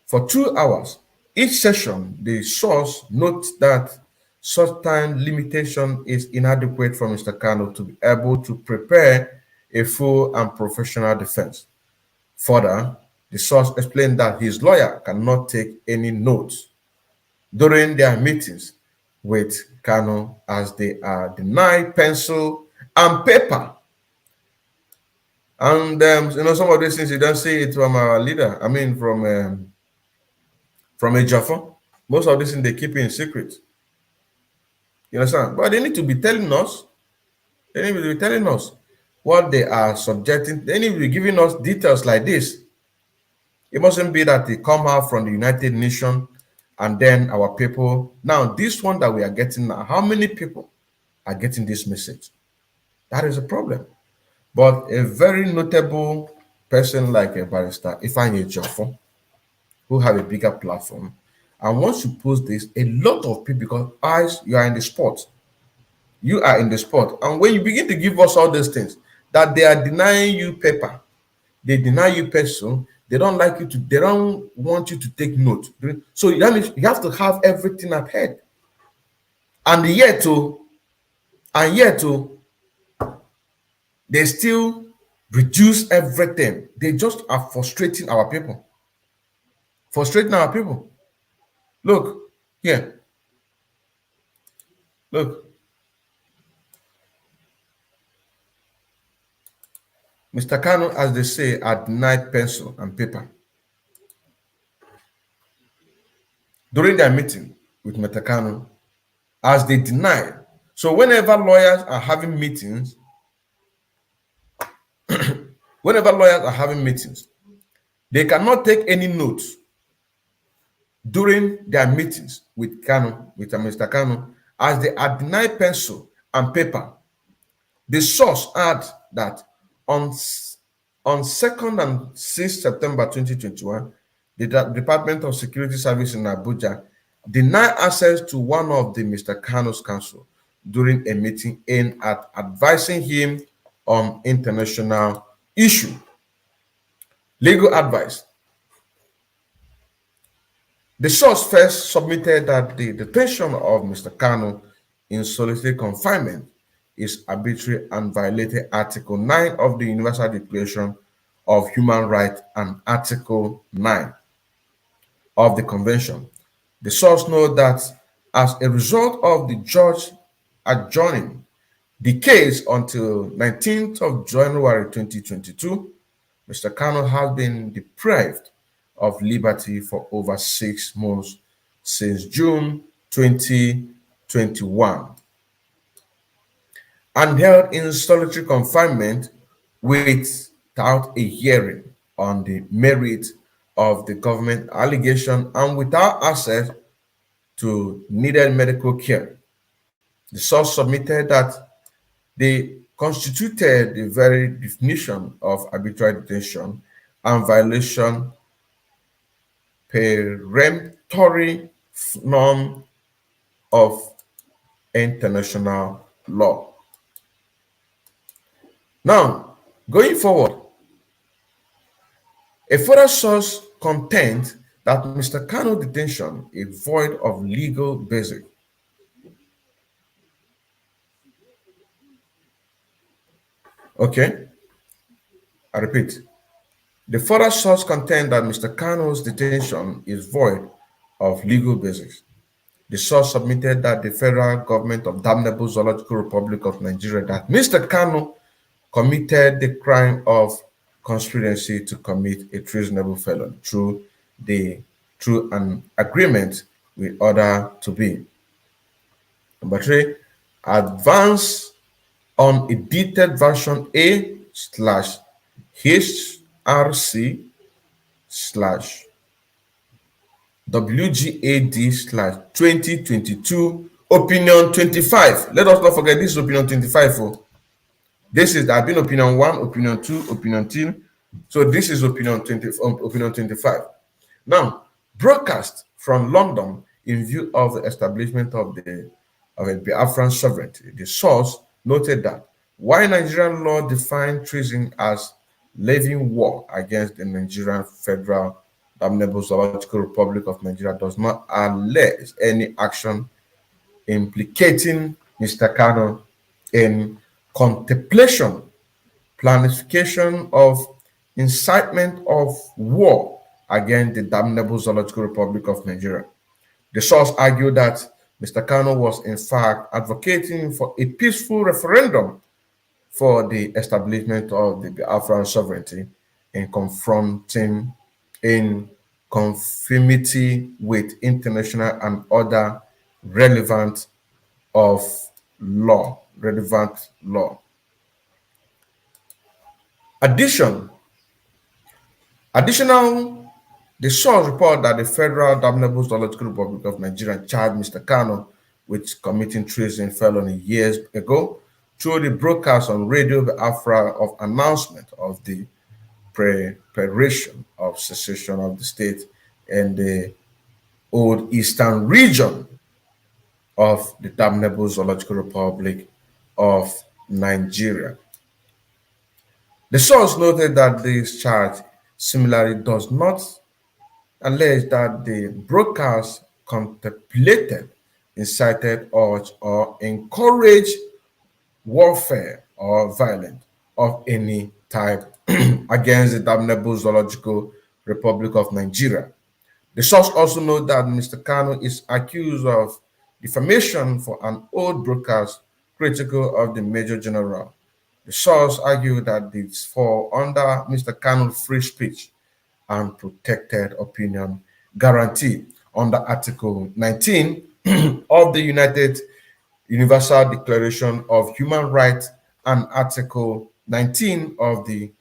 for 2 hours. Each session, the source notes that such time limitation is inadequate for Mr. Kanu to be able to prepare a full and professional defense. Further, the source explained that his lawyer cannot take any notes during their meetings with Kanu as they are denied pencil and paper. And some of these things you don't see it from our leader. I mean, from a Jaffa. Most of these things they keep in secret. You understand? But they need to be telling us. They need to be telling us what they are subjecting. They need to be giving us details like this. It mustn't be that they come out from the United Nations and then our people. Now, this one that we are getting now, how many people are getting this message? That is a problem. But a very notable person like a barrister, Ifeanyi Ejiofor, who have a bigger platform, and once you post this, a lot of people, because you are in the sport, you are in the sport, and when you begin to give us all these things, that they are denying you paper, they deny you pencil, they don't like you to, they don't want you to take note. So that means you have to have everything at head, and yet they still reduce everything. They just are frustrating our people. Frustrating our people. Look, here. Look. Mr. Kanu, as they say, are denied pencil and paper. During their meeting with Mr. Kanu, as they deny. So whenever lawyers are having meetings, they cannot take any notes during their meetings with Kanu, with Mr. Kanu, as they are denied pencil and paper. The source add that on 2nd and 6th September 2021, the Department of Security Service in Abuja denied access to one of the Mr. Kanu's counsel during a meeting aimed at advising him on international issue. Legal advice. The source first submitted that the detention of Mr. Kanu in solitary confinement is arbitrary and violated Article 9 of the Universal Declaration of Human Rights and Article 9 of the Convention. The source notes that as a result of the judge adjourning the case until 19th of January 2022, Mr. Kanu has been deprived of liberty for over 6 months since June 2021 and held in solitary confinement without a hearing on the merit of the government allegation and without access to needed medical care. The source submitted that the constituted the very definition of arbitrary detention and violation peremptory norm of international law. Now, going forward, a further source contends that Mr. Kanu detention is void of legal basis. Okay, I repeat. The further source contends that Mr. Kanu's detention is void of legal basis. The source submitted that the federal government of Damnable Zoological Republic of Nigeria, that Mr. Kanu committed the crime of conspiracy to commit a treasonable felony through an agreement with other to be. Number 3, advance on a detailed version A/HRC/WGAD/2022 opinion 25. Let us not forget this is opinion 25. This is I've been opinion 1, opinion 2, opinion 3. So this is opinion 25. Now, broadcast from London in view of the establishment of a Biafran sovereignty. The source noted that while Nigerian law defined treason as levying war against the Nigerian Federal Damnable Zoological Republic of Nigeria, does not allege any action implicating Mr. Kanu in contemplation, planification of incitement of war against the Damnable Zoological Republic of Nigeria. The source argued that Mr. Kanu was in fact advocating for a peaceful referendum for the establishment of the Biafran sovereignty in conformity with international and other relevant law. The source report that the Federal Damnable Zoological Republic of Nigeria charged Mr. Kanu with committing treason felony years ago through the broadcast on Radio Biafra of announcement of the preparation of secession of the state in the old eastern region of the Damnable Zoological Republic of Nigeria. The source noted that this charge similarly does not allege that the broadcast contemplated, incited, urged, or encouraged warfare or violence of any type against the Damnable Zoological Republic of Nigeria. The source also notes that Mr. Kanu is accused of defamation for an old broadcast critical of the Major General. The source argued that this falls under Mr. Kanu's free speech and protected opinion guarantee under Article 19 of the Universal Declaration of Human Rights and Article 19 of the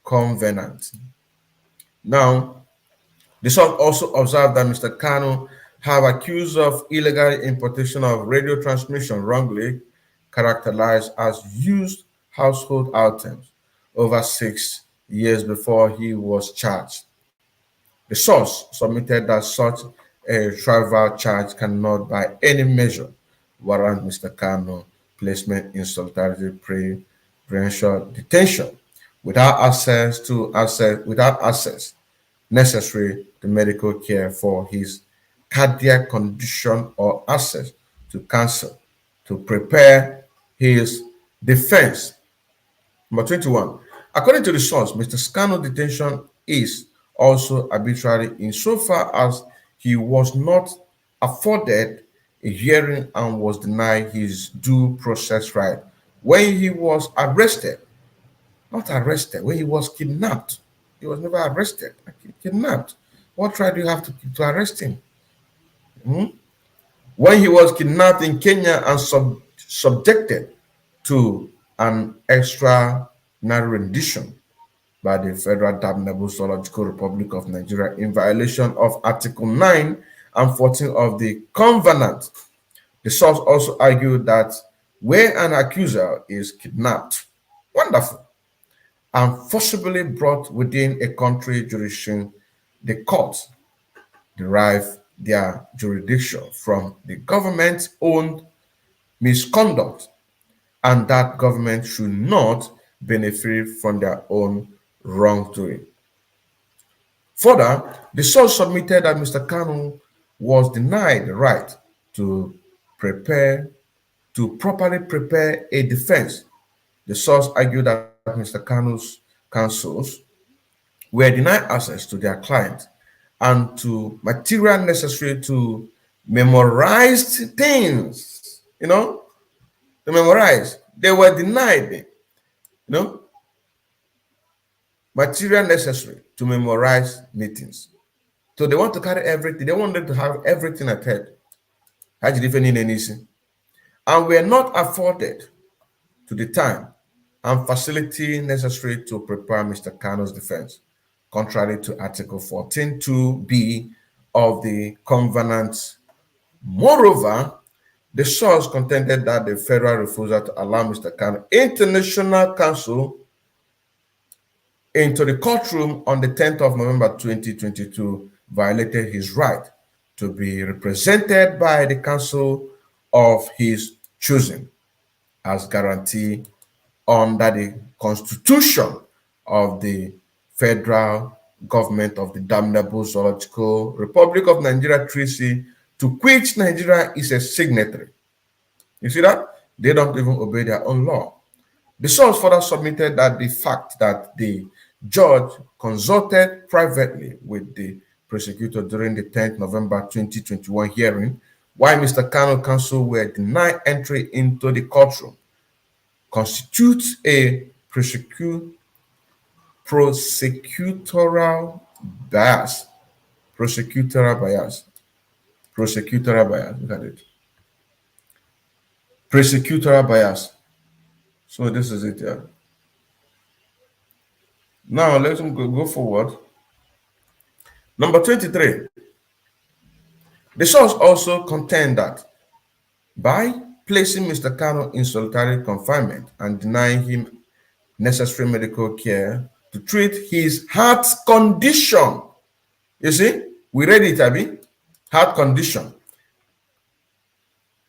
Covenant. Now, the source also observed that Mr. Kanu have accused of illegal importation of radio transmission wrongly characterized as used household items over 6 years before he was charged. The source submitted that such a trivial charge cannot by any measure warrant Mr. Kanu placement in solitary preferential detention without access necessary to medical care for his cardiac condition or access to counsel to prepare his defense. Number 21. According to the source, Mr. Kanu's detention is also arbitrary insofar as he was not afforded a hearing and was denied his due process right when he was arrested. Not arrested, when he was kidnapped. He was never arrested, kidnapped. What right do you have to arrest him? When he was kidnapped in Kenya and subjected to an extraordinary rendition by the Federal Damnable Zoological Republic of Nigeria in violation of Article 9 and 14 of the Covenant. The source also argued that where an accuser is kidnapped, wonderful, and forcibly brought within a country jurisdiction, the courts derive their jurisdiction from the government's own misconduct, and that government should not benefit from their own wrongdoing. Further, the source submitted that Mr. Kanu was denied the right to properly prepare a defense. The source argued that Mr. Kanu's counsels were denied access to their client and to material necessary to memorize things, to memorize. They were denied, material necessary to memorize meetings. So they want to carry everything. They wanted to have everything at head. And were not afforded to the time and facility necessary to prepare Mr. Kanu's defense, contrary to Article 14.2b of the Covenant. Moreover, the source contended that the federal refusal to allow Mr. Kanu international counsel into the courtroom on the 10th of November 2022 violated his right to be represented by the counsel of his choosing, as guaranteed under the Constitution of the Federal Government of the Damnable Zoological Republic of Nigeria Treaty, to which Nigeria is a signatory. You see that? They don't even obey their own law. The source further submitted that the fact that the judge consulted privately with the prosecutor during the 10th November 2021 hearing, while Mr. Kanu counsel were denied entry into the courtroom, constitutes a prosecutorial bias. Prosecutorial bias. Look at it. Prosecutorial bias. So this is it, yeah. Now let's go forward. Number 23. The source also contend that by placing Mr. Kanu in solitary confinement and denying him necessary medical care to treat his heart condition, you see, we read it, Abi, heart condition.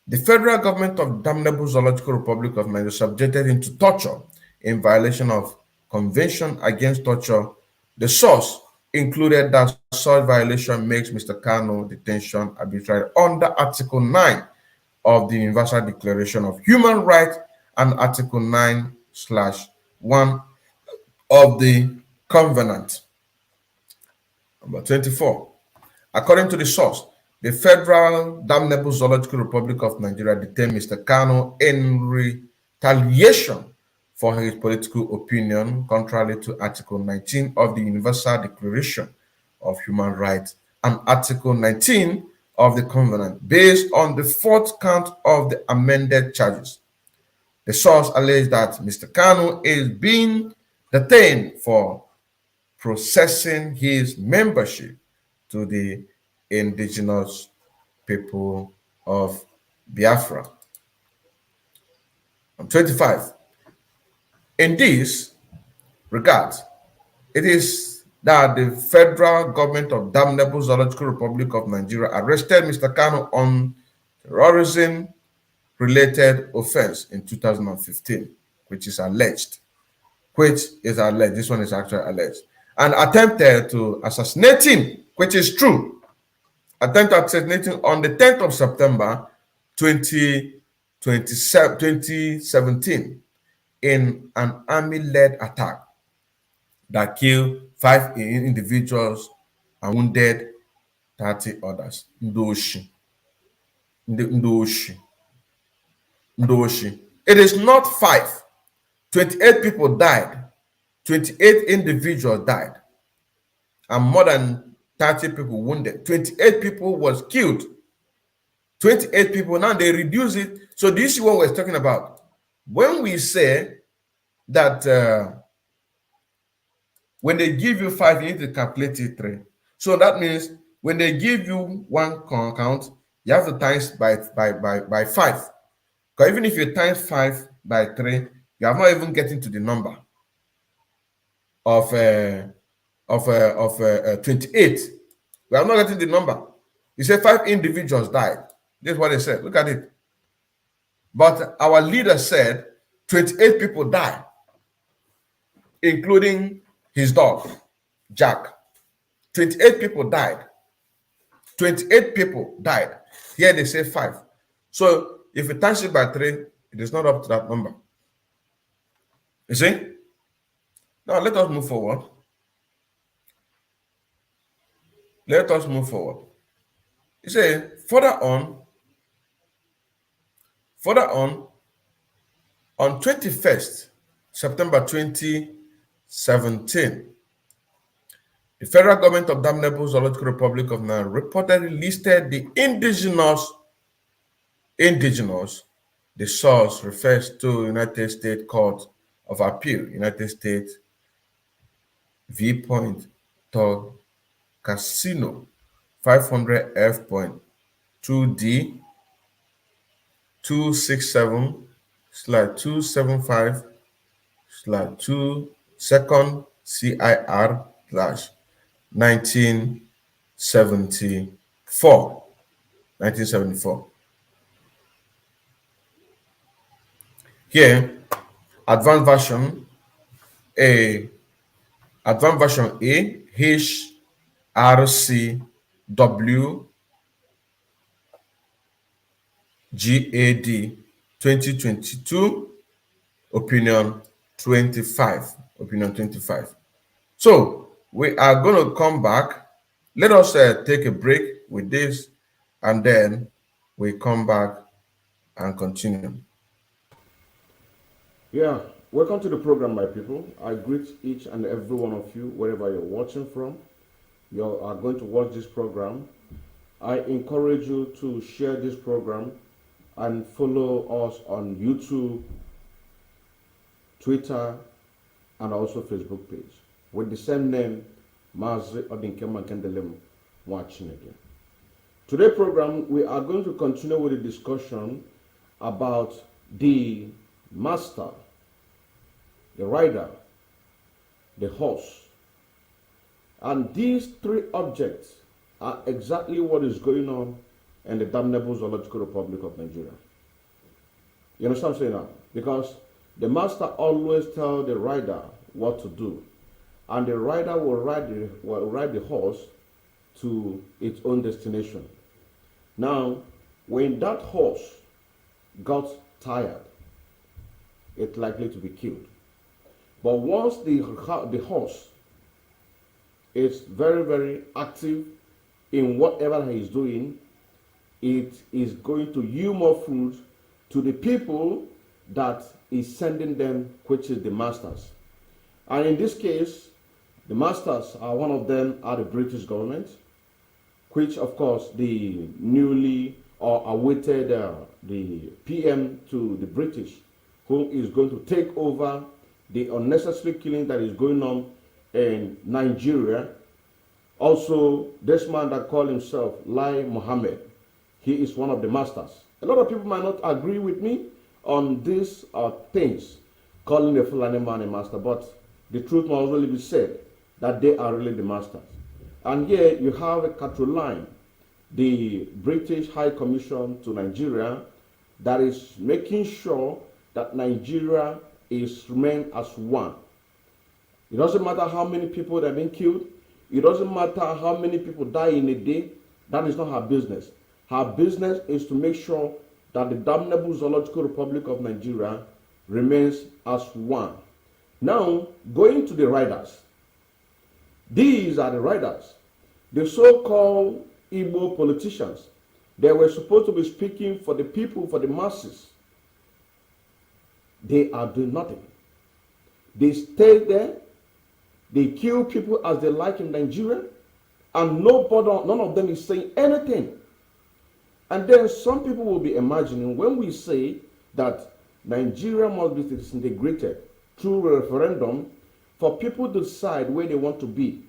The federal government of Damnable Zoological Republic of Nigeria subjected him to torture in violation of Convention Against Torture. The source included that such violation makes Mr. Kanu detention arbitrary under Article 9 of the Universal Declaration of Human Rights and Article 9/1 of the Covenant. Number 24. According to the source, the Federal Damnable Zoological Republic of Nigeria detained Mr. Kanu in retaliation for his political opinion, contrary to Article 19 of the Universal Declaration of Human Rights and Article 19 of the Covenant, based on the fourth count of the amended charges. The source alleged that Mr. Kanu is being detained for processing his membership to the indigenous people of Biafra. 25. In this regard, it is that the federal government of Damnable Zoological Republic of Nigeria arrested Mr. Kanu on terrorism-related offense in 2015, which is alleged. This one is actually alleged. And attempted to assassinate him, which is true. Attempted to assassinate him on the 10th of September 2017 in an army-led attack that killed 5 individuals and wounded 30 others. Ndoshi. It is not 5. 28 people died. 28 individuals died. And more than 30 people wounded. 28 people was killed. 28 people. Now they reduce it. So this is what we're talking about. When we say that when they give you 5, you need to calculate it 3. So that means when they give you 1 count, you have to times by 5. Because Because even if you times 5 by 3, you are not even getting to the number of 28. We are not getting the number. You say 5 individuals died. This is what they said. Look at it. But our leader said 28 people died, including his dog, Jack. 28 people died. 28 people died. Here they say 5. So if you times it by 3, it is not up to that number. You see? Now let us move forward. Let us move forward. You see, further on, on 21st September 2017, the federal government of Damnable Zoological Republic of Nigeria reportedly listed the indigenous. The source refers to United States Court of Appeal, United States V. Casino 500F.2D 267/275/2 second CIR / 1974. Here, advanced version A, HRCW GAD 2022, opinion 25. So we are going to come back. Let us take a break with this, and then we come back and continue. Yeah, welcome to the program, my people. I greet each and every one of you, wherever you're watching from. You are going to watch this program. I encourage you to share this program and follow us on YouTube, Twitter, and also Facebook page with the same name, Mazi Odinkema Kendelem, watching again. Today's program, we are going to continue with the discussion about the master, the rider, the horse. And these 3 objects are exactly what is going on in the Damnable Zoological Republic of Nigeria. You understand what I'm saying now? Because the master always tells the rider what to do, and the rider will ride the horse to its own destination. Now, when that horse got tired, it's likely to be killed. But once the horse is very, very active in whatever he is doing, it is going to yield more fruit to the people that is sending them, which is the masters. And in this case, the masters are, one of them are the British government, which of course the newly or awaited the PM to the British, who is going to take over the unnecessary killing that is going on in Nigeria. Also, this man that called himself Lai Mohammed, he is one of the masters. A lot of people might not agree with me on these things, calling the Fulani man a master, but the truth must really be said that they are really the masters. And here you have a Caroline, the British High Commission to Nigeria, that is making sure that Nigeria is remain as one. It doesn't matter how many people that have been killed. It doesn't matter how many people die in a day. That is not her business. Her business is to make sure that the Damnable Zoological Republic of Nigeria remains as one. Now, going to the riders. These are the riders. The so-called Igbo politicians. They were supposed to be speaking for the people, for the masses. They are doing nothing. They stay there. They kill people as they like in Nigeria. And none of them is saying anything. And then some people will be imagining when we say that Nigeria must be disintegrated through referendum for people to decide where they want to be.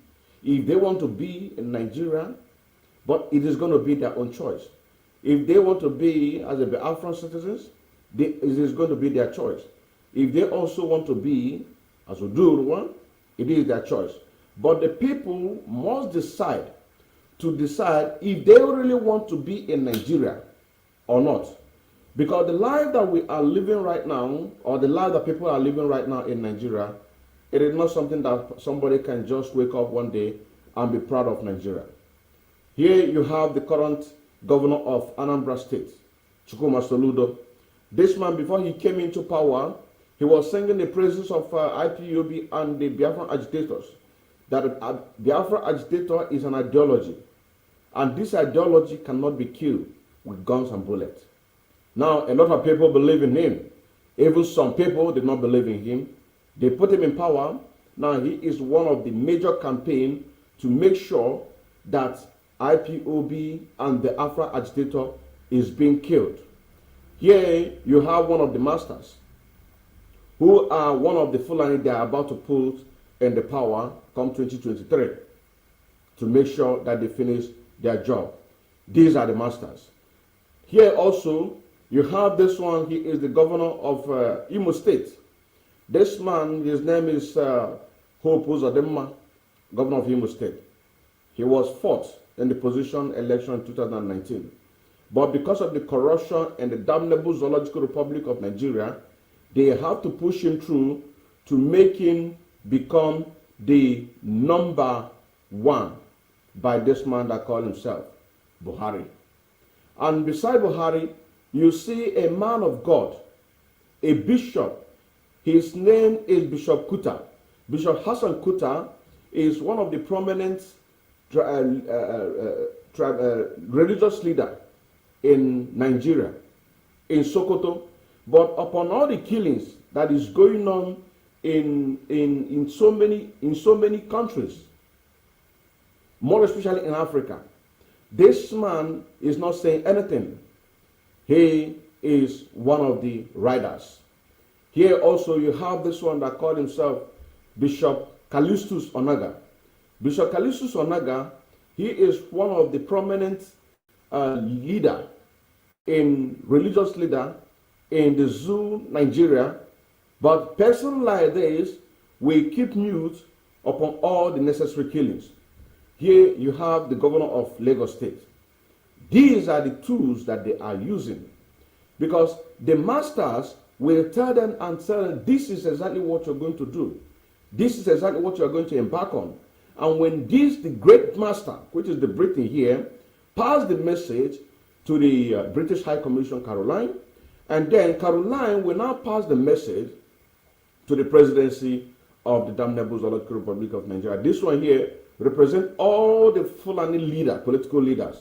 If they want to be in Nigeria, but it is going to be their own choice. If they want to be as a Biafran citizens, it is going to be their choice. If they also want to be as Udurwa, it is their choice. But the people must decide if they really want to be in Nigeria or not. Because the life that we are living right now, or the life that people are living right now in Nigeria, it is not something that somebody can just wake up one day and be proud of Nigeria. Here you have the current governor of Anambra State, Chukwuma Soludo. This man, before he came into power, he was singing the praises of IPOB and the Biafra agitators. That a Biafra agitator is an ideology. And this ideology cannot be killed with guns and bullets. Now, a lot of people believe in him. Even some people did not believe in him. They put him in power. Now, he is one of the major campaigns to make sure that IPOB and the Afra agitator is being killed. Here, you have one of the masters who are one of the Fulani they are about to put in the power come 2023 to make sure that they finish their job. These are the masters. Here also, you have this one. He is the governor of Imo State. This man, his name is Hope Uzodimma, governor of Imo State. He was fourth in the position election in 2019. But because of the corruption and the damnable Zoological Republic of Nigeria, they have to push him through to make him become the number one by this man that called himself Buhari. And beside Buhari, you see a man of God, a bishop. His name is Bishop Kuta. Bishop Hassan Kuta is one of the prominent religious leader in Nigeria, in Sokoto. But upon all the killings that is going on in so many countries, more especially in Africa, this man is not saying anything. He is one of the riders. Here also you have this one that called himself Bishop Callistus Onaga. Bishop Callistus Onaga, he is one of the prominent religious leader in the zoo, Nigeria. But person like this will keep mute upon all the necessary killings. Here you have the governor of Lagos State. These are the tools that they are using, because the masters will tell them and tell them, this is exactly what you're going to do. This is exactly what you're going to embark on. And when the great master, which is the Britain here, pass the message to the British High Commission, Caroline, and then Caroline will now pass the message to the presidency of the damnable Zoological Republic of Nigeria. This one here represents all the Fulani leaders, political leaders,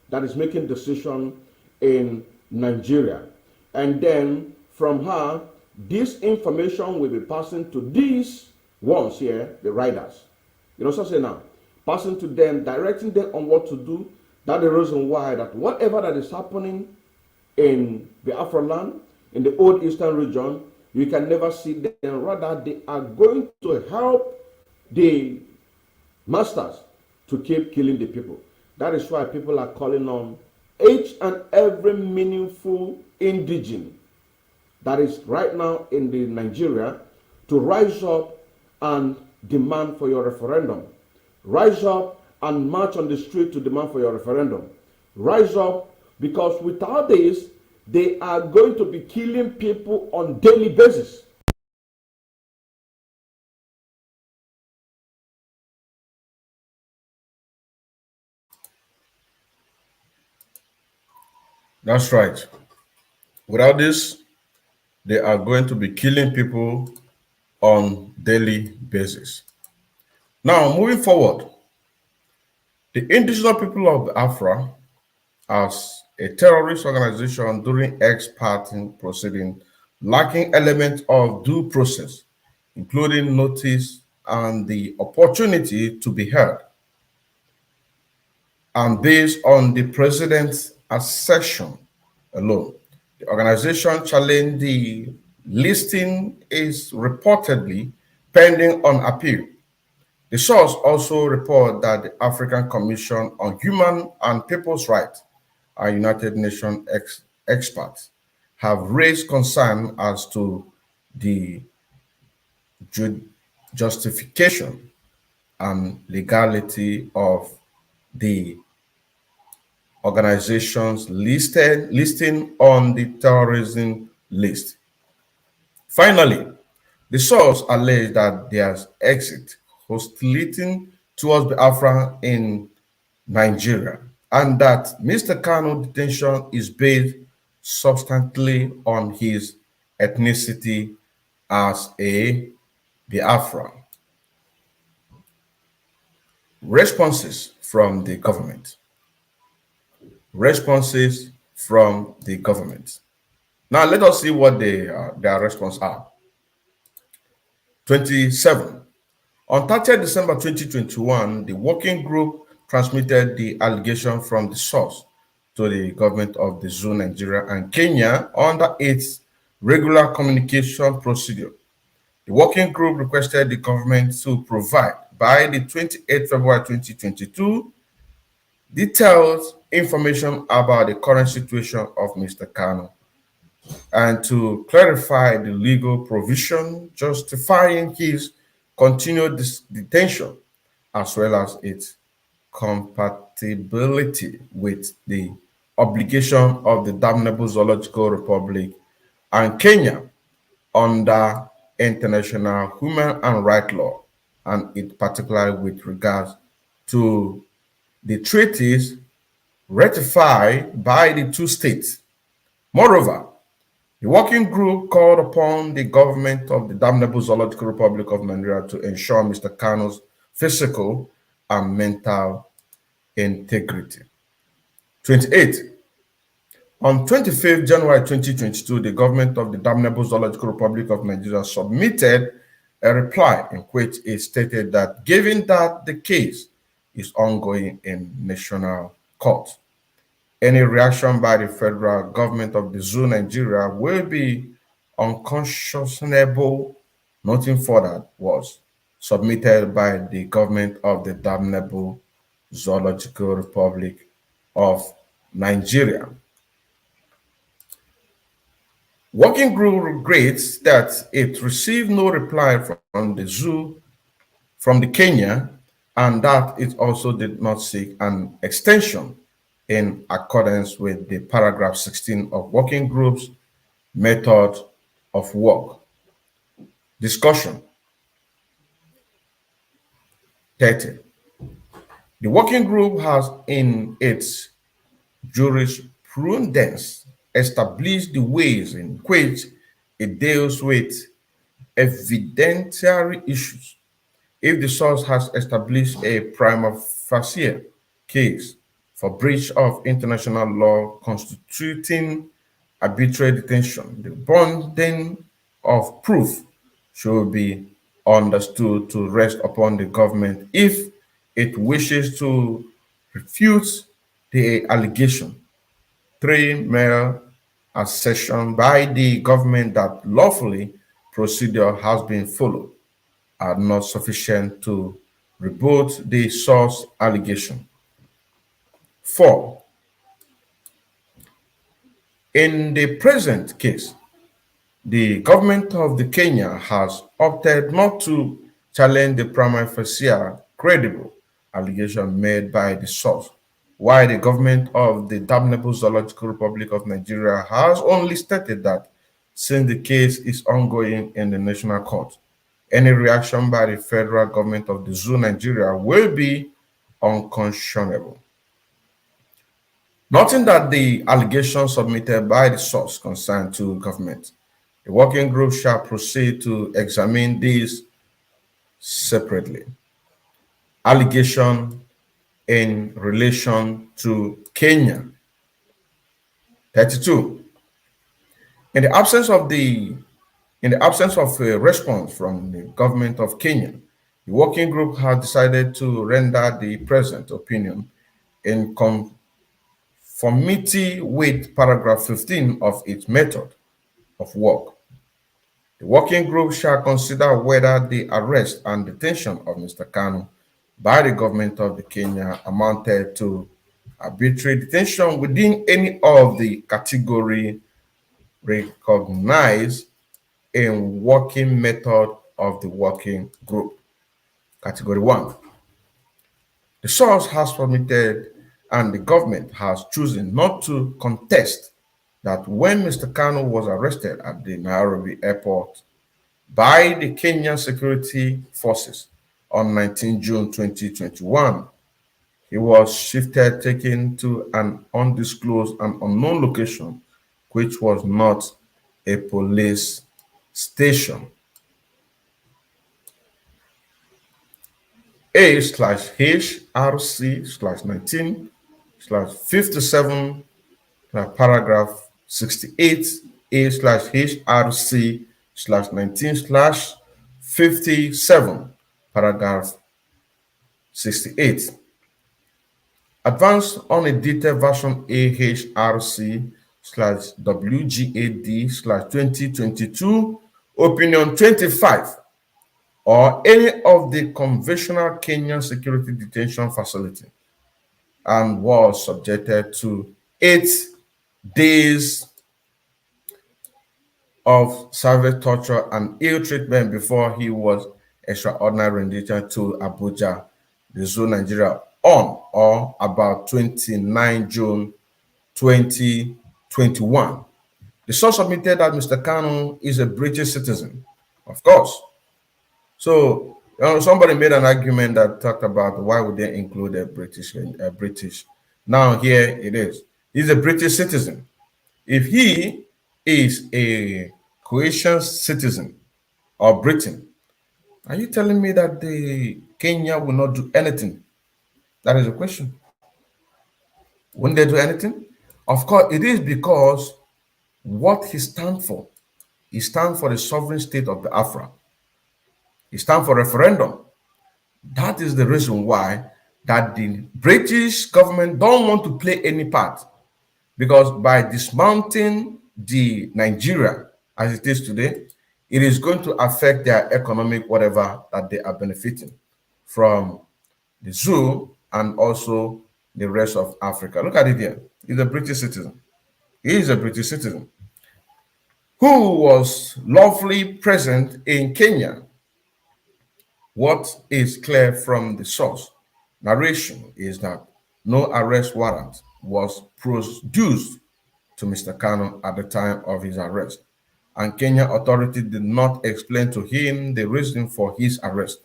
that is making decision in Nigeria. And then from her, this information will be passing to these ones here, the riders. You know, so say now, passing to them, directing them on what to do. That's the reason why that whatever that is happening in the Biafra land, in the old eastern region, you can never see them. Rather, they are going to help the masters to keep killing the people. That is why people are calling on each and every meaningful indigene that is right now in the Nigeria to rise up and demand for your referendum. Rise up and march on the street to demand for your referendum. Rise up, because without this, they are going to be killing people on daily basis. That's right. Without this, they are going to be killing people on daily basis. Now, moving forward, the indigenous people of Biafra, as a terrorist organization during ex-parte proceeding, lacking elements of due process, including notice and the opportunity to be heard, and based on the president's assertion alone, the organization challenged the listing is reportedly pending on appeal. The source also report that the African Commission on Human and People's Rights, a United Nations experts, have raised concern as to the justification and legality of the organizations listing on the terrorism list. Finally, the source alleged that there's exit hostility towards Biafra in Nigeria and that Mr. Kanu detention is based substantially on his ethnicity as a Biafra. Responses from the government. Responses from the government. Now let us see what their response are. 27. On 30 December 2021, the working group transmitted the allegation from the source to the government of the zoo, Nigeria and Kenya under its regular communication procedure. The working group requested the government to provide by the 28th February 2022 detailed information about the current situation of Mr. Kanu and to clarify the legal provision justifying his continued detention as well as its compatibility with the obligation of the damnable Zoological Republic and Kenya under international human and right law, and it particularly with regards to the treaties ratified by the two states. Moreover, the working group called upon the government of the damnable Zoological Republic of Nigeria to ensure Mr. Kanu's physical and mental integrity. 28. On 25th January 2022, the government of the damnable Zoological Republic of Nigeria submitted a reply in which it stated that given that the case is ongoing in national court, any reaction by the federal government of the zoo Nigeria will be unconscionable. Nothing further was submitted by the government of the damnable Zoological Republic of Nigeria. Working group regrets that it received no reply from the zoo, from the Kenya, and that it also did not seek an extension in accordance with the paragraph 16 of working group's method of work. Discussion. 30. The working group has in its jurisprudence established the ways in which it deals with evidentiary issues. If the source has established a prima facie case for breach of international law constituting arbitrary detention, the burden of proof should be understood to rest upon the government if it wishes to refute the allegation. 3. Mere assertion by the government that lawfully procedure has been followed are not sufficient to rebut the source allegation. 4. In the present case, the government of the Kenya has opted not to challenge the prima facie credible allegation made by the source, while the government of the damnable Zoological Republic of Nigeria has only stated that since the case is ongoing in the national court, any reaction by the federal government of the zoo Nigeria will be unconscionable. Noting that the allegations submitted by the source concern to government, the working group shall proceed to examine these separately. Allegation in relation to Kenya. 32. In the absence of a response from the government of Kenya, the working group has decided to render the present opinion in conformity with paragraph 15 of its method of work. The working group shall consider whether the arrest and detention of Mr. Kanu by the government of the Kenya amounted to arbitrary detention within any of the category recognized in working method of the working group. Category 1. The source has submitted and the government has chosen not to contest that when Mr. Kanu was arrested at the Nairobi airport by the Kenyan security forces on 19 June 2021, he was shifted, taken to an undisclosed and unknown location, which was not a police station. A/HRC/19/57 paragraph 68 A/HRC/19/57 paragraph 68. Advanced unedited version AHRC/WGAD/2022 opinion 25, or any of the conventional Kenyan security detention facility, and was subjected to 8 days of severe torture and ill treatment before he was extraordinarily rendited to Abuja, the zoo, Nigeria, on or about 29 June 2021. The source submitted that Mr. Kanu is a British citizen, of course. So somebody made an argument that talked about why would they include a British. Now here it is. He's a British citizen. If he is a Croatian citizen of Britain, are you telling me that the Kenya will not do anything? That is the question. Wouldn't they do anything? Of course, it is because what he stands for. He stands for the sovereign state of Biafra. He stands for referendum. That is the reason why that the British government don't want to play any part, because by dismounting the Nigeria as it is today, it is going to affect their economic whatever that they are benefiting from the zoo and also the rest of Africa. Look at it here. He's a British citizen. He is a British citizen who was lawfully present in Kenya. What is clear from the source narration is that no arrest warrant was produced to Mr. Kanu at the time of his arrest, and Kenya authorities did not explain to him the reason for his arrest.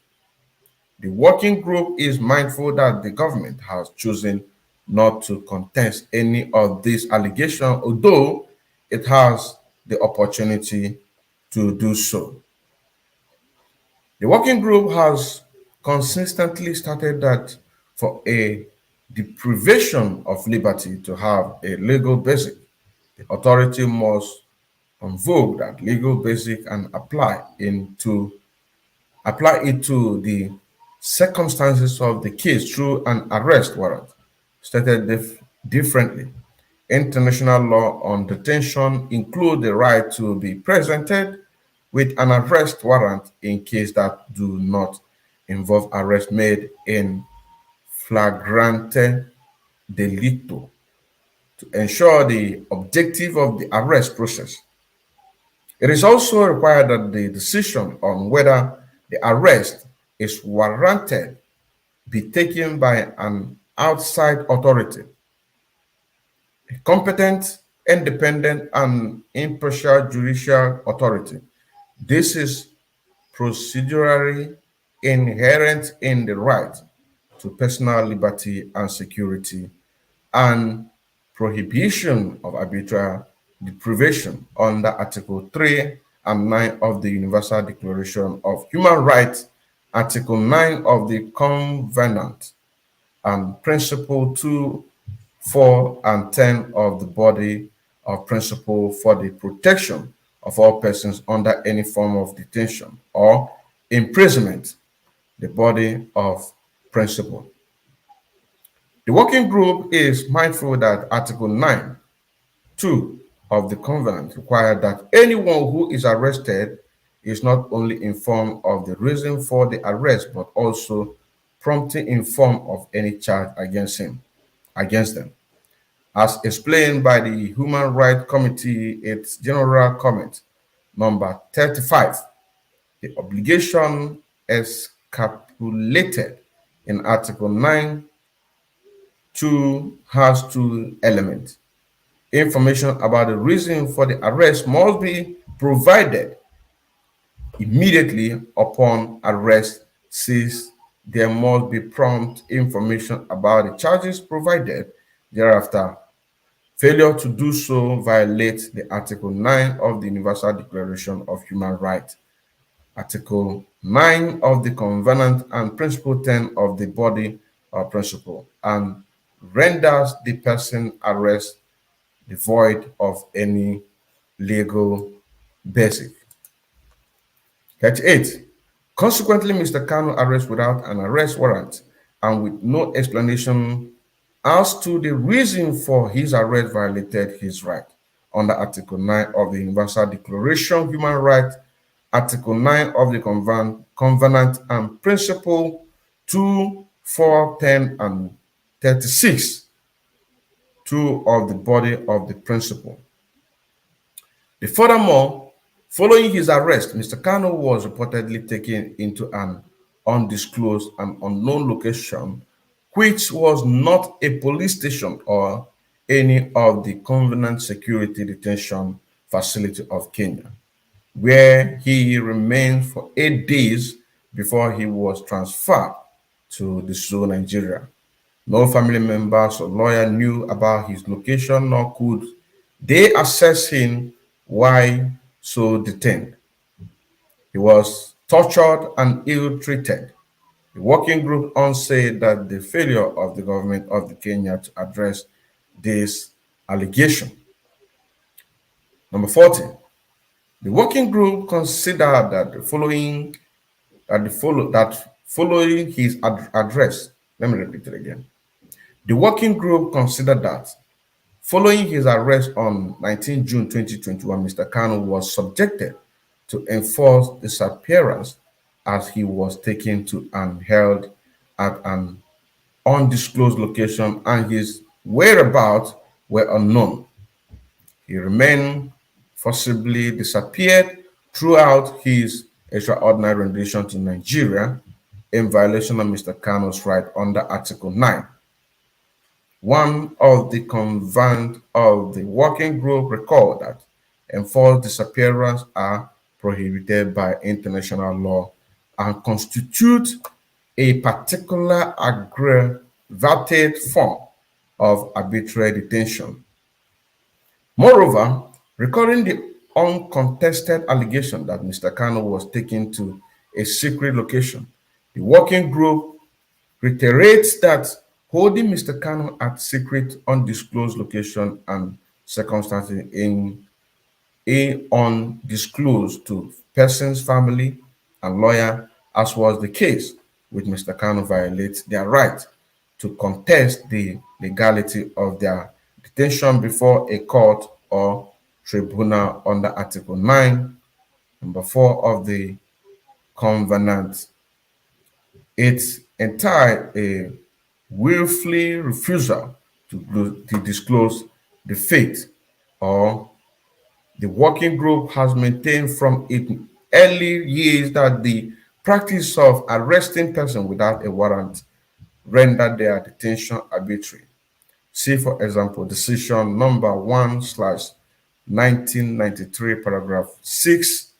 The working group is mindful that the government has chosen not to contest any of these allegations, although it has the opportunity to do so. The working group has consistently stated that for a deprivation of liberty to have a legal basis, the authority must invoke that legal basis and apply it to the circumstances of the case through an arrest warrant. Stated differently, international law on detention includes the right to be presented with an arrest warrant in case that do not involve arrest made in flagrante delicto to ensure the objective of the arrest process. It is also required that the decision on whether the arrest is warranted be taken by an outside authority, a competent, independent, and impartial judicial authority. This is procedurally inherent in the right to personal liberty and security, and prohibition of arbitrary deprivation under Article 3 and 9 of the Universal Declaration of Human Rights, Article 9 of the Covenant, and Principle 2, 4, and 10 of the Body of Principle for the Protection of all persons under any form of detention or imprisonment, the Body of Principle. The working group is mindful that Article 9, 2 of the Covenant requires that anyone who is arrested is not only informed of the reason for the arrest, but also promptly informed of any charge against them. as explained by the Human Rights Committee, its General Comment number 35. The obligation escapulated in Article 9 has two elements. Information about the reason for the arrest must be provided immediately upon arrest, since there must be prompt information about the charges provided thereafter. Failure to do so violates the Article 9 of the Universal Declaration of Human Rights, Article 9 of the Covenant, and Principle 10 of the Body of Principle, and renders the person arrested devoid of any legal basis. 38. Consequently, Mr. Kanu arrested without an arrest warrant and with no explanation as to the reason for his arrest violated his right under Article 9 of the Universal Declaration of Human Rights, Article 9 of the Covenant, and Principle 2, 4, 10, and 36, 2 of the Body of the Principle. Furthermore, following his arrest, Mr. Kanu was reportedly taken into an undisclosed and unknown location, which was not a police station or any of the Covenant Security Detention Facility of Kenya, where he remained for 8 days before he was transferred to the zoo, Nigeria. No family members or lawyer knew about his location, nor could they assess him while so detained. He was tortured and ill-treated. The working group said that the failure of the government of the Kenya to address this allegation. Number 40. The working group considered that following his address, let me repeat it again. The working group considered that following his arrest on 19 June 2021, Mr. Kanu was subjected to enforced disappearance as he was taken to and held at an undisclosed location, and his whereabouts were unknown. He remained forcibly disappeared throughout his extraordinary rendition to Nigeria in violation of Mr. Kanu's right under Article 9. One of the convened of the working group recalled that enforced disappearances are prohibited by international law and constitute a particular aggravated form of arbitrary detention. Moreover, recalling the uncontested allegation that Mr. Kanu was taken to a secret location, the working group reiterates that holding Mr. Kanu at secret, undisclosed location and circumstances in undisclosed to person's family and lawyer, as was the case with Mr. Kanu, violates their right to contest the legality of their detention before a court or tribunal under Article 9, number 4 of the Covenant. It's entitled a willfully refusal to disclose the fate, or the working group has maintained from its early years that the practice of arresting persons without a warrant rendered their detention arbitrary. See, for example, decision number 1/1993, paragraph 6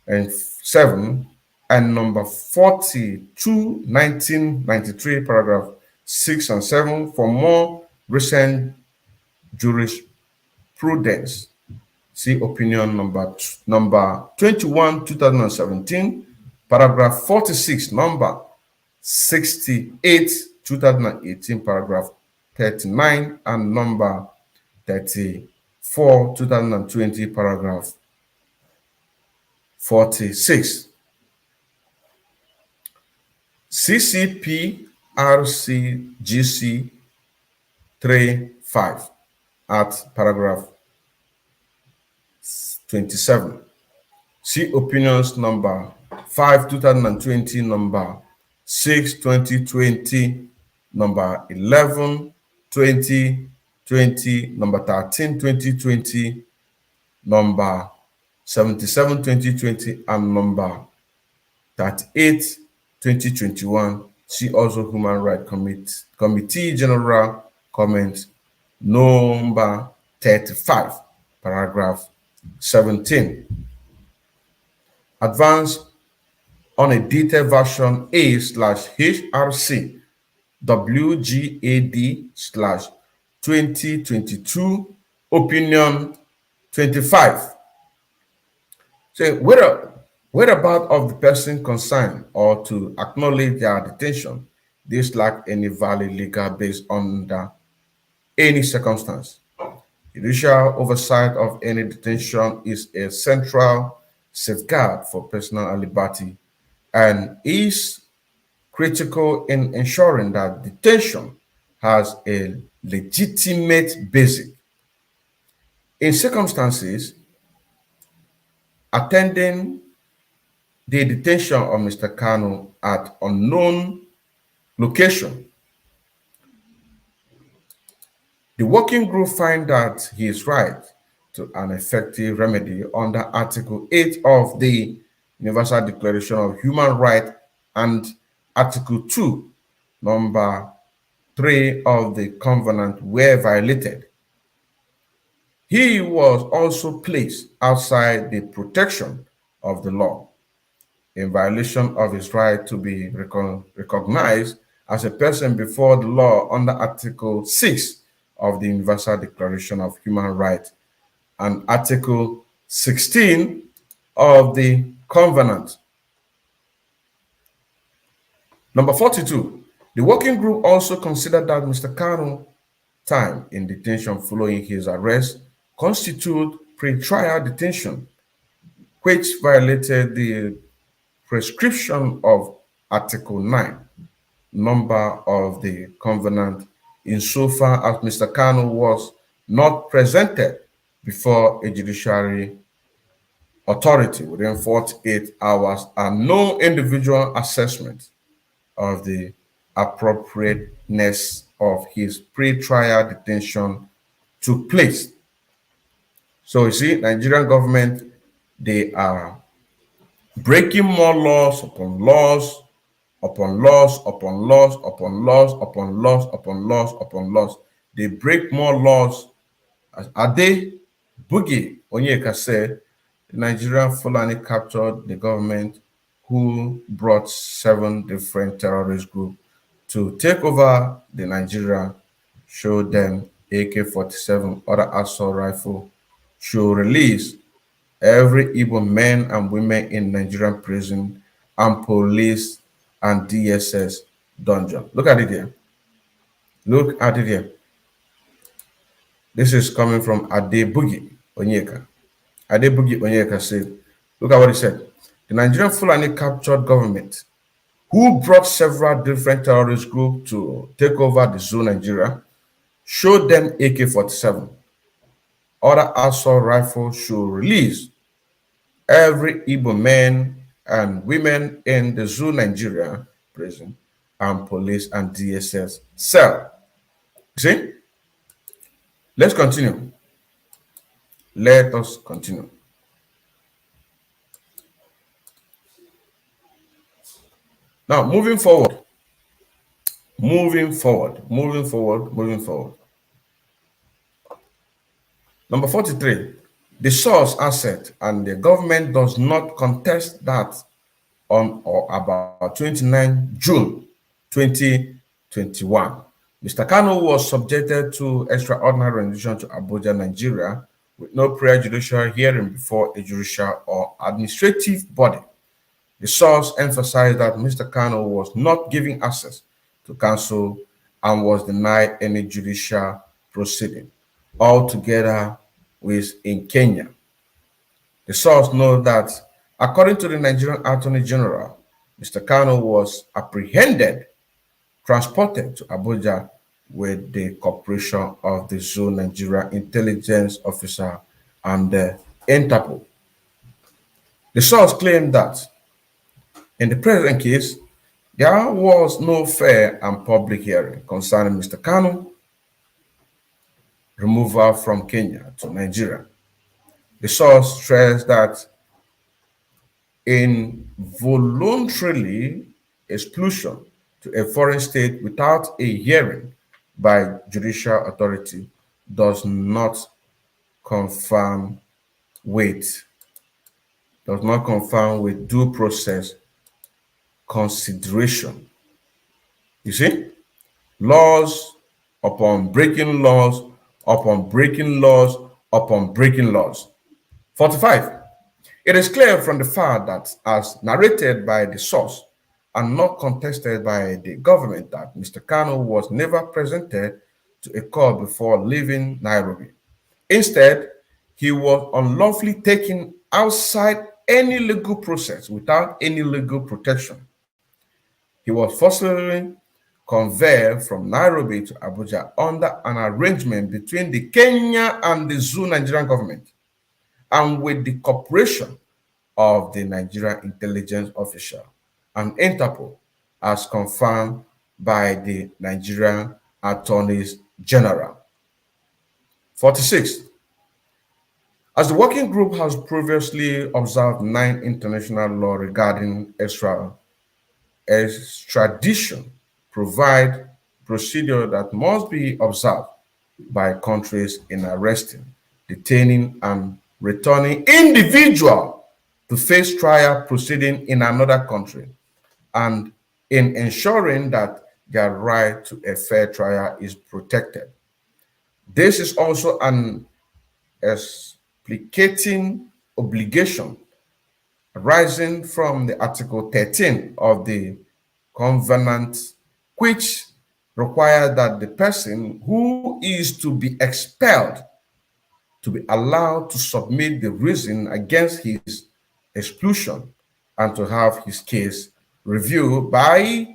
and 7, and number 42, 1993, paragraph 6 and 7 for more recent jurisprudence. See opinion number 21, 2017, paragraph 46, number 68, 2018, paragraph 39, and number 34, 2020, paragraph 46. CCP RCGC 35 at paragraph 27. See opinions number 5, 2020, number 6, 2020, number 11, 20, 20, number 13, 2020, number 77, 2020, and number 38, 2021. See also Human Rights Committee General Comment number 35, paragraph 17. Advance on a detailed version A/HRC WGAD/2022 opinion 25. So whereabout of the person concerned or to acknowledge their detention, this lack any valid legal base under any circumstance. Judicial oversight of any detention is a central safeguard for personal liberty and is critical in ensuring that detention has a legitimate basis. In circumstances attending the detention of Mr. Kanu at unknown location, the working group find that he is right to an effective remedy under Article 8 of the Universal Declaration of Human Rights and Article 2, number 3 of the Covenant were violated. He was also placed outside the protection of the law in violation of his right to be recognized as a person before the law under Article 6 of the Universal Declaration of Human Rights and Article 16 of the Covenant. Number 42, the working group also considered that Mr. Kanu's time in detention following his arrest constitute pre-trial detention, which violated the prescription of Article 9, number of the Covenant, insofar as Mr. Kanu was not presented before a judiciary authority within 48 hours and no individual assessment of the appropriateness of his pre-trial detention took place. So you see, Nigerian government, they are breaking more laws upon laws upon laws upon laws upon laws upon laws upon laws upon laws. They break more laws. As Ade Bugi Onyeka said, the Nigerian Fulani captured the government who brought 7 different terrorist groups to take over the Nigeria, show them AK-47, other assault rifle, should release every Igbo men and women in Nigerian prison and police and DSS dungeon. Look at it here. Look at it here. This is coming from Ade Bugi Onyeka. Ade Bugi Onyeka said, look at what he said. The Nigerian Fulani captured government who brought several different terrorist groups to take over the zoo Nigeria, showed them AK-47. Other assault rifles should release every Igbo men and women in the zoo Nigeria prison and police and DSS cell. See? Let's continue. Let us continue. Now, moving forward. Number 43, the source asset and the government does not contest that on or about 29 June 2021, Mr. Kanu was subjected to extraordinary rendition to Abuja, Nigeria, with no prior judicial hearing before a judicial or administrative body. The source emphasized that Mr. Kanu was not given access to counsel and was denied any judicial proceeding altogether with in Kenya. The source noted that, according to the Nigerian Attorney General, Mr. Kanu was apprehended, transported to Abuja with the cooperation of the Zoo Nigeria intelligence officer and the Interpol. The source claimed that in the present case, there was no fair and public hearing concerning Mr. Kanu. removal from Kenya to Nigeria. The source stressed that in voluntarily expulsion to a foreign state without a hearing by judicial authority does not confirm with due process consideration. You see, laws upon breaking laws upon breaking laws upon breaking laws. 45. It is clear from the fact that, as narrated by the source and not contested by the government, that Mr. Kanu was never presented to a court before leaving Nairobi. Instead, he was unlawfully taken outside any legal process without any legal protection. He was forcibly conveyed from Nairobi to Abuja under an arrangement between the Kenya and the Zoo Nigerian government, and with the cooperation of the Nigerian intelligence official and Interpol, as confirmed by the Nigerian Attorneys General. 46. As the working group has previously observed 9 international law regarding extradition, provide procedure that must be observed by countries in arresting, detaining, and returning individual to face trial proceeding in another country, and in ensuring that their right to a fair trial is protected. This is also an explicating obligation arising from the Article 13 of the Covenant, which requires that the person who is to be expelled to be allowed to submit the reason against his expulsion and to have his case reviewed by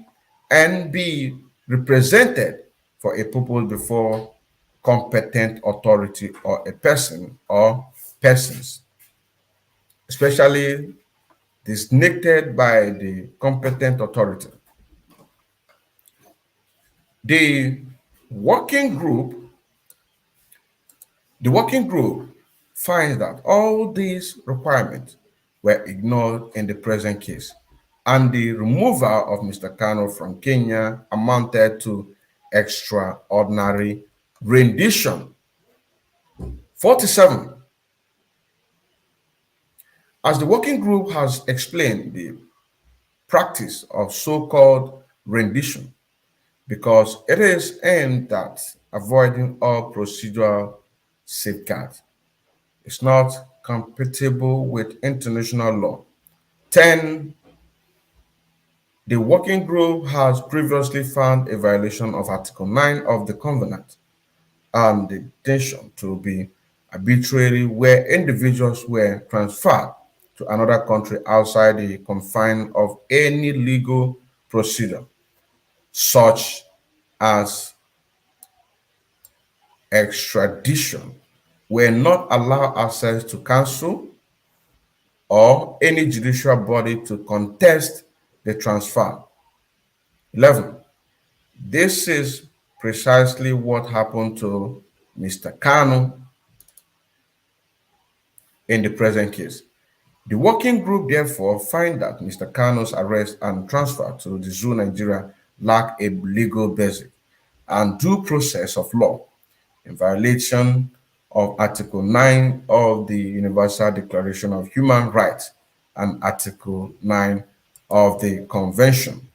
and be represented for a purpose before competent authority or a person or persons, especially designated by the competent authority. The working group finds that all these requirements were ignored in the present case, and the removal of Mr. Kanu from Kenya amounted to extraordinary rendition. 47. As the working group has explained, the practice of so-called rendition, because it is aimed at avoiding all procedural safeguards, it's not compatible with international law. 10. The working group has previously found a violation of Article 9 of the Covenant and the detention to be arbitrary, where individuals were transferred to another country outside the confines of any legal procedure, such as extradition, were not allowed access to counsel or any judicial body to contest the transfer. 11. This is precisely what happened to Mr. Kanu in the present case. The working group therefore find that Mr. Kanu's arrest and transfer to the Zoo Nigeria lack a legal basis and due process of law, in violation of Article 9 of the Universal Declaration of Human Rights and Article 9 of the Convention.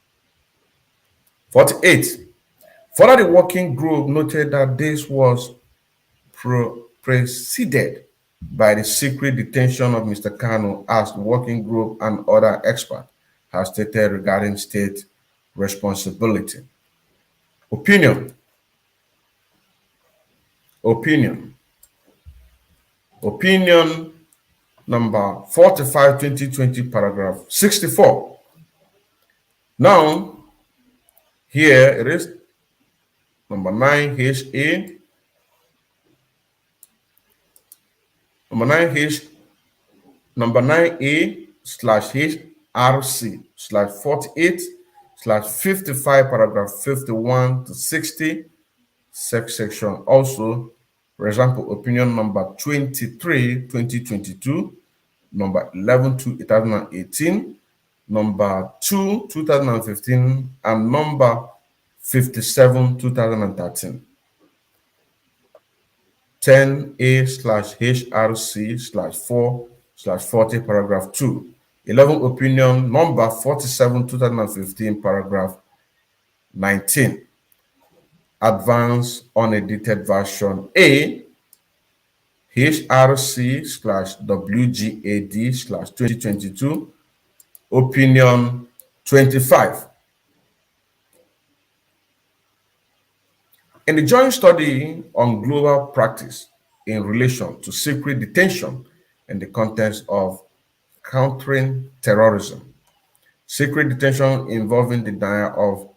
48. Further, the working group noted that this was preceded by the secret detention of Mr. Kanu, as the working group and other experts have stated regarding state responsibility. Opinion number 45, 2020, paragraph 64. Now, here it is, number 9HA, number 9A slash HRC slash 48 slash 55, paragraph 51 to 60, section also For example, opinion number 23, 2022, number 11, 2018, number 2, 2015, and number 57, 2013. 10A/HRC/4/40, paragraph 2. 11 opinion number 47, 2015, paragraph 19. Advance unedited version A, HRC/WGAD/2022, opinion 25. In the joint study on global practice in relation to secret detention in the context of countering terrorism, secret detention involving the denial of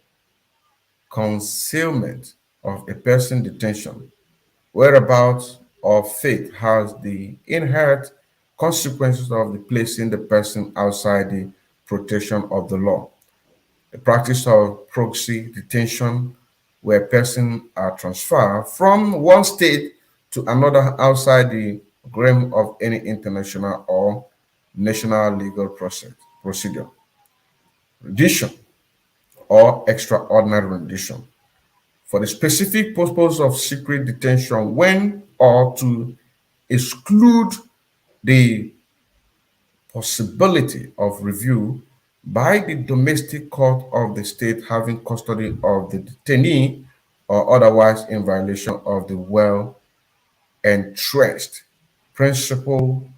concealment of a person detention, whereabouts, or fate has the inherent consequences of the placing the person outside the protection of the law. The practice of proxy detention, where persons are transferred from one state to another outside the realm of any international or national legal procedure. Rendition or extraordinary rendition for the specific purpose of secret detention when or to exclude the possibility of review by the domestic court of the state having custody of the detainee or otherwise in violation of the well-entrenched principle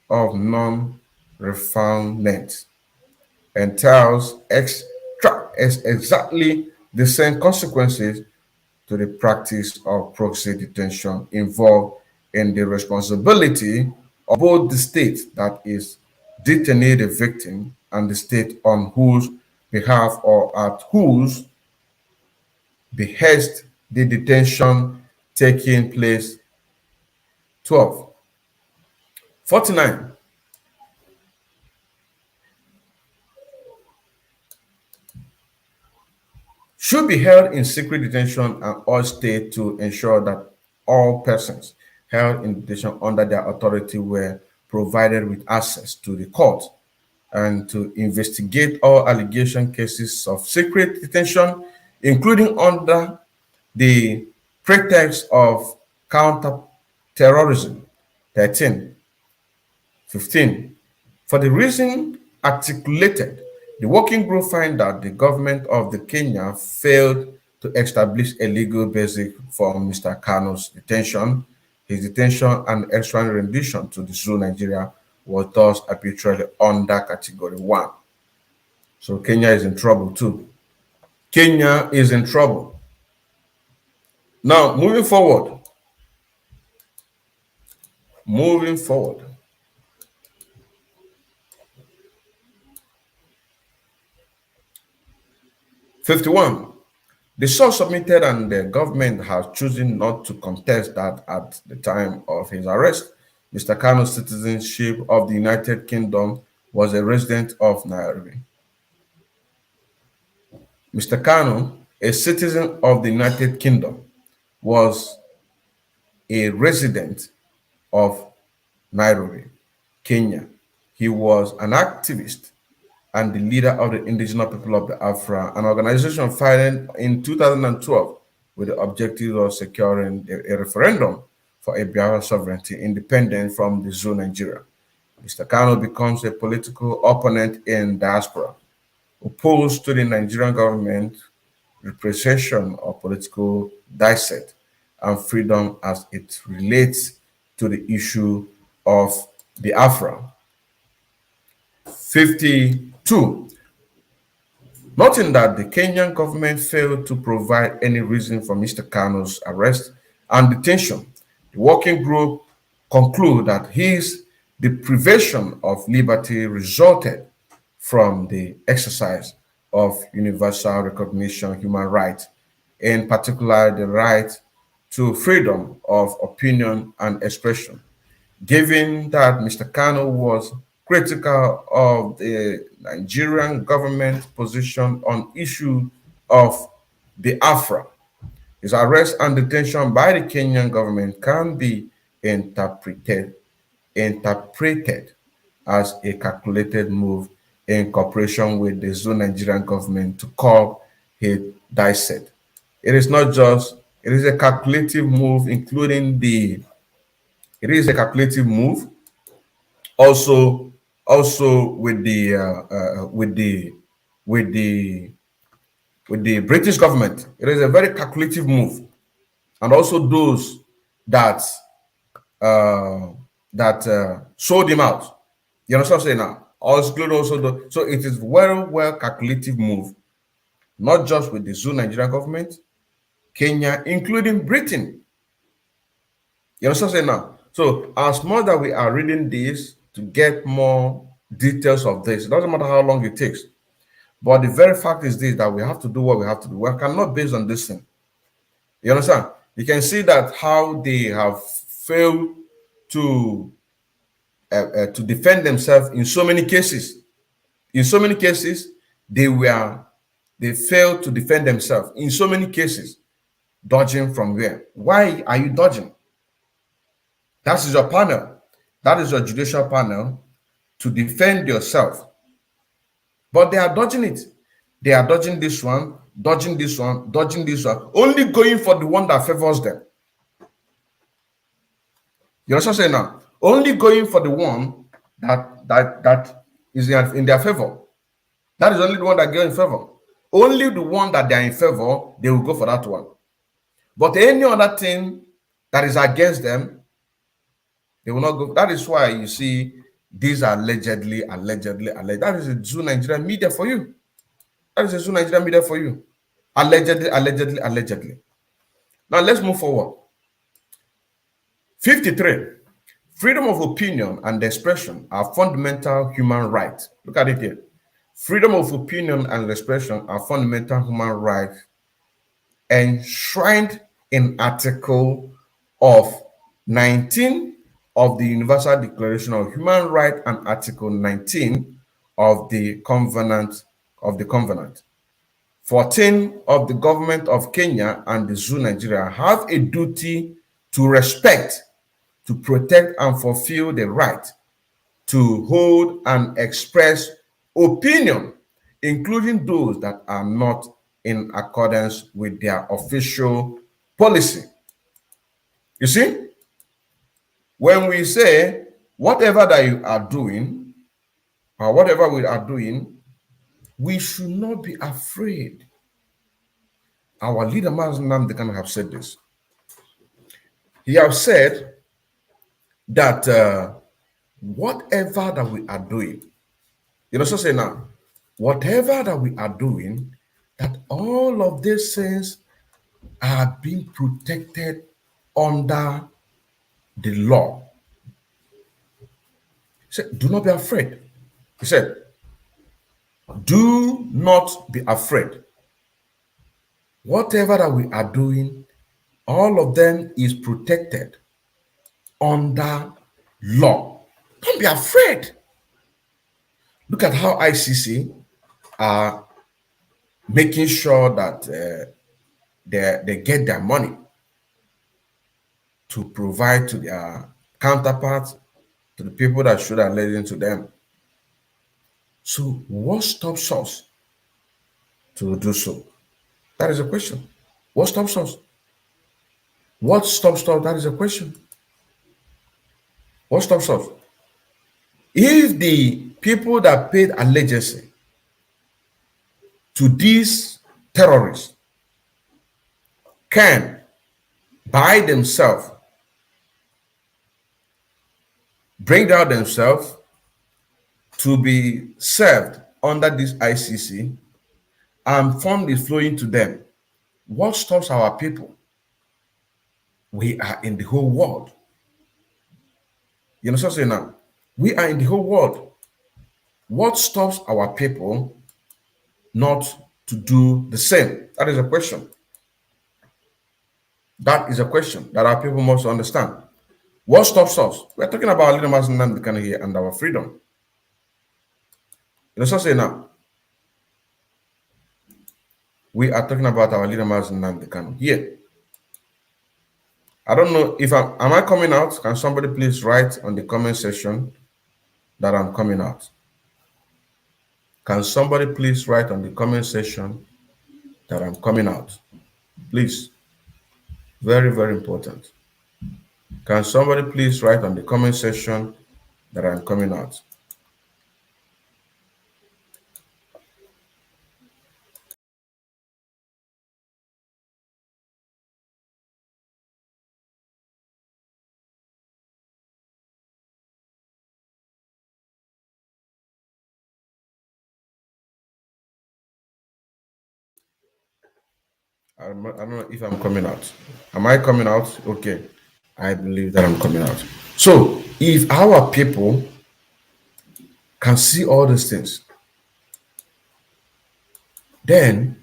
of non-refoulement, entails exactly the same consequences to the practice of proxy detention involved in the responsibility of both the state that is detained the victim and the state on whose behalf or at whose behest the detention taking place. 12. 49. Should be held in secret detention and all state to ensure that all persons held in detention under their authority were provided with access to the court and to investigate all allegation cases of secret detention, including under the pretext of counter-terrorism. 13. 15. For the reason articulated, the working group find that the government of the Kenya failed to establish a legal basis for Mr. Kanu's detention. His detention and extraordinary rendition to the zoo Nigeria was thus arbitrarily under category 1. So Kenya is in trouble too. Kenya is in trouble. Now, moving forward. 51. The source submitted and the government has chosen not to contest that at the time of his arrest, Mr. Kanu's citizenship of the United Kingdom was a resident of Nairobi. Mr. Kanu, a citizen of the United Kingdom, was a resident of Nairobi, Kenya. He was an activist and the leader of the indigenous people of Biafra, an organization founded in 2012 with the objective of securing a referendum for a Biafra sovereignty independent from the zoo Nigeria. Mr. Kanu becomes a political opponent in diaspora, opposed to the Nigerian government representation of political dissent and freedom as it relates to the issue of Biafra. 52. Noting that the Kenyan government failed to provide any reason for Mr. Kanu's arrest and detention, the working group conclude that his deprivation of liberty resulted from the exercise of universal recognition human rights, in particular the right to freedom of opinion and expression. Given that Mr. Kanu was critical of the Nigerian government position on issue of Biafra, His arrest and detention by the Kenyan government can be interpreted as a calculated move in cooperation with the Zoo Nigerian government to curb hate dissent. It is not just, it is a calculative move, including the, it is a calculative move also with the with the with the British government. It is a very calculative move, and also those that sold him out. You understand what I'm saying now? Also, so it is very well calculative move, not just with the Zoo Nigerian government, Kenya, including Britain. You understand what I'm saying now? So as much that we are reading this to get more details of this, it doesn't matter how long it takes. But the very fact is this, that we have to do what we have to do. We cannot base on this thing. You understand? You can see that how they have failed to defend themselves in so many cases. In so many cases, they failed to defend themselves. In so many cases, dodging from where? Why are you dodging? That is your panel. That is your judicial panel to defend yourself. But they are dodging it. They are dodging this one, dodging this one, dodging this one, only going for the one that favors them. You also say now, only going for the one that is in their favor. That is only the one that goes in favor. Only the one that they are in favor, they will go for that one. But any other thing that is against them, they will not go. That is why you see these are allegedly. That is a Zoo Nigerian media for you. That is a Zoo Nigerian media for you. Allegedly. Now let's move forward. 53. Freedom of opinion and expression are fundamental human rights. Look at it here. Freedom of opinion and expression are fundamental human rights enshrined in Article of 19 of the Universal Declaration of Human Rights and Article 19 of the Covenant. 14 of the government of Kenya and the Zoo Nigeria have a duty to respect, to protect and fulfill the right to hold and express opinion, including those that are not in accordance with their official policy. You see, when we say whatever that you are doing or whatever we are doing, we should not be afraid. Our leader, Nnamdi Kanu, have said this. He has said that whatever that we are doing, you know, so say now, whatever that we are doing, that all of these things are being protected under the law. He said, do not be afraid. He said, do not be afraid. Whatever that we are doing, all of them is protected under law. Don't be afraid. Look at how ICC are making sure that they get their money to provide to their counterparts, to the people that should have led into them. So what stops us to do so? That is a question. What stops us? What stops us? That is a question. What stops us? If the people that paid allegiance to these terrorists can by themselves bring down themselves to be served under this ICC and fund is flowing to them, what stops our people? We are in the whole world. You know what I'm saying now? We are in the whole world. What stops our people not to do the same? That is a question. That is a question that our people must understand. What stops us? We're talking about our leader, Nnamdi Kanu here, and our freedom. You know what I'm saying now? We are talking about our leader, Nnamdi Kanu here, I don't know if am I coming out? Can somebody please write on the comment section that I'm coming out? Can somebody please write on the comment section that I'm coming out? Please. Very, very important. Can somebody please write on the comment section that I'm coming out? I don't know if I'm coming out. Am I coming out? Okay. I believe that I'm coming out. So, if our people can see all these things, then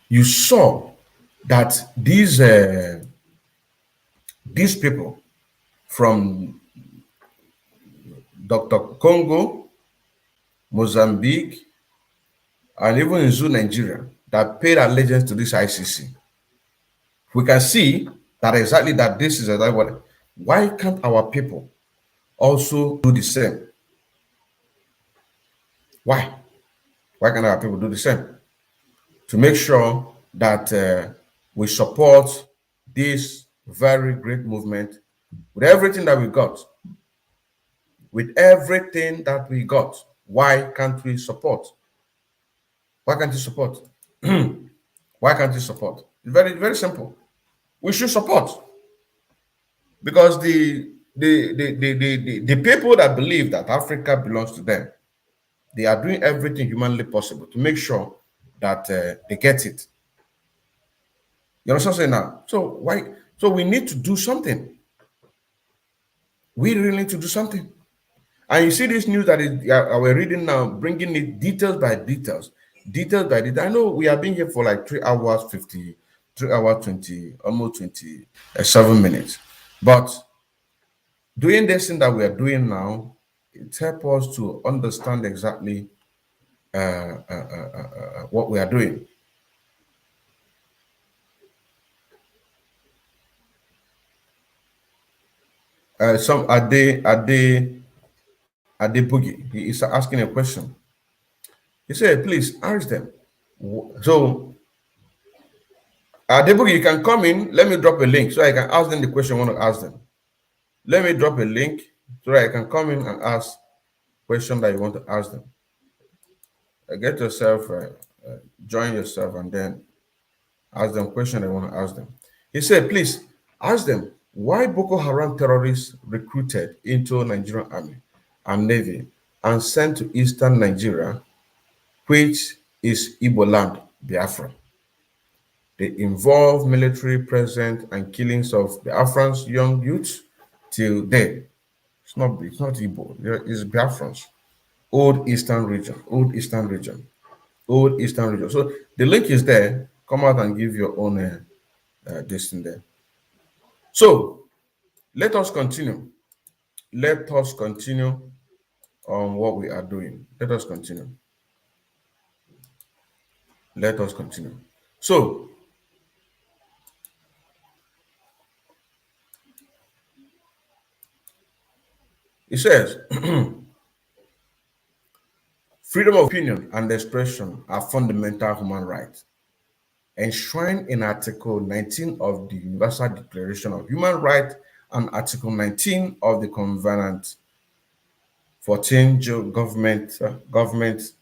you saw that these people from Dr. Congo, Mozambique, and even in Zoo, Nigeria, that paid allegiance to this ICC, we can see that exactly that this is exactly what. Why can't our people also do the same? Why? Why can't our people do the same? To make sure that we support this very great movement with everything that we got. With everything that we got. Why can't we support? Why can't you support? Why can't you support? It's very, very simple. We should support. Because the people that believe that Africa belongs to them, they are doing everything humanly possible to make sure that they get it. You understand what I'm saying now? So why? So we need to do something. We really need to do something. And you see this news that we're reading now, bringing it details by details, details by details. I know we have been here for like 3 hours 50, 3 hours 20, almost 27 minutes. But doing this thing that we are doing now, it helps us to understand exactly what we are doing. Some are they boogie? He is asking a question. He said, please ask them. So Boogie, you can come in. Let me drop a link so I can ask them the question I want to ask them. Let me drop a link so that I can come in and ask question that you want to ask them. Get yourself, join yourself, and then ask them question they want to ask them. He said, please ask them why Boko Haram terrorists recruited into Nigerian army and navy and sent to eastern Nigeria, which is Igbo land, Biafra. They involve military presence and killings of Biafrans young youths till then. It's not Igbo, it's Biafrans. Old Eastern region. So the link is there. Come out and give your own this in there. So let us continue. Let us continue on what we are doing. Let us continue. Let us continue. So it says, freedom of opinion and expression are fundamental human rights, enshrined in Article 19 of the Universal Declaration of Human Rights and Article 19 of the Covenant 14 government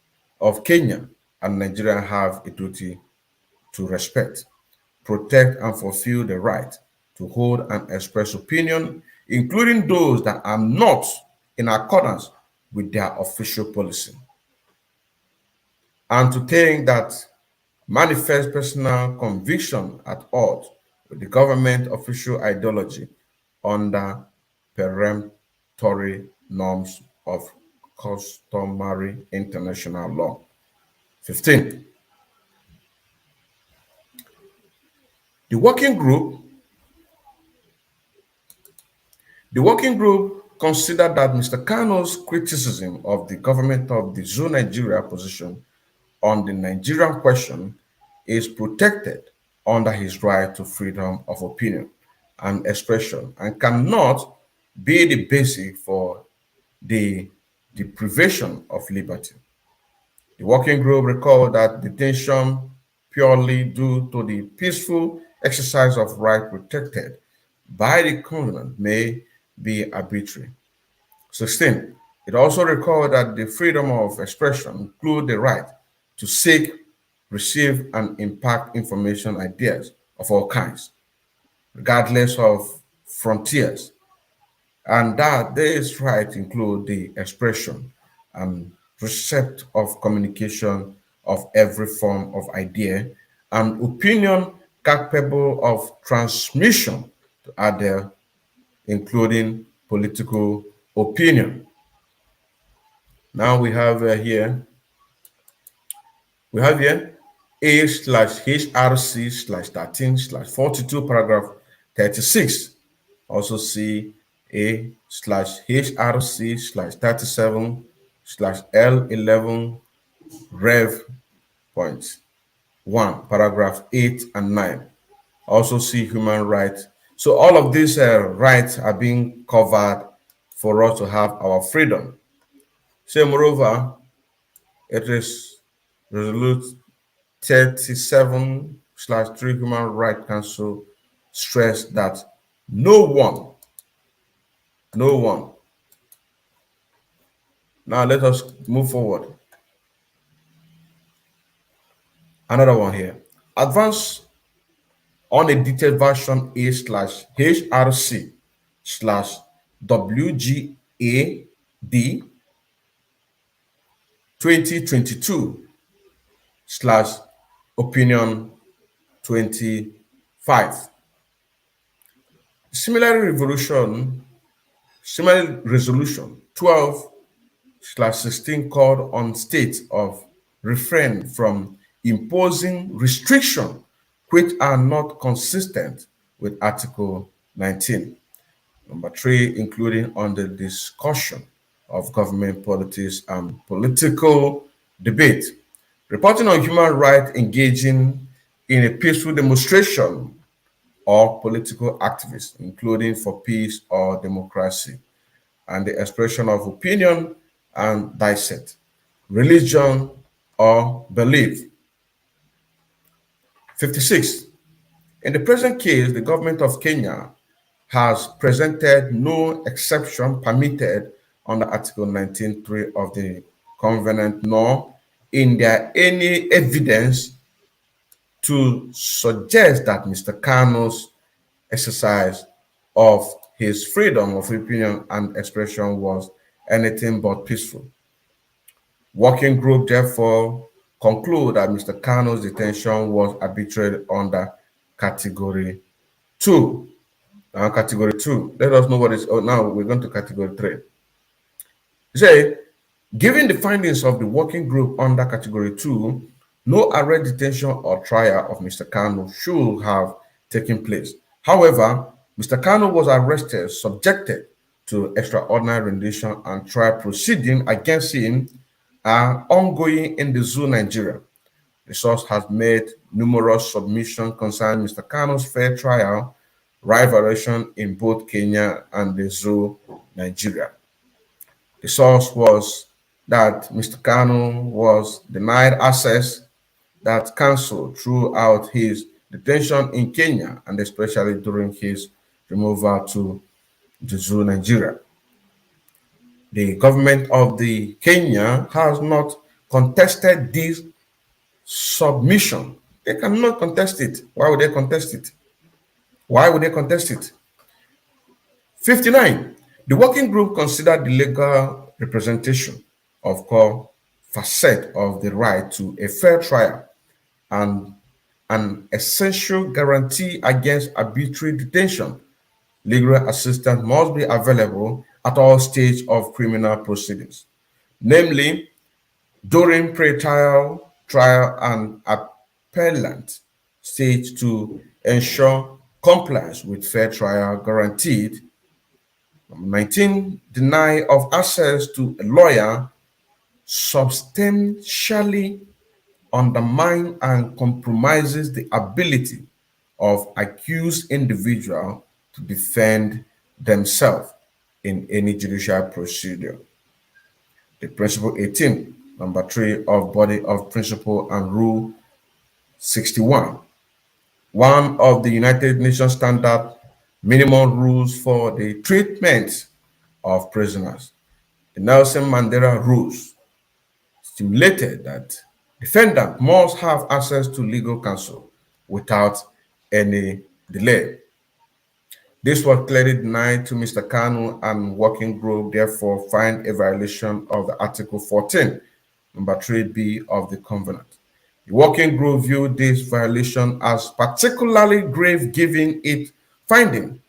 of Kenya and Nigeria have a duty to respect, protect, and fulfill the right to hold and express opinion, including those that are not in accordance with their official policy. And to think that manifest personal conviction at odds with the government official ideology under peremptory norms of customary international law. 15. The working group considered that Mr. Kanu's criticism of the government of the Zoo Nigeria position on the Nigerian question is protected under his right to freedom of opinion and expression and cannot be the basis for the deprivation of liberty. The working group recalled that detention purely due to the peaceful exercise of right protected by the covenant may be arbitrary. 16. It also recalled that the freedom of expression includes the right to seek, receive, and impact information, ideas of all kinds, regardless of frontiers, and that this right include the expression and receipt of communication of every form of idea and opinion capable of transmission to others, including political opinion. Now we have here A/HRC/13/42 paragraph 36. Also see A/HRC/37/L11 Rev. Point 1, paragraph 8 and 9. Also see human rights. So all of these rights are being covered for us to have our freedom. So moreover, it is Resolute 37/3 Human Rights Council stressed that no one. Now let us move forward. Another one here. Advance on a detailed version A/HRC/WGAD 2022/opinion 25. Similar resolution 12/16 called on states of refrain from imposing restrictions which are not consistent with Article 19. Number 3, including on the discussion of government politics and political debate. Reporting on human rights engaging in a peaceful demonstration or political activists, including for peace or democracy, and the expression of opinion and dissent, religion or belief. 56. In the present case, the government of Kenya has presented no exception permitted under Article 19.3 of the Covenant, nor is there any evidence to suggest that Mr. Kanu's exercise of his freedom of opinion and expression was anything but peaceful. Working group therefore conclude that Mr. Kanu's detention was arbitrary under Category 2. Now, Category 2, let us know what is. Oh, now we're going to Category 3. Say, given the findings of the working group under Category 2, no arrest, detention, or trial of Mr. Kanu should have taken place. However, Mr. Kanu was arrested, subjected to extraordinary rendition, and trial proceedings against him are ongoing in the zoo, Nigeria. The source has made numerous submissions concerning Mr. Kanu's fair trial, right violation in both Kenya and the zoo, Nigeria. The source was that Mr. Kanu was denied access that canceled throughout his detention in Kenya and especially during his removal to the zoo, Nigeria. The government of the Kenya has not contested this submission. They cannot contest it. Why would they contest it? Why would they contest it? 59. The working group considered the legal representation of core facet of the right to a fair trial and an essential guarantee against arbitrary detention. Legal assistance must be available at all stages of criminal proceedings, namely during pre-trial, trial, and appellant stage to ensure compliance with fair trial guaranteed. 19, deny of access to a lawyer substantially undermines and compromises the ability of accused individual to defend themselves in any judicial procedure. The Principle 18, number 3 of Body of Principle and Rule 61, one of the United Nations standard minimum rules for the treatment of prisoners. The Nelson Mandela rules stipulated that defendant must have access to legal counsel without any delay. This was clearly denied to Mr. Kanu, and working group therefore find a violation of the Article 14, number 3b of the Covenant. The working group viewed this violation as particularly grave, given its finding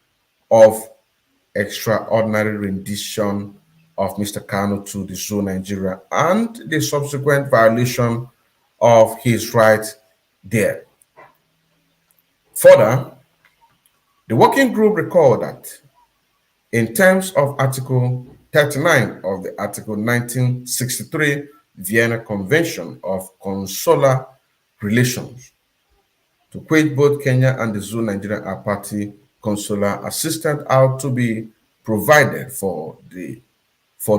of extraordinary rendition of Mr. Kanu to the zoo Nigeria and the subsequent violation of his rights there. Further, the working group recalled that in terms of Article 39 of the Article 1963 Vienna Convention of Consular Relations, to which both Kenya and the zoo Nigeria are party, consular assistance are to be provided for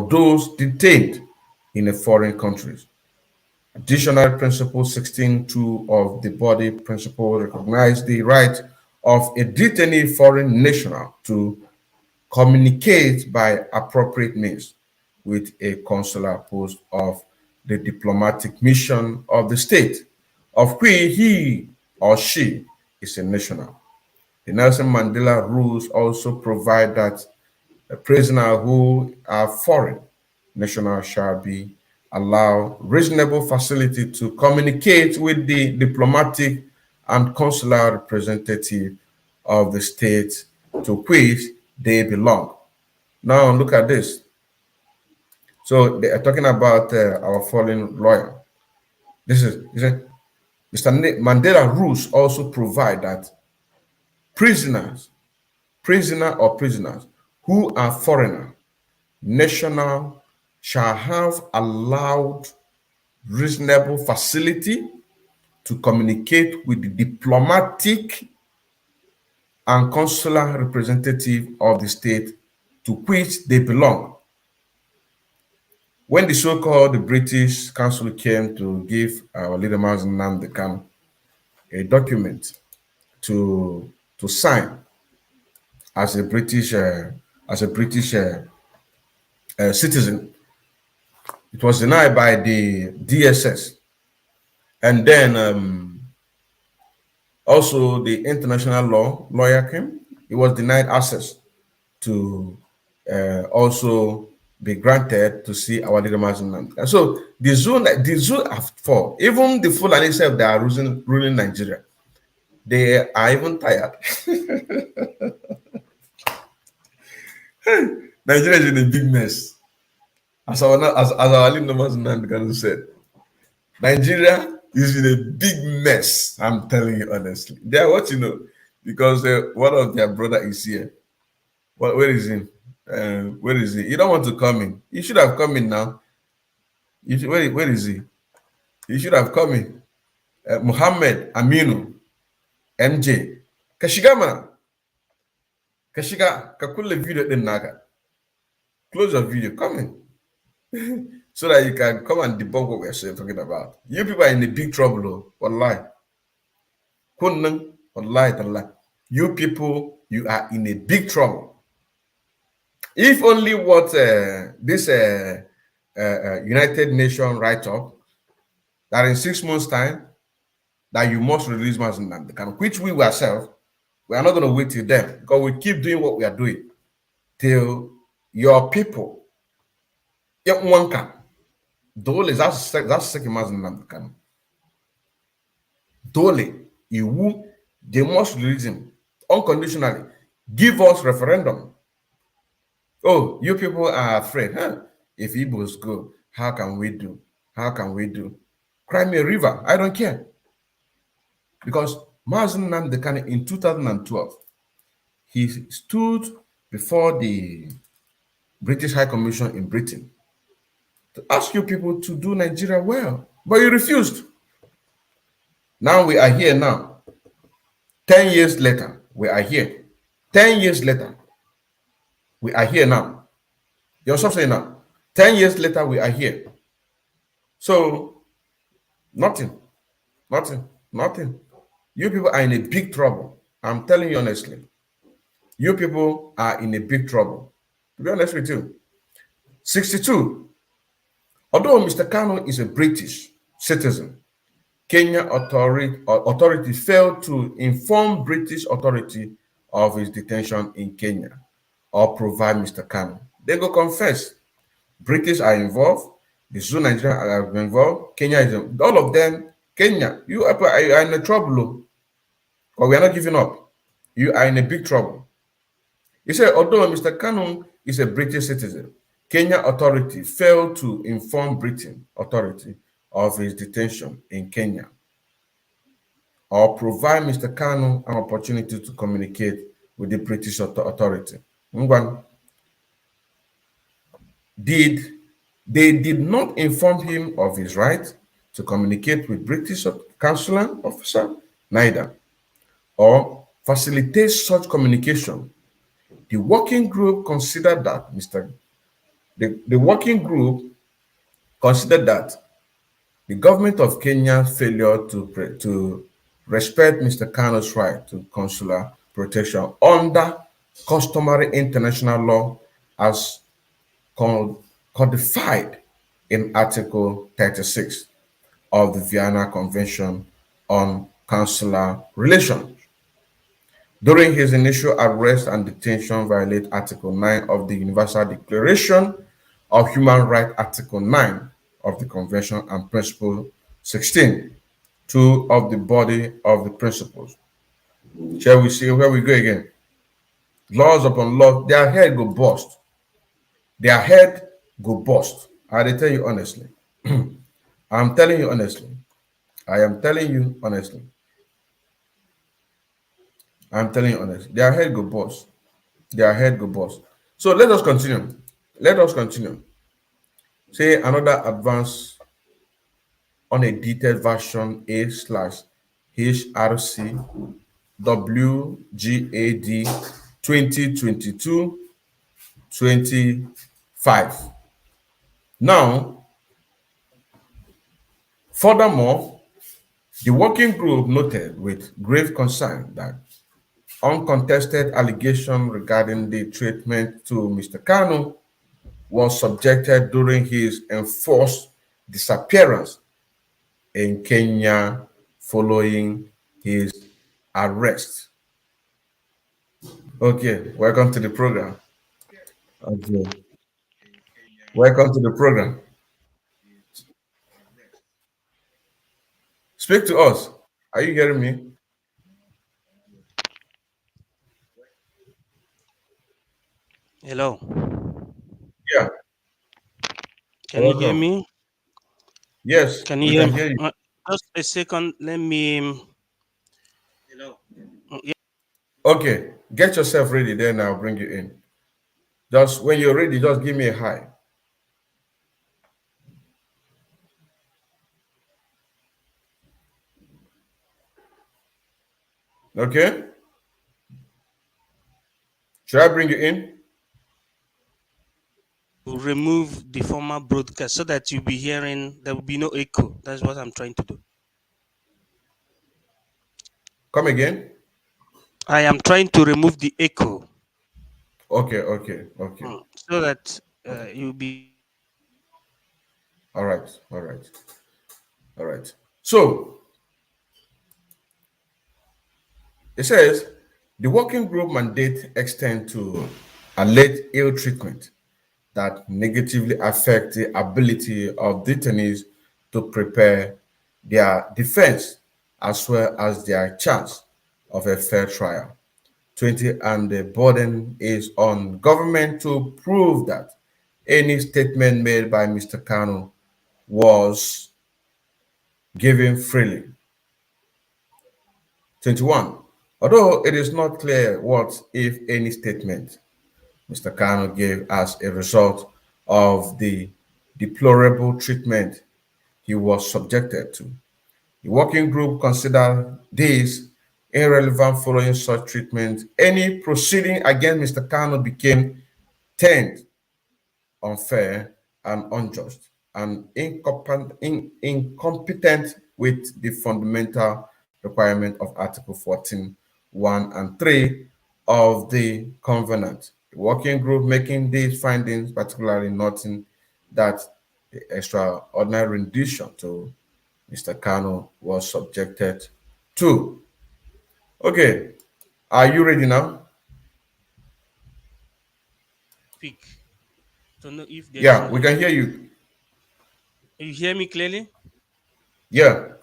those detained in a foreign countries. Additional Principle 16.2 of the Body Principle recognize the right of a detainee foreign national to communicate by appropriate means with a consular post of the diplomatic mission of the state of which he or she is a national. The Nelson Mandela rules also provide that a prisoner who are foreign national shall be allowed reasonable facility to communicate with the diplomatic and consular representative of the state to which they belong. Now look at this. So they are talking about our fallen lawyer. This is Mr. Mandela rules also provide that prisoner or prisoners who are foreigner national shall have allowed reasonable facility to communicate with the diplomatic and consular representative of the state to which they belong. When the so-called British Council came to give our leader Nnamdi a document to sign as a British citizen, it was denied by the DSS, and then also the international lawyer came. He was denied access to also be granted to see our leader Nnamdi. And so the zoo have fall. Even the Fulani self that are ruling Nigeria, they are even tired. Nigeria is in a big mess. As our leader Nnamdi said, Nigeria is in a big mess. I'm telling you honestly. They are what you know, because one of their brother is here. Where is he? Where is he? You don't want to come in. You should have come in now. Where is he? You should have come in. Muhammad Aminu, MJ. Kashiga mana. Kashiga, kakule video din naga. Close your video, come in. So that you can come and debunk what we're talking about. You people are in a big trouble, wallahi. Kunnang, wallahi, tallah. You people, you are in a big trouble. If only what this United Nations write up, that in 6 months' time, that you must release Nnamdi, which we ourselves, we are not going to wait till then, because we keep doing what we are doing till your people, one can. Dole, that's second Nnamdi. Dole, they must release him unconditionally. Give us referendum. Oh, you people are afraid, huh? If Igbos go, how can we do? How can we do? Cry me a river. I don't care. Because Nnamdi in 2012, he stood before the British High Commission in Britain to ask you people to do Nigeria well, but you refused. Now we are here now. 10 years later, we are here. 10 years later, we are here now. You understand what I'm saying now? 10 years later, we are here. So, nothing, nothing. You people are in a big trouble. I'm telling you honestly. You people are in a big trouble. To be honest with you. 62. Although Mr. Kanu is a British citizen, Kenya authority failed to inform British authority of his detention in Kenya or provide Mr. Kanu. They go confess. British are involved. The Zoo Nigeria are involved. Kenya is involved. All of them. Kenya, you are in a trouble, but we are not giving up. You are in a big trouble. He said, although Mr. Kanu is a British citizen, Kenya authority failed to inform Britain authority of his detention in Kenya or provide Mr. Kanu an opportunity to communicate with the British authority. They did not inform him of his right to communicate with British consular officer, neither, or facilitate such communication. The working group considered that the working group considered that the government of Kenya's failure to respect Mr. Kanu's right to consular protection under customary international law as codified in Article 36 of the Vienna Convention on Consular Relations. During his initial arrest and detention, violate Article 9 of the Universal Declaration of Human Rights, Article 9 of the Convention, and Principle 16, 2 of the body of the principles. Shall we see where we go again? Laws upon laws, their head go bust. Their head go bust. I tell you honestly. I'm telling you honestly. I am telling you honestly. I'm telling you honestly. Their head go bust. Their head go bust. So let us continue. Let us continue. Say another advance on a detailed version A/HRC WGAD 2022-25. Now, furthermore, the working group noted with grave concern that uncontested allegation regarding the treatment to Mr. Kanu was subjected during his enforced disappearance in Kenya following his arrest. Okay, welcome to the program. Okay, welcome to the program. Speak to us. Are you hearing me? Hello. Yeah. Can you hear Welcome. me? Yes, Can we you hear can me? hear you. Just a second. Let me. Hello. Yeah. Okay, get yourself ready, then I'll bring you in. Just when you're ready, just give me a hi. Okay? Should I bring you in? Remove the former broadcast so that you'll be hearing. There will be no echo. That's what I'm trying to do. Come again? I am trying to remove the echo. Okay. So that you'll be. All right. So it says the working group mandate extend to alleged ill treatment that negatively affect the ability of detainees to prepare their defense as well as their chance of a fair trial. 20, and the burden is on government to prove that any statement made by Mr. Kanu was given freely. 21. Although it is not clear what, if any, statement Mr. Kanu gave as a result of the deplorable treatment he was subjected to, the working group considered this irrelevant following such treatment. Any proceeding against Mr. Kanu became tainted, unfair, and unjust, and incompetent with the fundamental requirement of Article 14, 1 and 3 of the Covenant. The working group making these findings, particularly noting that the extraordinary rendition to Mr. Kanu was subjected to. Okay, are you ready now? Speak to know if there is Yeah, we any. can hear you. You hear me clearly? Yeah,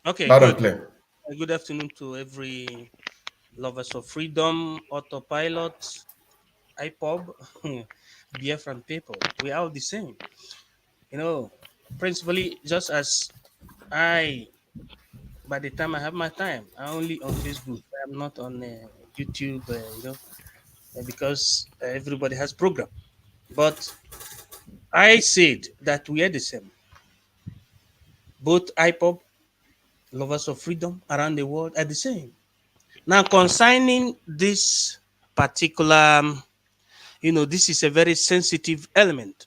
Okay, loud and good. clear. Good afternoon to every lovers of freedom, autopilot, IPOB, Biafran people. We are all the same. You know, principally, just as I, by the time I have my time, I'm only on Facebook. I'm not on YouTube, because everybody has program. But I said that we are the same. Both IPOB, lovers of freedom around the world are the same. Now, concerning this particular, this is a very sensitive element.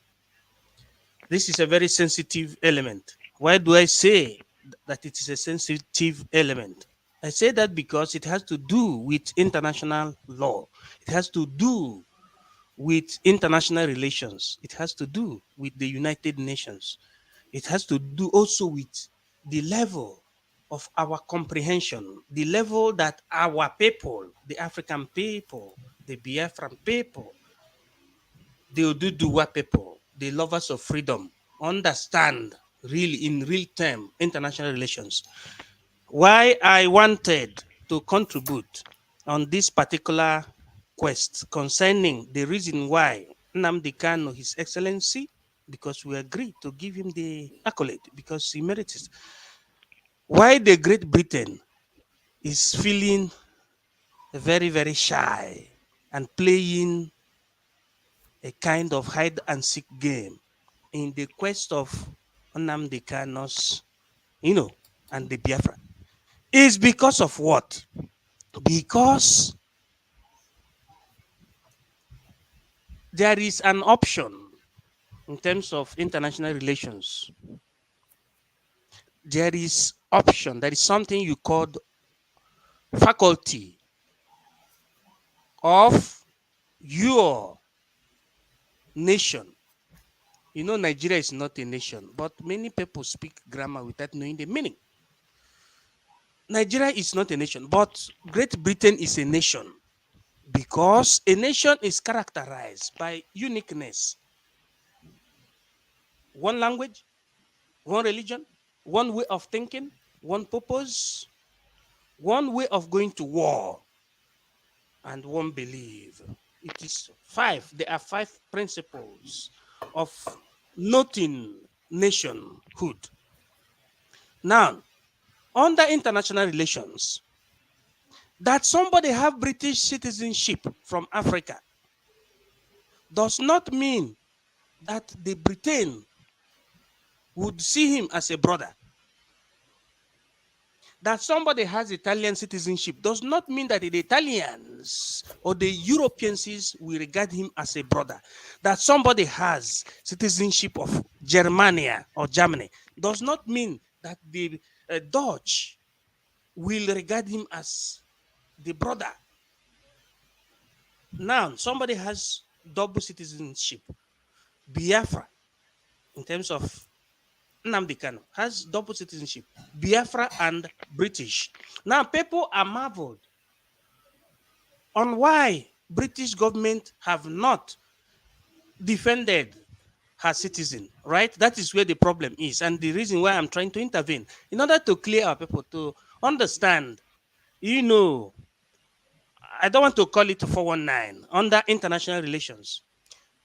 This is a very sensitive element. Why do I say that it is a sensitive element? I say that because it has to do with international law. It has to do with international relations. It has to do with the United Nations. It has to do also with the level of our comprehension, the level that our people, the African people, the Biafran people, the Oduduwa people, the lovers of freedom, understand really in real time international relations. Why I wanted to contribute on this particular quest concerning the reason why Nnamdi Kanu, His Excellency, because we agreed to give him the accolade because he merits it. Why the Great Britain is feeling very, very shy and playing a kind of hide and seek game in the quest of Nnamdi Kanu's, and the Biafra is because of what? Because there is an option in terms of international relations. There is option. There is something you call faculty of your nation. Nigeria is not a nation, but many people speak grammar without knowing the meaning. Nigeria is not a nation, but Great Britain is a nation because a nation is characterized by uniqueness. One language, one religion, one way of thinking, one purpose, one way of going to war, and one belief. It is five. There are five principles of noting nationhood. Now, under international relations, that somebody have British citizenship from Africa does not mean that the Britain would see him as a brother. That somebody has Italian citizenship does not mean that the Italians or the Europeans will regard him as a brother. That somebody has citizenship of Germania or Germany does not mean that the Dutch will regard him as the brother. Now, somebody has double citizenship. Biafra, in terms of Nnamdi Kanu, has double citizenship. Biafra and British. Now, people are marveled on why British government have not defended her citizen, right? That is where the problem is. And the reason why I'm trying to intervene, in order to clear our people to understand, I don't want to call it 419 under international relations.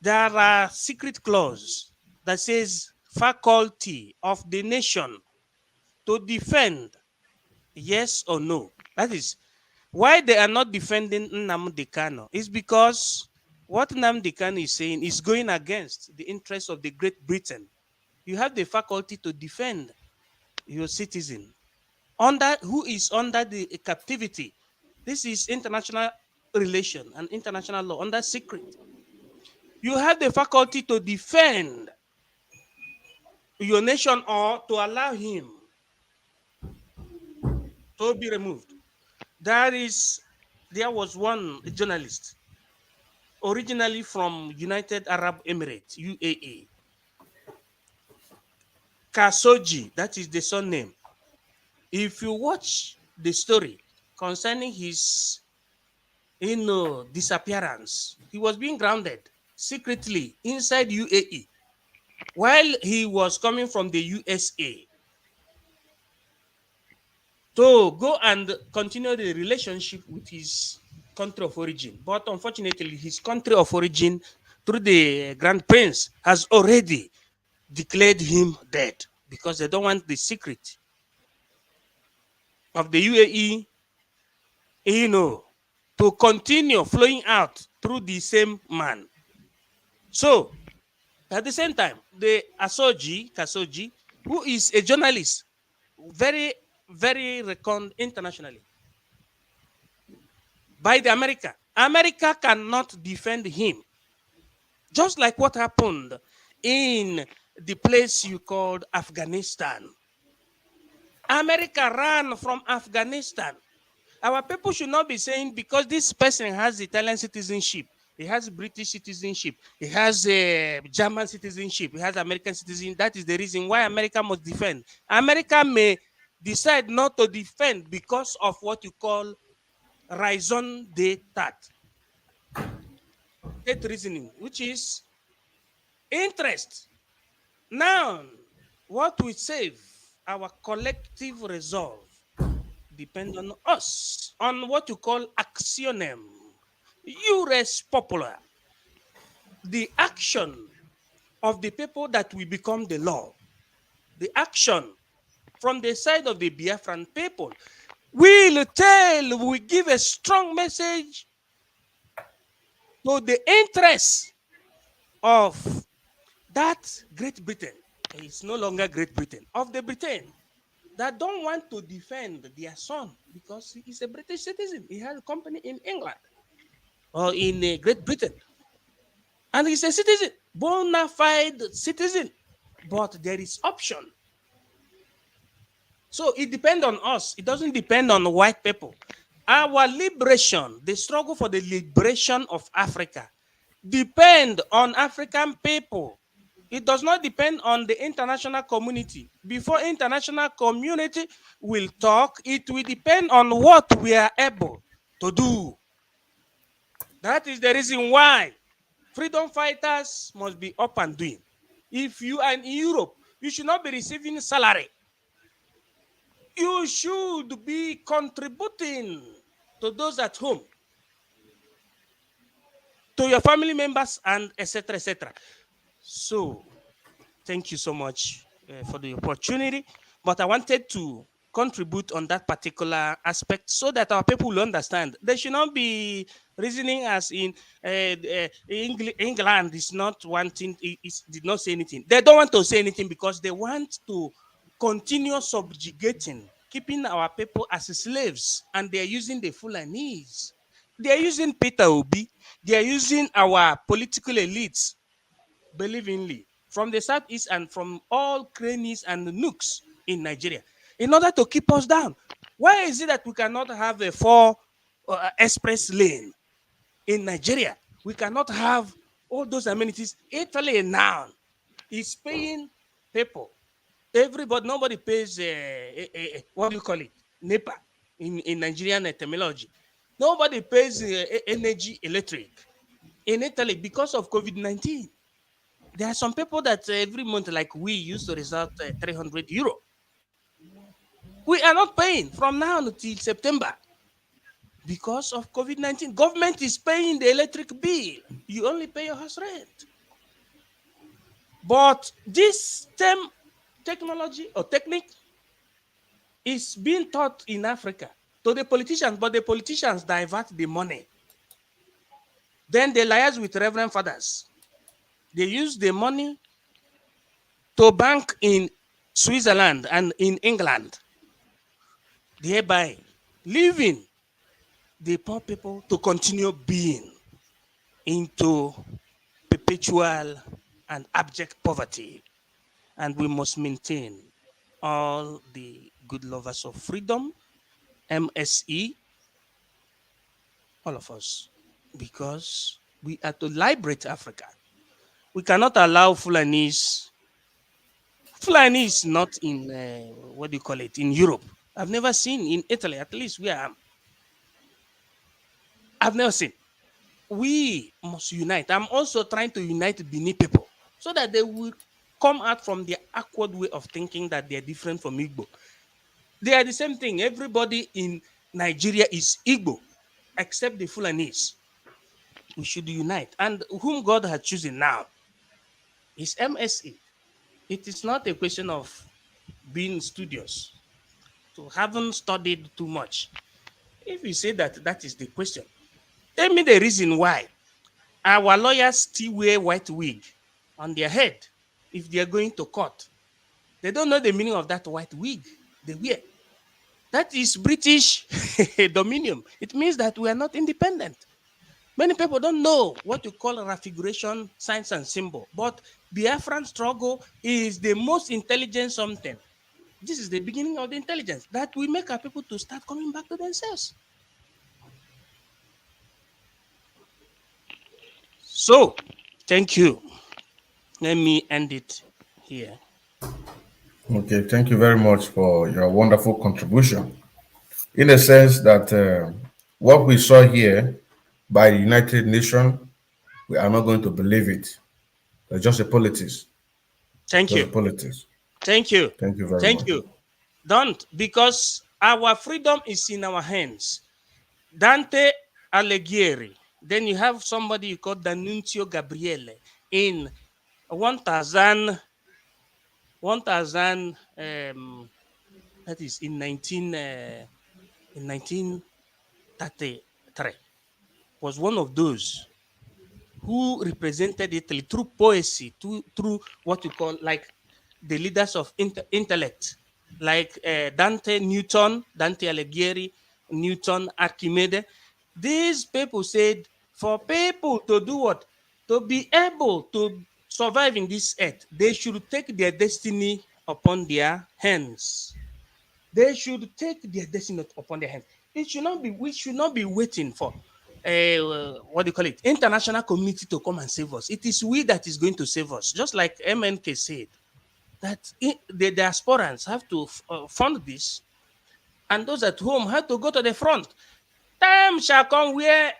There are secret clause that says faculty of the nation to defend, yes or no. That is why they are not defending Nnamdi Kanu is because what Nnamdi Kanu is saying is going against the interests of the Great Britain. You have the faculty to defend your citizen who is under the captivity This is international relation and international law under secret. You have the faculty to defend your nation or to allow him to be removed. There was one journalist originally from United Arab Emirates, UAE, Kasoji, that is the surname. If you watch the story concerning his disappearance, he was being grounded secretly inside UAE while he was coming from the USA to go and continue the relationship with his country of origin. But unfortunately, his country of origin, through the Grand Prince, has already declared him dead because they don't want the secret of the UAE, to continue flowing out through the same man. So, at the same time, the Kasoji, who is a journalist, very, very reckoned internationally by the America. America cannot defend him. Just like what happened in the place you called Afghanistan. America ran from Afghanistan. Our people should not be saying because this person has Italian citizenship, he has British citizenship, he has German citizenship, he has American citizenship. That is the reason why America must defend. America may decide not to defend because of what you call raison d'etat, state reasoning, which is interest. Now, what we save, our collective resolve, depend on us, on what you call actionem, iures popula, the action of the people that will become the law, the action from the side of the Biafran people we give a strong message to the interests of that Great Britain. It's no longer Great Britain, of the Britain that don't want to defend their son because he is a British citizen. He has a company in England or in Great Britain. And he's a citizen, bona fide citizen. But there is option. So it depends on us. It doesn't depend on white people. Our liberation, the struggle for the liberation of Africa, depend on African people. It does not depend on the international community. Before international community will talk, it will depend on what we are able to do. That is the reason why freedom fighters must be up and doing. If you are in Europe, you should not be receiving salary. You should be contributing to those at home, to your family members, and etc., etc. So, thank you so much for the opportunity. But I wanted to contribute on that particular aspect so that our people will understand. They should not be reasoning as in England is not wanting, did not say anything. They don't want to say anything because they want to continue subjugating, keeping our people as slaves, and they are using the Fulanese. They are using Peter Obi. They are using our political elites, believingly, from the southeast and from all crannies and nooks in Nigeria, in order to keep us down. Why is it that we cannot have a 4 express lane in Nigeria? We cannot have all those amenities. Italy now is paying people. Everybody, nobody pays, what do you call it? NEPA in Nigerian terminology. Nobody pays energy, electric in Italy because of COVID-19. There are some people that every month, like we used to result 300 euro. We are not paying from now until September because of COVID-19. Government is paying the electric bill. You only pay your house rent. But this same technology or technique is being taught in Africa to the politicians, but the politicians divert the money. Then they liaise with reverend fathers. They use the money to bank in Switzerland and in England, thereby leaving the poor people to continue being into perpetual and abject poverty. And we must maintain all the good lovers of freedom, MSE, all of us, because we are to liberate Africa. We cannot allow Fulanis. Fulani is not in, what do you call it, in Europe. I've never seen in Italy, at least where I am. I've never seen. We must unite. I'm also trying to unite Bini people so that they will come out from their awkward way of thinking that they're different from Igbo. They are the same thing. Everybody in Nigeria is Igbo, except the Fulanese. We should unite. And whom God has chosen now is MSE. It is not a question of being studious, to haven't studied too much. If you say that that is the question, tell me the reason why our lawyers still wear white wig on their head if they are going to court. They don't know the meaning of that white wig they wear. That is British dominion. It means that we are not independent. Many people don't know what you call raffiguration, signs and symbol, but Biafran struggle is the most intelligent something. This is the beginning of the intelligence that will make our people to start coming back to themselves. So, thank you. Let me end it here. Okay, thank you very much for your wonderful contribution. In a sense that what we saw here by the United Nations, we are not going to believe it. It's just a politics. Thank Just you. a politics. Thank you. Thank you very Thank much. you. Don't, because our freedom is in our hands. Dante Alighieri. Then you have somebody you call D'Annunzio Gabriele in 1000, that is in 1933, was one of those who represented Italy through poesy, through what you call like the leaders of intellect, like Dante Alighieri, Newton, Archimedes. These people said for people to do what? To be able to survive in this earth, they should take their destiny upon their hands. They should take their destiny upon their hands. It should not be, we should not be waiting for what do you call it? International community to come and save us. It is we that is going to save us. Just like MNK said, that the diasporans have to fund this, and those at home have to go to the front. Time shall come where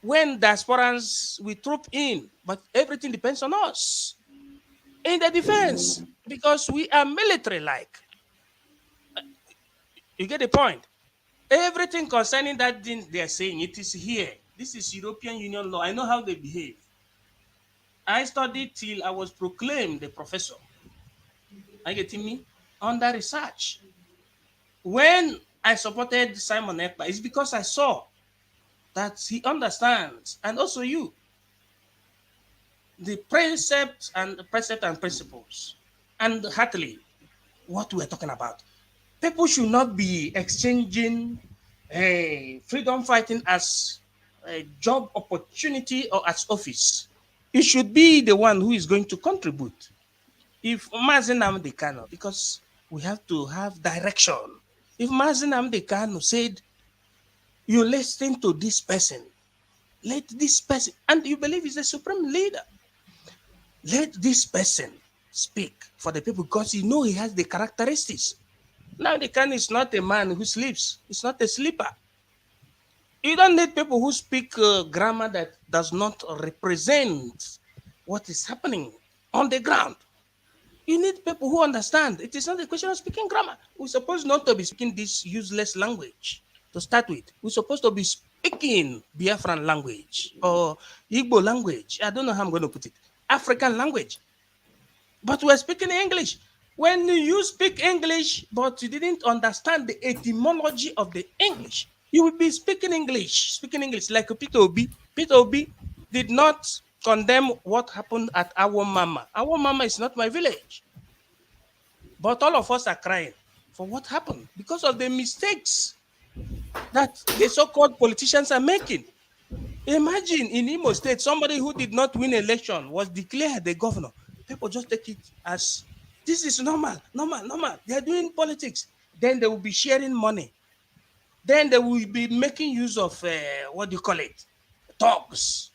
when diasporans we troop in, but everything depends on us in the defense because we are military like. You get the point? Everything concerning that thing they are saying, it is here. This is European Union law. I know how they behave. I studied till I was proclaimed a professor. Are you getting me? Under research. When I supported Simon Ekpa, it's because I saw that he understands, and also you, the precepts and principles, and heartily what we're talking about. People should not be exchanging freedom fighting as a job opportunity or as office. It should be the one who is going to contribute. If Mazen Nnamdi Kanu, because we have to have direction. If Mazen Nnamdi Kanu said, you listen to this person, let this person, and you believe he's the supreme leader, let this person speak for the people because you know he has the characteristics. Now the Kanu is not a man who sleeps. It's not a sleeper. You don't need people who speak grammar that does not represent what is happening on the ground. You need people who understand. It is not a question of speaking grammar. We're supposed not to be speaking this useless language to start with. We're supposed to be speaking Biafran language or Igbo language. I don't know how I'm going to put it. African language. But we're speaking English. When you speak English, but you didn't understand the etymology of the English, you will be speaking English like Peter Obi. Peter Obi did not condemn what happened at our mama. Our mama is not my village. But all of us are crying for what happened because of the mistakes that the so-called politicians are making. Imagine in Imo State, somebody who did not win election was declared the governor. People just take it as this is normal, normal, normal. They are doing politics. Then they will be sharing money. Then they will be making use of what do you call it? Talks.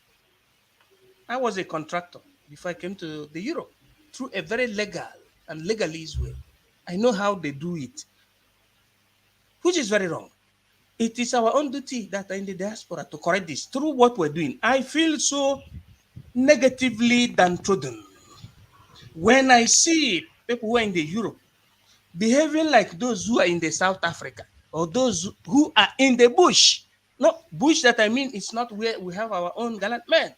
I was a contractor before I came to the Europe through a very legal and legalese way. I know how they do it, which is very wrong. It is our own duty that are in the diaspora to correct this through what we're doing. I feel so negatively downtrodden when I see people who are in the Europe behaving like those who are in the South Africa or those who are in the bush. No, bush that I mean is not where we have our own gallant men.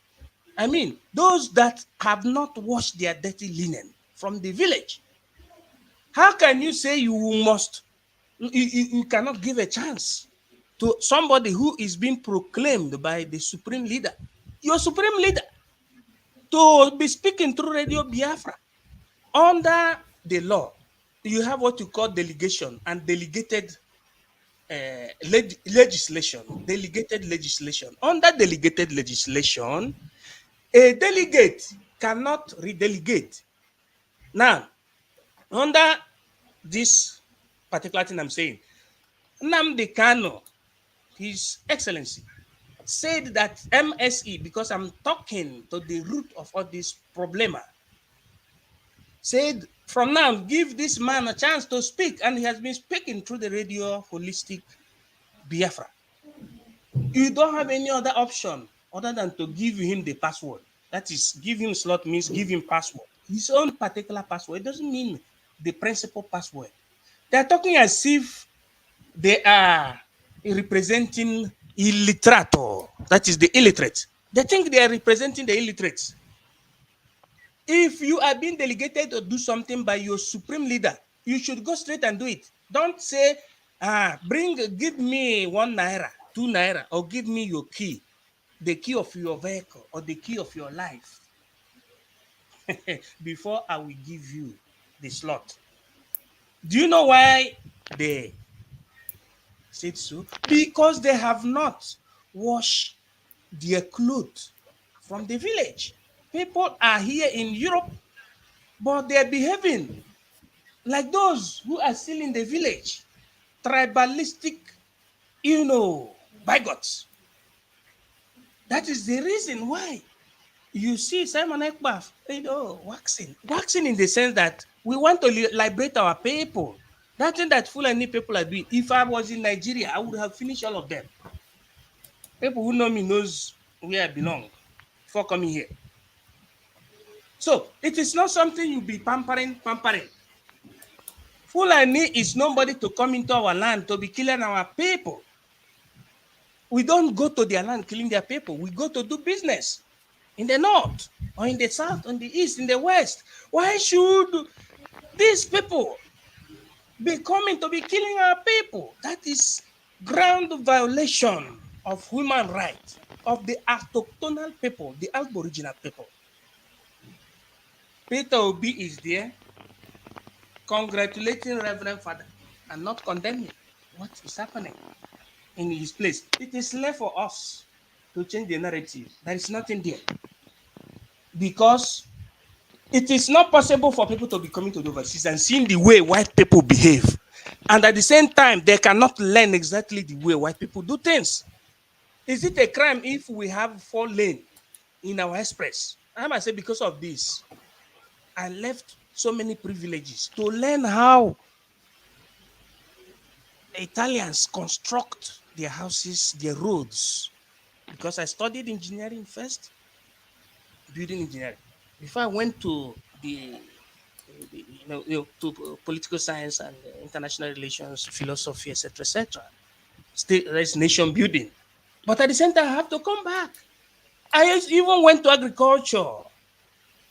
I mean those that have not washed their dirty linen from the village. How can you say you cannot give a chance to somebody who is being proclaimed by the supreme leader, your supreme leader, to be speaking through Radio Biafra? Under the law, you have what you call delegation and delegated legislation. Delegated legislation. Under delegated legislation, a delegate cannot redelegate. Now, under this particular thing I'm saying, Nnamdi Kanu, His Excellency, said that MSE, because I'm talking to the root of all this problema, said from now, give this man a chance to speak. And he has been speaking through the radio holistic Biafra. You don't have any other option other than to give him the password. That is, give him slot means give him password. His own particular password. It doesn't mean the principal password. They're talking as if they are representing illiterato. That is the illiterate. They think they are representing the illiterates. If you are being delegated to do something by your supreme leader, you should go straight and do it. Don't say, give me 1 naira, 2 naira, or give me your key, the key of your vehicle, or the key of your life, before I will give you the slot. Do you know why they said so? Because they have not washed their clothes from the village. People are here in Europe, but they're behaving like those who are still in the village. Tribalistic, bigots. That is the reason why you see Simon Ekbaf, waxing in the sense that we want to liberate our people. That thing that Fulani people are doing. If I was in Nigeria, I would have finished all of them. People who know me knows where I belong before coming here. So it is not something you be pampering. Fulani is nobody to come into our land to be killing our people. We don't go to their land killing their people. We go to do business in the north or in the south, in the east, in the west. Why should these people be coming to be killing our people? That is ground violation of human rights of the autochthonal people, the aboriginal people. Peter Obi is there congratulating Reverend Father and not condemning what is happening in his place. It is left for us to change the narrative. There is nothing there. Because it is not possible for people to be coming to the overseas and seeing the way white people behave. And at the same time, they cannot learn exactly the way white people do things. Is it a crime if we have 4 lanes in our express? I might say because of this, I left so many privileges to learn how Italians construct their houses, their roads. Because I studied engineering first, building engineering. Before I went to to political science and international relations, philosophy, etc. There's nation building. But at the same time, I have to come back. I even went to agriculture.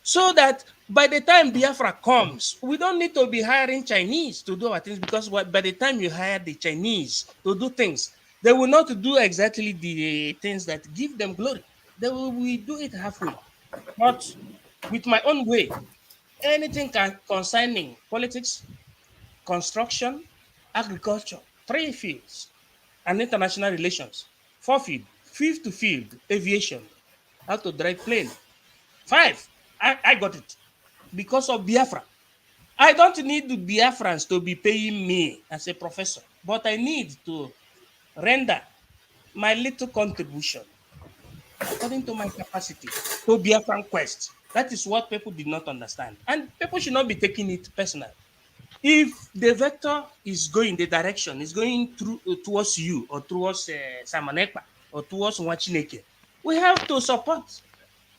So that by the time Biafra comes, we don't need to be hiring Chinese to do our things, because by the time you hire the Chinese to do things, they will not do exactly the things that give them glory. We do it halfway. But with my own way, anything concerning politics, construction, agriculture, 3 fields, and international relations. 4 field. 5th field, aviation, how to drive plane. 5, I got it because of Biafra. I don't need the Biafrans to be paying me as a professor, but I need to render my little contribution according to my capacity to Biafran quest. That is what people did not understand. And people should not be taking it personal. If the vector is going the direction, is going through towards you or towards Samanekpa or towards Wachineke, we have to support.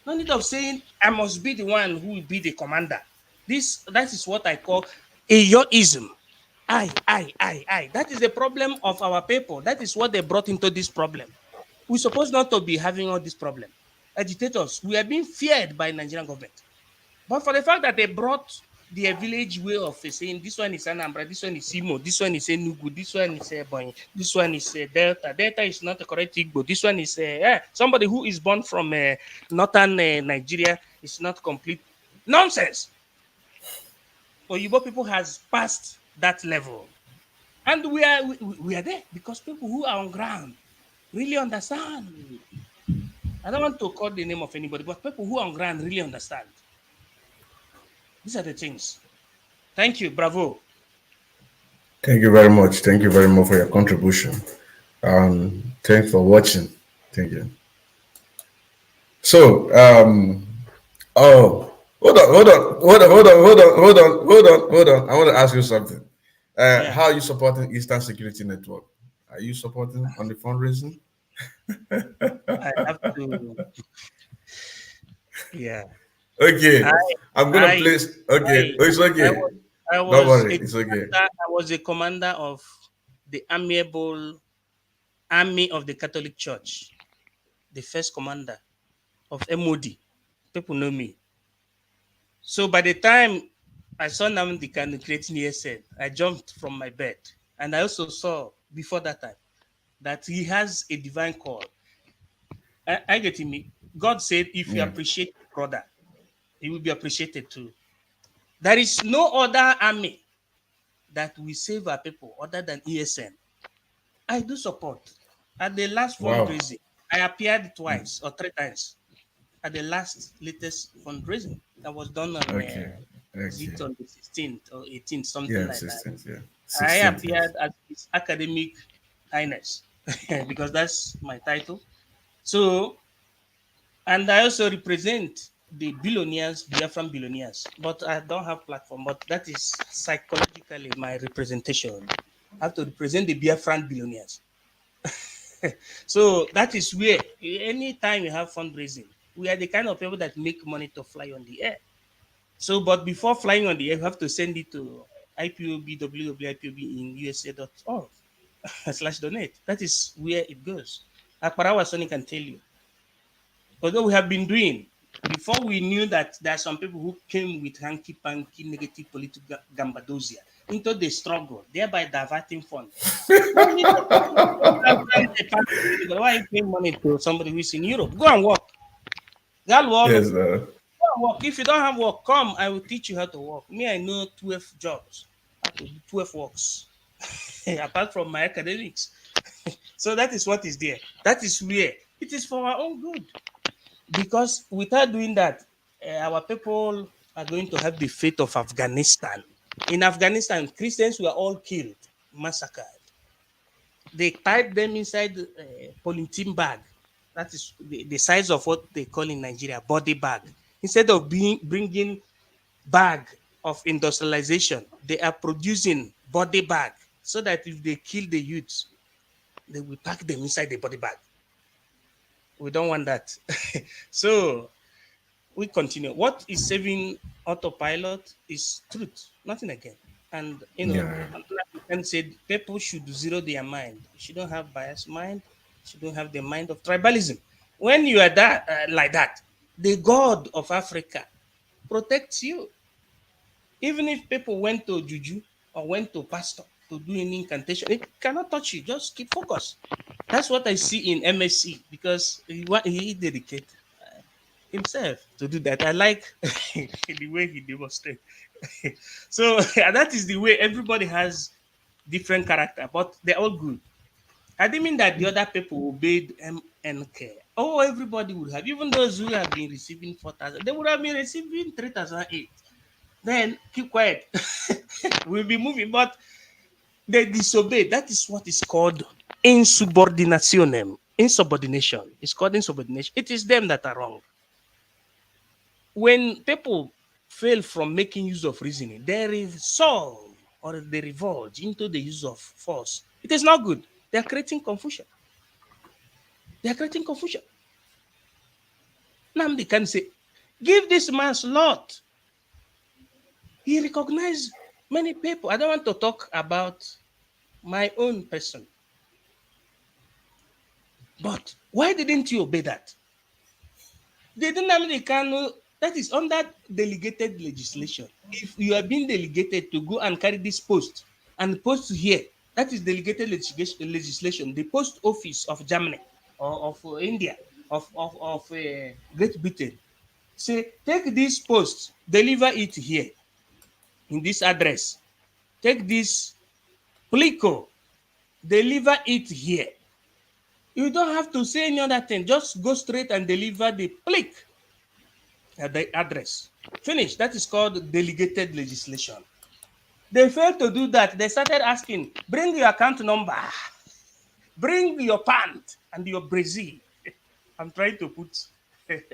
No need of saying I must be the one who will be the commander. That is what I call ayoism. I. That is the problem of our people. That is what they brought into this problem. We're supposed not to be having all this problem. Agitators, we are being feared by Nigerian government. But for the fact that they brought the village way of saying this one is Anambra, this one is Imo, this one is Enugu, this one is Ebonyi, this one is Delta. Delta is not a correct Igbo. This one is somebody who is born from northern Nigeria is not complete. Nonsense. Oyibo people has passed that level. And we are there because people who are on ground really understand. I don't want to call the name of anybody, but people who are on ground really understand. These are the things. Thank you. Bravo. Thank you very much. Thank you very much for your contribution. Thanks for watching. Thank you. So, hold on. I want to ask you something. How are you supporting Eastern Security Network? Are you supporting on the fundraising? I have to. Yeah. Okay. I'm gonna place. Okay. It's okay. Don't worry. It's okay. I was a commander of the amiable Army of the Catholic Church, the first commander of MOD. People know me. So by the time I saw Nnamdi Kanu creating ESN, I jumped from my bed. And I also saw before that time that he has a divine call. I get him. God said, if you appreciate your brother, he will be appreciated too. There is no other army that will save our people other than ESN. I do support. At the last fundraising, I appeared twice or 3 times at the latest fundraising that was done on is it on the 16th or 18th, something like 16th, that. 16th, I appeared as His Academic Highness because that's my title. So, and I also represent the billionaires, Biafran billionaires, but I don't have platform, but that is psychologically my representation. I have to represent the Biafran billionaires. So that is where anytime you have fundraising, we are the kind of people that make money to fly on the air. So, but before flying on the air, you have to send it to IPOB, WWIPOB in USA.org /donate. That is where it goes. Akparawa Sonny can tell you. Although we have been doing, before we knew that there are some people who came with hanky-panky negative political gambadosia into the struggle, thereby diverting funds. Why are you paying money to somebody who is in Europe? Go and work. Yes, Go and work. If you don't have work, come. I will teach you how to work. Me, I know 12 jobs. How to do 12 works. Apart from my academics. So that is what is there. That is where it is for our own good. Because without doing that, our people are going to have the fate of Afghanistan. In Afghanistan, Christians were all killed, massacred. They tied them inside a polythene bag. That is the size of what they call in Nigeria body bag. Instead of bringing bag of industrialization, they are producing body bag so that if they kill the youths, they will pack them inside the body bag. We don't want that. So we continue. What is saving autopilot is truth, nothing again. And and said people should zero their mind. You shouldn't have biased mind. You shouldn't have the mind of tribalism. When you are that like that, the God of Africa protects you. Even if people went to juju or went to pastor to do an incantation, it cannot touch you. Just keep focus. That's what I see in MSC because he dedicated himself to do that. I like the way he demonstrates. So that is the way everybody has different character, but they're all good. I didn't mean that the other people obeyed MNK. Oh, everybody would have, even those who have been receiving 4,000, they would have been receiving 3,008. Then keep quiet. We'll be moving, but they disobeyed. That is what is called insubordination. Insubordination. It's called insubordination. It is them that are wrong. When people fail from making use of reasoning, they resolve or they revolve into the use of force. It is not good. They are creating confusion. They are creating confusion. Nnamdi can say, give this man slot. He recognized many people. I don't want to talk about my own person. But why didn't you obey that? The Nnamdi Kanu, that is under delegated legislation. If you are being delegated to go and carry this post and post here, that is delegated legislation. The post office of Germany or of India, of Great Britain, say, take this post, deliver it here in this address. Take this plico, deliver it here. You don't have to say any other thing. Just go straight and deliver the plic at the address. Finish. That is called delegated legislation. They failed to do that. They started asking, bring your account number, bring your pant and your brazier. I'm trying to put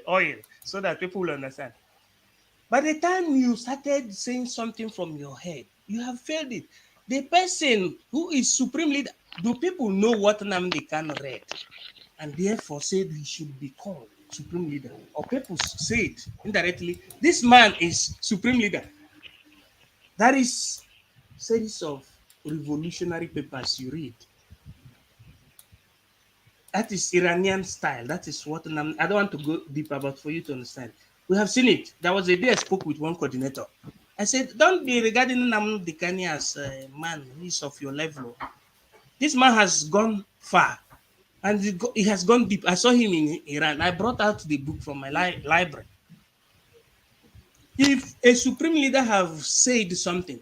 oil so that people will understand. By the time you started saying something from your head, you have failed it. The person who is supreme leader, do people know what Nnamdi Kanu read? And therefore said he should be called supreme leader. Or people say it indirectly, this man is supreme leader. That is series of revolutionary papers you read. That is Iranian style. That is what I don't want to go deep about for you to understand. We have seen it. There was a day I spoke with one coordinator. I said, don't be regarding Nnamdi Kanu as a man who is of your level. This man has gone far and he has gone deep. I saw him in Iran. I brought out the book from my library. If a supreme leader have said something,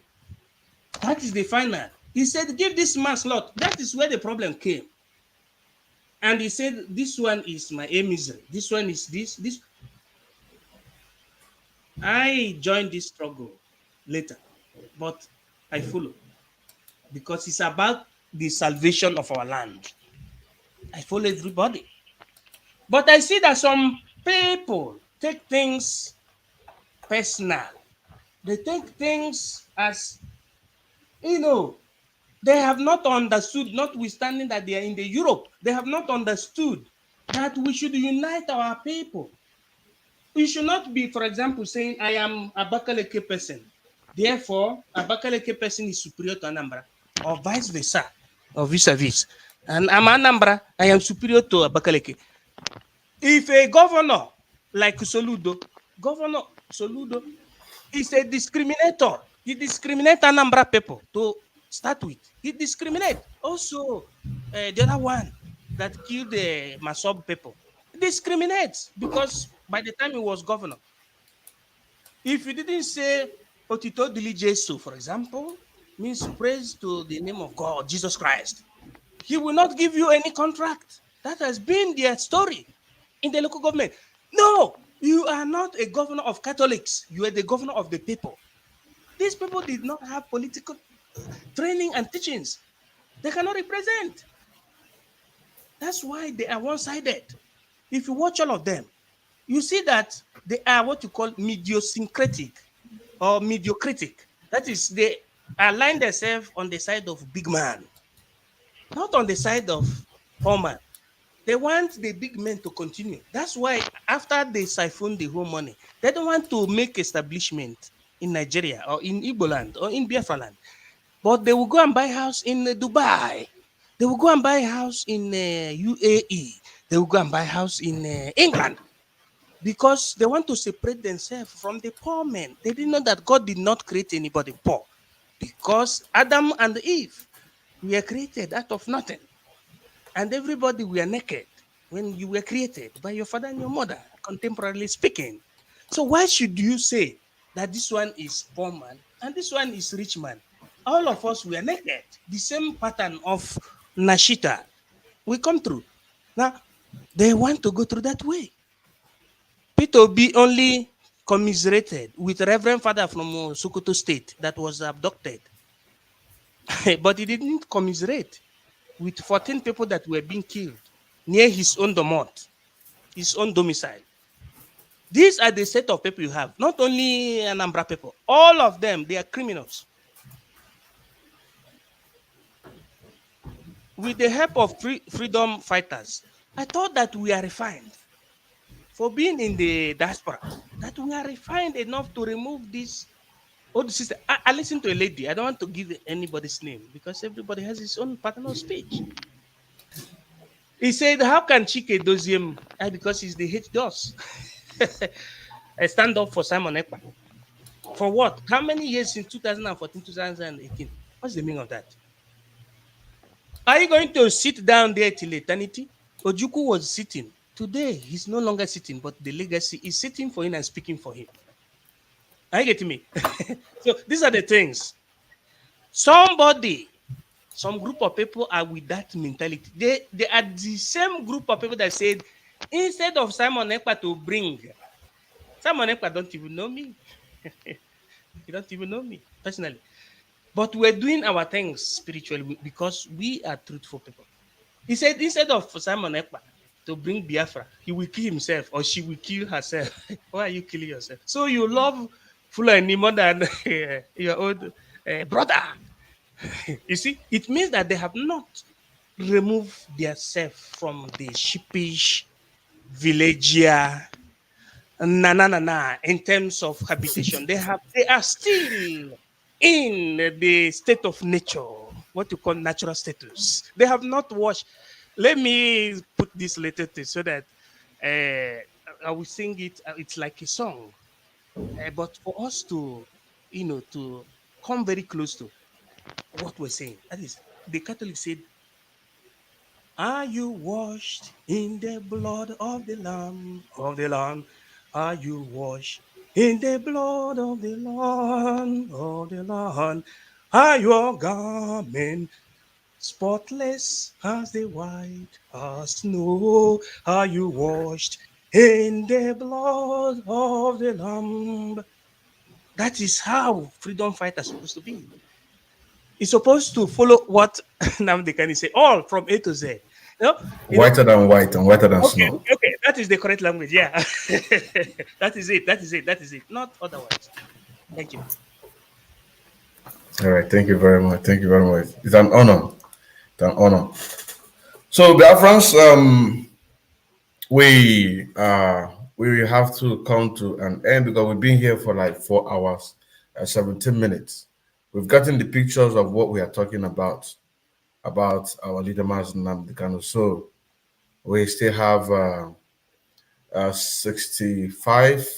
that is the final. He said, give this man slot. That is where the problem came. And he said, this one is my emissary. This one is this. I joined this struggle later, but I follow because it's about the salvation of our land. I follow everybody. But I see that some people take things personal. They take things as, they have not understood, notwithstanding that they are in the Europe, they have not understood that we should unite our people. We should not be, for example, saying, I am a Abakaleke person. Therefore, a Abakaleke person is superior to Anambra, or vice versa, or vis-a-vis. And I'm Anambra, I am superior to Abakaleke. If a governor like Governor Soludo is a discriminator, he discriminates Anambra people to start with. He discriminates. Also, the other one that killed the Masob people discriminates because by the time he was governor, if he didn't say Otito Dili Jesu, for example, means praise to the name of God, Jesus Christ, he will not give you any contract. That has been their story in the local government. No, you are not a governor of Catholics. You are the governor of the people. These people did not have political training and teachings. They cannot represent. That's why they are one-sided. If you watch all of them, you see that they are what you call mediosyncratic or mediocritic. That is, they align themselves on the side of big man, not on the side of poor man. They want the big men to continue. That's why after they siphon the whole money, they don't want to make establishment in Nigeria or in Igbo land or in Biafra land. But they will go and buy house in Dubai. They will go and buy house in UAE. They will go and buy house in England because they want to separate themselves from the poor men. They didn't know that God did not create anybody poor because Adam and Eve were created out of nothing. And everybody were naked when you were created by your father and your mother, contemporarily speaking. So why should you say that this one is poor man and this one is rich man? All of us were naked. The same pattern of Nashita we come through. Now, they want to go through that way. Peter B only commiserated with Reverend Father from Sokoto State that was abducted. But he didn't commiserate with 14 people that were being killed near his own domot, his own domicile. These are the set of people you have, not only Anambra people. All of them, they are criminals. With the help of freedom fighters, I thought that we are refined. For being in the diaspora, that we are refined enough to remove this old system. I listened to a lady. I don't want to give anybody's name because everybody has his own pattern of speech. He said, how can Chike Doziem, because he's the H-DOS, stand up for Simon Ekpa? For what? How many years since 2014, 2018? What's the meaning of that? Are you going to sit down there till eternity? Ojukwu was sitting. Today, he's no longer sitting, but the legacy is sitting for him and speaking for him. Are you getting me? So these are the things. Some group of people are with that mentality. They are the same group of people that said, instead of Simon Ekpa to bring, Simon Ekpa don't even know me. He don't even know me personally. But we're doing our things spiritually because we are truthful people. He said, instead of Simon Ekpa to bring Biafra, he will kill himself or she will kill herself. Why are you killing yourself? So you love Fulani more than your old brother. You see, it means that they have not removed themselves from the sheepish, villager, in terms of habitation. They are still in the state of nature, what you call natural status. They have not washed. Let me put this later so that I will sing it. It's like a song. But for us to, to come very close to what we're saying, that is, the Catholic said, are you washed in the blood of the Lamb, of the Lamb? Are you washed in the blood of the Lamb, of the Lamb? Are your garment spotless as the white as snow? Are you washed in the blood of the Lamb? That is how freedom fighters are supposed to be. It's supposed to follow what Nnamdi Kanu say, all from A to Z. Whiter than white and whiter than snow. Okay, that is the correct language. Yeah, that is it. Not otherwise. Thank you. All right, thank you very much. Thank you very much. It's an honor. It's an honor. So, Biafrans, we will have to come to an end because we've been here for like 4 hours, 17 minutes. We've gotten the pictures of what we are talking about our leader, Nnamdi Kanu. So we still have 65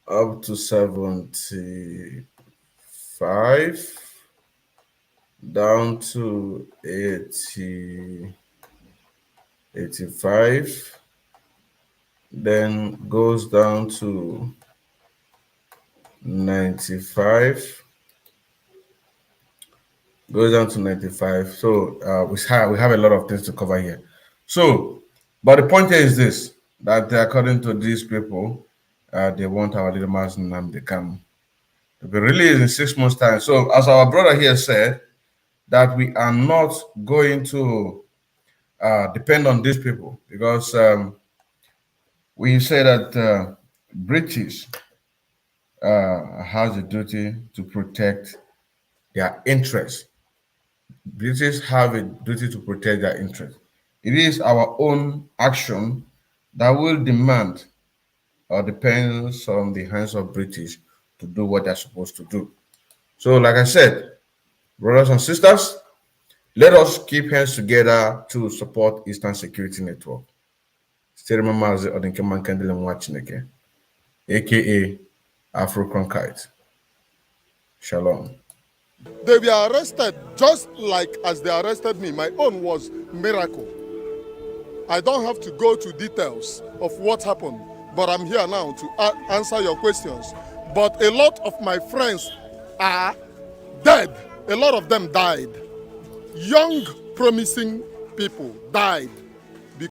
up to 75 down to 85, then goes down to 95. Goes down to 95. So we have a lot of things to cover here. So, but the point here is this, that according to these people, they want our leader Nnamdi Kanu to be released in 6 months' time. So, as our brother here said, that we are not going to depend on these people because we say that British has a duty to protect their interests. British have a duty to protect their interests. It is our own action that will demand or depends on the hands of British to do what they're supposed to do. So, like I said, brothers and sisters, let us keep hands together to support Eastern Security Network. Still remember the Odinkeman Kendele Mwachineke, aka Afro Cronkite. Shalom. They were arrested just like as they arrested me. My own was miracle. I don't have to go to details of what happened, but I'm here now to answer your questions. But a lot of my friends are dead. A lot of them died. Young, promising people died